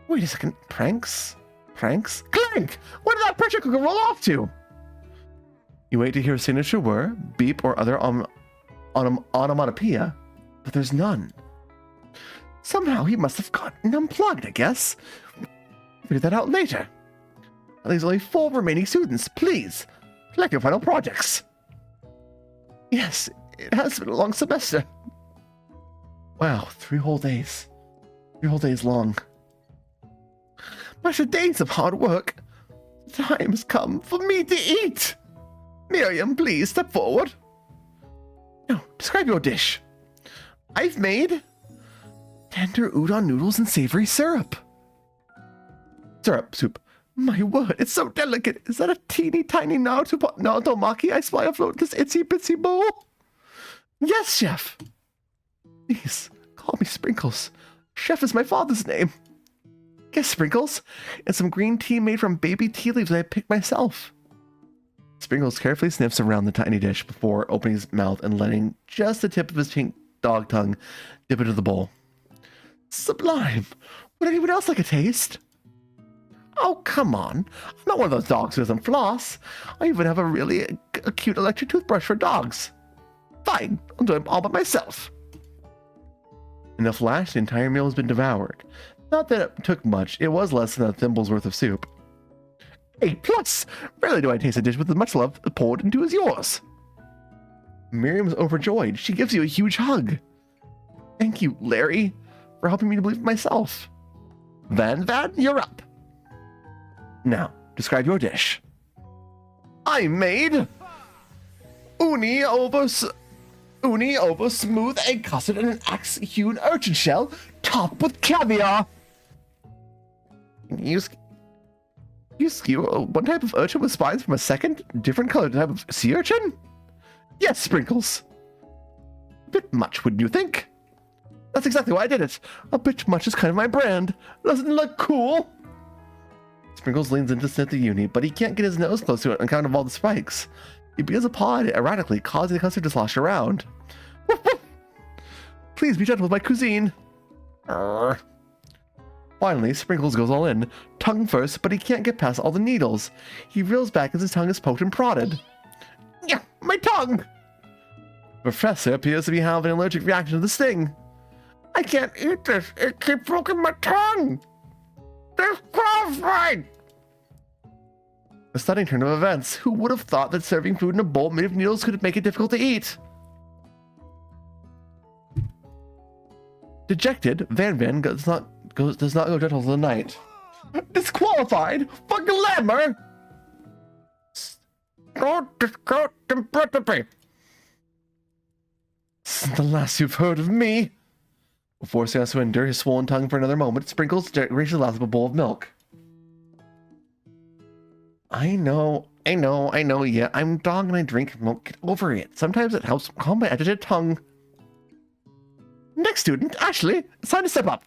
Wait a second, pranks? Pranks? Clank! Where did that pressure cooker roll off to? You wait to hear a signature word, beep, or other onomatopoeia, but there's none. Somehow he must have gotten unplugged, I guess. Figure that out later. There's only 4 remaining students. Please, select your final projects. Yes, it has been a long semester. Wow, 3 whole days. 3 whole days long. After days of hard work, the time has come for me to eat. Miriam, please step forward. Now, describe your dish. I've made tender udon noodles and savory syrup. Syrup soup. My word, it's so delicate. Is that a teeny tiny Naruto maki I spy afloat this itsy bitsy bowl? Yes, chef. Please, call me Sprinkles. Chef is my father's name. Yes, Sprinkles. And some green tea made from baby tea leaves I picked myself. Sprinkles carefully sniffs around the tiny dish before opening his mouth and letting just the tip of his pink dog tongue dip into the bowl. Sublime. Would anyone else like a taste? Oh, come on. I'm not one of those dogs who doesn't floss. I even have a really cute electric toothbrush for dogs. Fine, I'll do it all by myself. In a flash, the entire meal has been devoured. Not that it took much, it was less than a thimble's worth of soup. A+! Rarely do I taste a dish with as much love poured into as yours. Miriam's overjoyed. She gives you a huge hug. Thank you, Larry, for helping me to believe in myself. Van, you're up. Now, describe your dish. I made uni over smooth egg custard and an axe-hewn urchin shell topped with caviar. You skew one type of urchin with spines from a second, different colored type of sea urchin? Yes, Sprinkles. A bit much, wouldn't you think? That's exactly why I did it. A bit much is kind of my brand. Doesn't it look cool? Sprinkles leans in to sniff the uni, but he can't get his nose close to it on account of all the spikes. He begins to paw at it erratically, causing the custard to slosh around. Woof, woof. Please be gentle with my cuisine. Arr. Finally, Sprinkles goes all in, tongue first, but he can't get past all the needles. He reels back as his tongue is poked and prodded. Yeah, my tongue! The professor appears to be having an allergic reaction to the sting. I can't eat this. It keeps poking my tongue. Disqualified! A stunning turn of events. Who would have thought that serving food in a bowl made of needles could make it difficult to eat? Dejected, Van does not go gentle to the night. Disqualified for glamour! This is the last you've heard of me. Before he has to endure his swollen tongue for another moment, Sprinkles reaches the last of a bowl of milk. I know, yeah, I'm a dog and I drink milk. Get over it. Sometimes it helps calm my agitated tongue. Next student, Ashley, it's time to step up.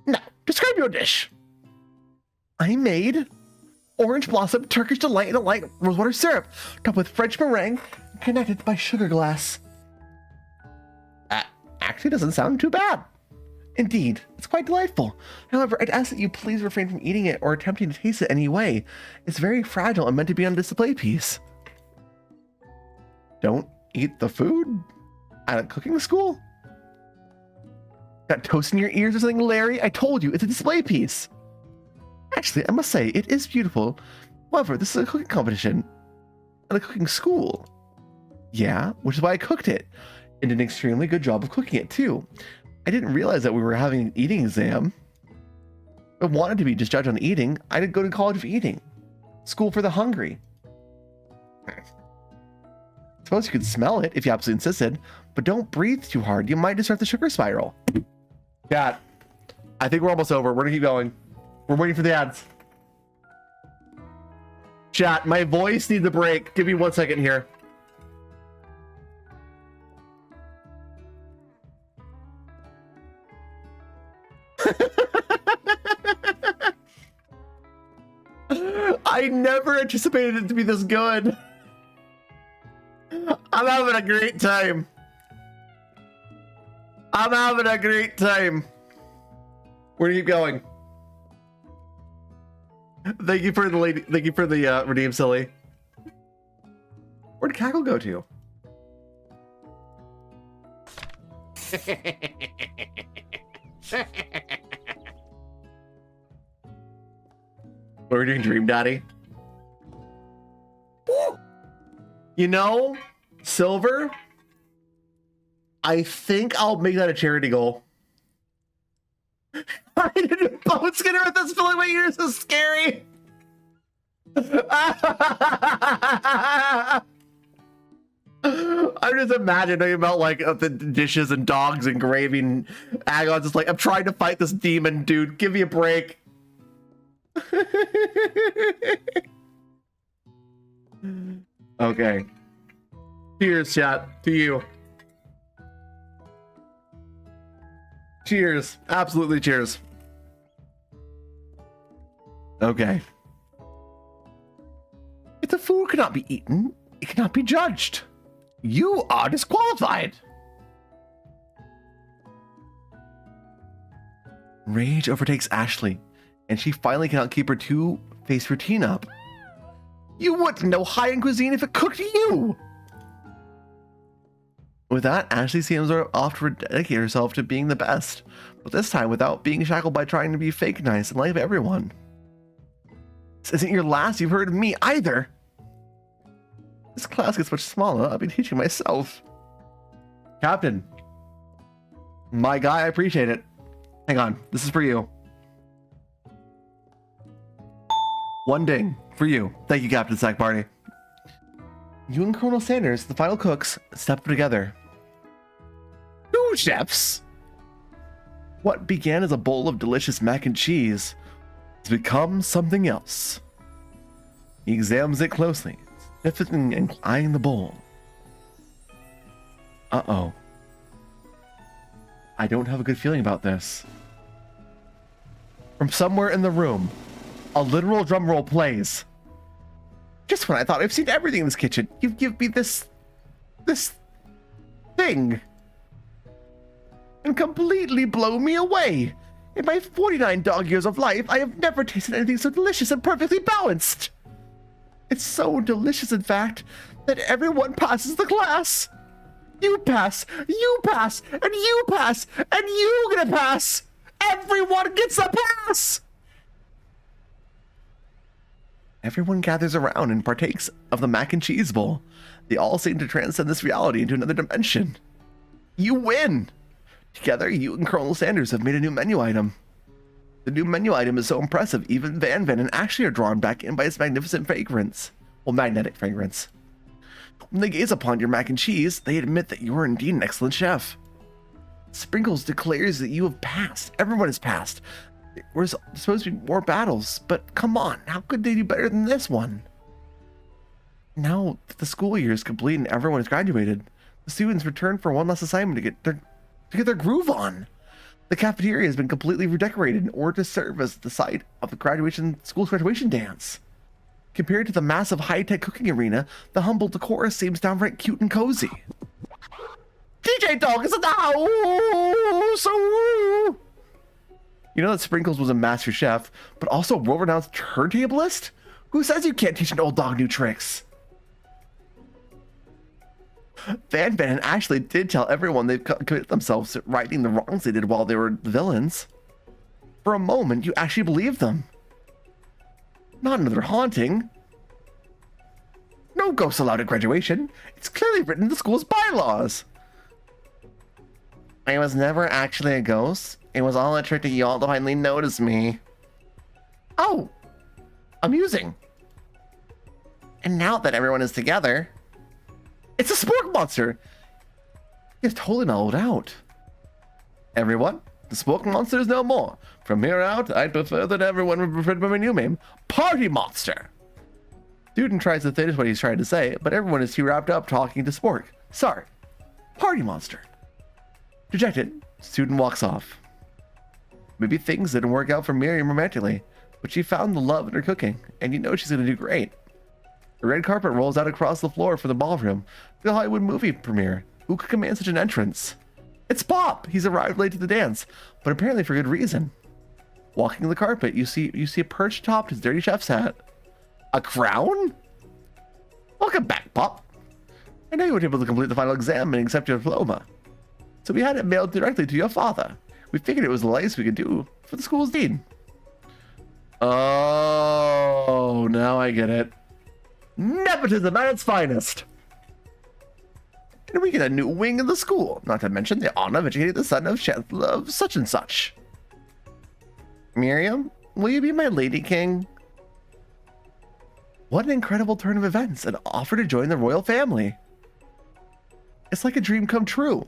Now, describe your dish. I made orange blossom Turkish delight in a light rosewater syrup, topped with French meringue, connected by sugar glass. Actually doesn't sound too bad. Indeed, it's quite delightful. However, I'd ask that you please refrain from eating it or attempting to taste it any way. It's very fragile and meant to be on a display piece. Don't eat the food at a cooking school? Got toast in your ears or something, Larry? I told you, it's a display piece. Actually, I must say, it is beautiful. However, this is a cooking competition at a cooking school. Yeah, which is why I cooked it. And did an extremely good job of cooking it, too. I didn't realize that we were having an eating exam. I wanted to be just judged on eating. I didn't go to college of eating. School for the hungry. Suppose you could smell it if you absolutely insisted, but don't breathe too hard. You might disrupt the sugar spiral. Chat, I think we're almost over. We're gonna keep going. We're waiting for the ads. Chat, my voice needs a break. Give me 1 second here. I never anticipated it to be this good. I'm having a great time. I'm having a great time. We're gonna keep going. Thank you for the lady. Thank you for the redeem, silly. Where'd Cackle go to? What are we doing, Dream Daddy? Woo! You know, Silver, I think I'll make that a charity goal. I did a bone skinner with this filling my ears so scary. I'm just imagining about like the dishes and dogs and gravy and Agon's just like, I'm trying to fight this demon, dude. Give me a break. Okay. Cheers, chat, to you. Cheers. Absolutely cheers. Okay. If the food cannot be eaten, it cannot be judged. You are disqualified. Rage overtakes Ashley, and she finally cannot keep her two-faced routine up. You wouldn't know high-end cuisine if it cooked you! With that, Ashley seems off to dedicate herself to being the best, but this time without being shackled by trying to be fake nice and like everyone. This isn't your last you've heard of me either. This class gets much smaller. I'll be teaching myself. Captain. My guy, I appreciate it. Hang on, this is for you. 1 ding for you. Thank you, Captain Sack Party. You and Colonel Sanders, the final cooks, stepped together. 2 chefs! What began as a bowl of delicious mac and cheese has become something else. He examines it closely, sniffing and eyeing the bowl. Uh-oh. I don't have a good feeling about this. From somewhere in the room, a literal drum roll plays. Just when I thought I've seen everything in this kitchen, you give me this thing. And completely blow me away. In my 49 dog years of life, I have never tasted anything so delicious and perfectly balanced. It's so delicious, in fact, that everyone passes the class. You pass, and you pass, and you gonna pass. Everyone gets a pass. Everyone gathers around and partakes of the mac and cheese bowl. They all seem to transcend this reality into another dimension. You win! Together, you and Colonel Sanders have made a new menu item. The new menu item is so impressive, even Van and Ashley are drawn back in by its magnificent fragrance. Well, magnetic fragrance. When they gaze upon your mac and cheese, they admit that you are indeed an excellent chef. Sprinkles declares that you have passed. Everyone has passed. There was supposed to be more battles, but come on, how could they do better than this one? Now that the school year is complete and everyone has graduated, the students return for one last assignment to get their groove on. The cafeteria has been completely redecorated in order to serve as the site of the school's graduation dance. Compared to the massive high-tech cooking arena, the humble decor seems downright cute and cozy. DJ Dog is in the house! You know that Sprinkles was a master chef, but also a world-renowned turntablist? Who says you can't teach an old dog new tricks? Van Van and Ashley did tell everyone they've committed themselves to righting the wrongs they did while they were the villains. For a moment, you actually believed them. Not another haunting. No ghosts allowed at graduation. It's clearly written in the school's bylaws. I was never actually a ghost. It was all a trick to y'all to finally notice me. Oh, amusing. And now that everyone is together, it's a spork monster. It's totally mellowed out. Everyone, the spork monster is no more. From here out, I'd prefer that everyone would refer to my new name, Party Monster. Student tries to finish what he's trying to say, but everyone is too wrapped up talking to Spork. Sorry, Party Monster. Dejected, student walks off. Maybe things didn't work out for Miriam romantically, but she found the love in her cooking, and you know she's gonna do great. The red carpet rolls out across the floor for the ballroom, the Hollywood movie premiere. Who could command such an entrance? It's Pop! He's arrived late to the dance, but apparently for good reason. Walking the carpet, you see a perch atop his dirty chef's hat. A crown? Welcome back, Pop. I know you weren't able to complete the final exam and accept your diploma, so we had it mailed directly to your father. We figured it was the least we could do for the school's dean. Oh, now I get it. Nepotism at its finest. And we get a new wing of the school, not to mention the honor of educating the son of Chancellor of such and such. Miriam, will you be my lady king? What an incredible turn of events, an offer to join the royal family. It's like a dream come true.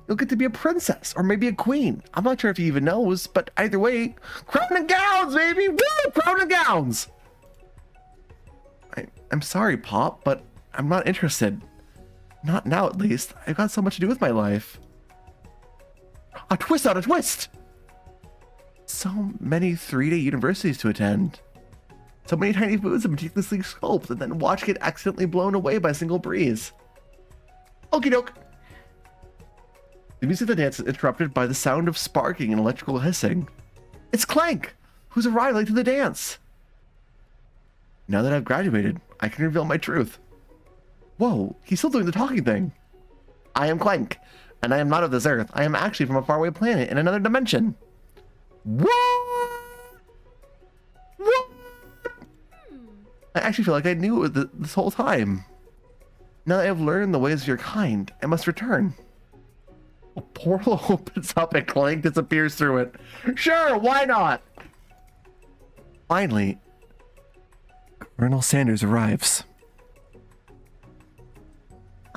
You'll get to be a princess, or maybe a queen. I'm not sure if he even knows, but either way, crown and gowns, baby! Woo! Crown and gowns! I'm sorry, Pop, but I'm not interested. Not now, at least. I've got so much to do with my life. A twist on a twist! So many 3-day universities to attend. So many tiny foods and meticulously sculpted, and then watch get accidentally blown away by a single breeze. Okie doke. The music of the dance is interrupted by the sound of sparking and electrical hissing. It's Clank, who's arrived late to the dance. Now that I've graduated, I can reveal my truth. Whoa, he's still doing the talking thing. I am Clank, and I am not of this earth. I am actually from a faraway planet in another dimension. What? What? I actually feel like I knew it this whole time. Now that I have learned the ways of your kind, I must return. A portal opens up and Clank disappears through it. Sure, why not? Finally, Colonel Sanders arrives.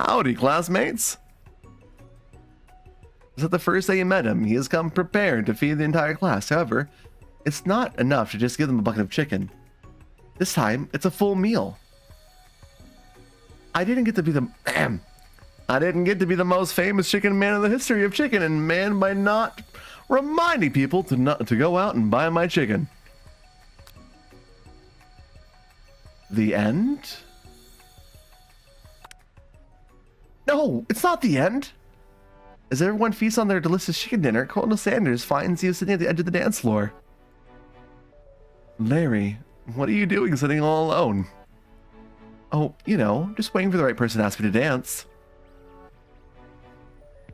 Howdy, classmates. Is that the first day you met him? He has come prepared to feed the entire class. However, it's not enough to just give them a bucket of chicken. This time, it's a full meal. I didn't get to be the most famous chicken man in the history of chicken, and man by not reminding people to go out and buy my chicken. The end? No, it's not the end. As everyone feasts on their delicious chicken dinner, Colonel Sanders finds you sitting at the edge of the dance floor. Larry, what are you doing sitting all alone? Oh, you know, just waiting for the right person to ask me to dance.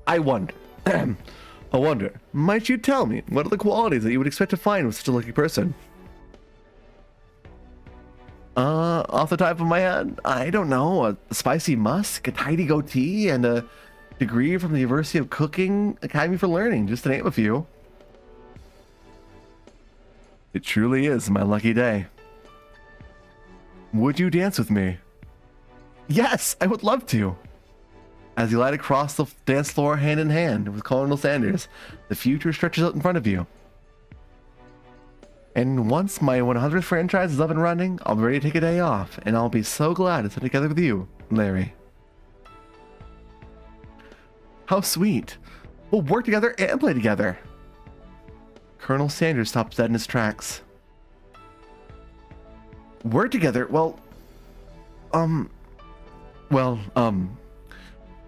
I wonder, might you tell me, what are the qualities that you would expect to find with such a lucky person? Off the top of my head, I don't know, a spicy musk, a tidy goatee, and a degree from the University of Cooking Academy for Learning, just to name a few. It truly is my lucky day. Would you dance with me? Yes, I would love to. As you glide across the dance floor hand in hand with Colonel Sanders, the future stretches out in front of you. And once my 100th franchise is up and running, I'll be ready to take a day off, and I'll be so glad to sit together with you, Larry. How sweet. We'll work together and play together. Colonel Sanders stops dead in his tracks. Work together?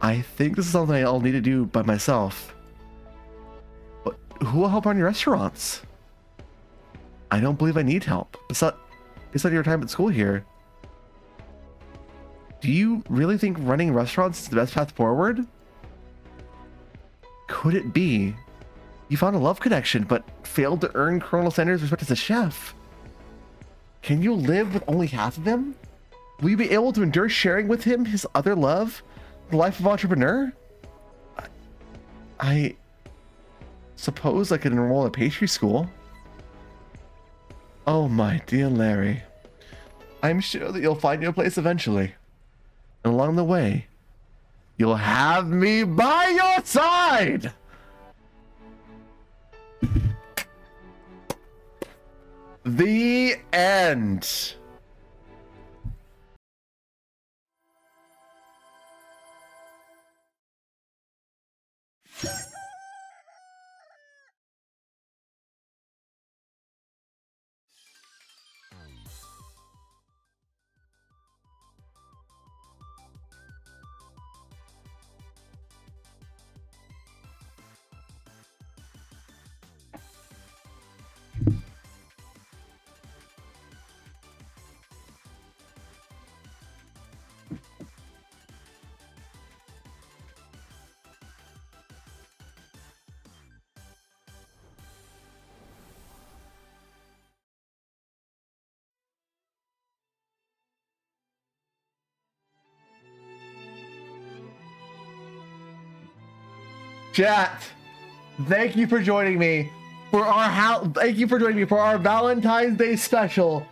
I think this is something I'll need to do by myself. But who will help run your restaurants? I don't believe I need help. Besides your time at school here. Do you really think running restaurants is the best path forward? Could it be you found a love connection but failed to earn Colonel Sanders' respect as a chef? Can you live with only half of him? Will you be able to endure sharing with him his other love, the life of entrepreneur? I suppose I could enroll at pastry school. Oh my dear Larry, I'm sure that you'll find your place eventually. And along the way, you'll have me by your side! The end. Chat, thank you for joining me for our Valentine's Day special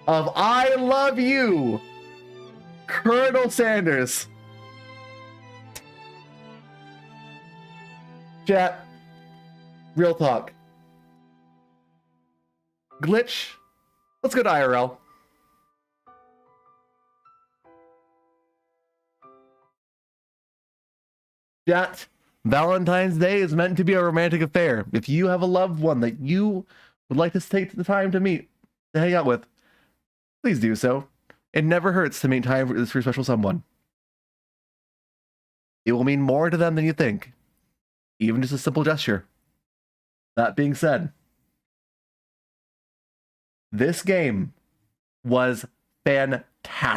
of I Love You, Colonel Sanders. Chat, real talk. Glitch, let's go to IRL. Chat, Valentine's Day is meant to be a romantic affair. If you have a loved one that you would like to take the time to meet, to hang out with, please do so. It never hurts to make time for this special someone. It will mean more to them than you think. Even just a simple gesture. That being said, this game was fantastic.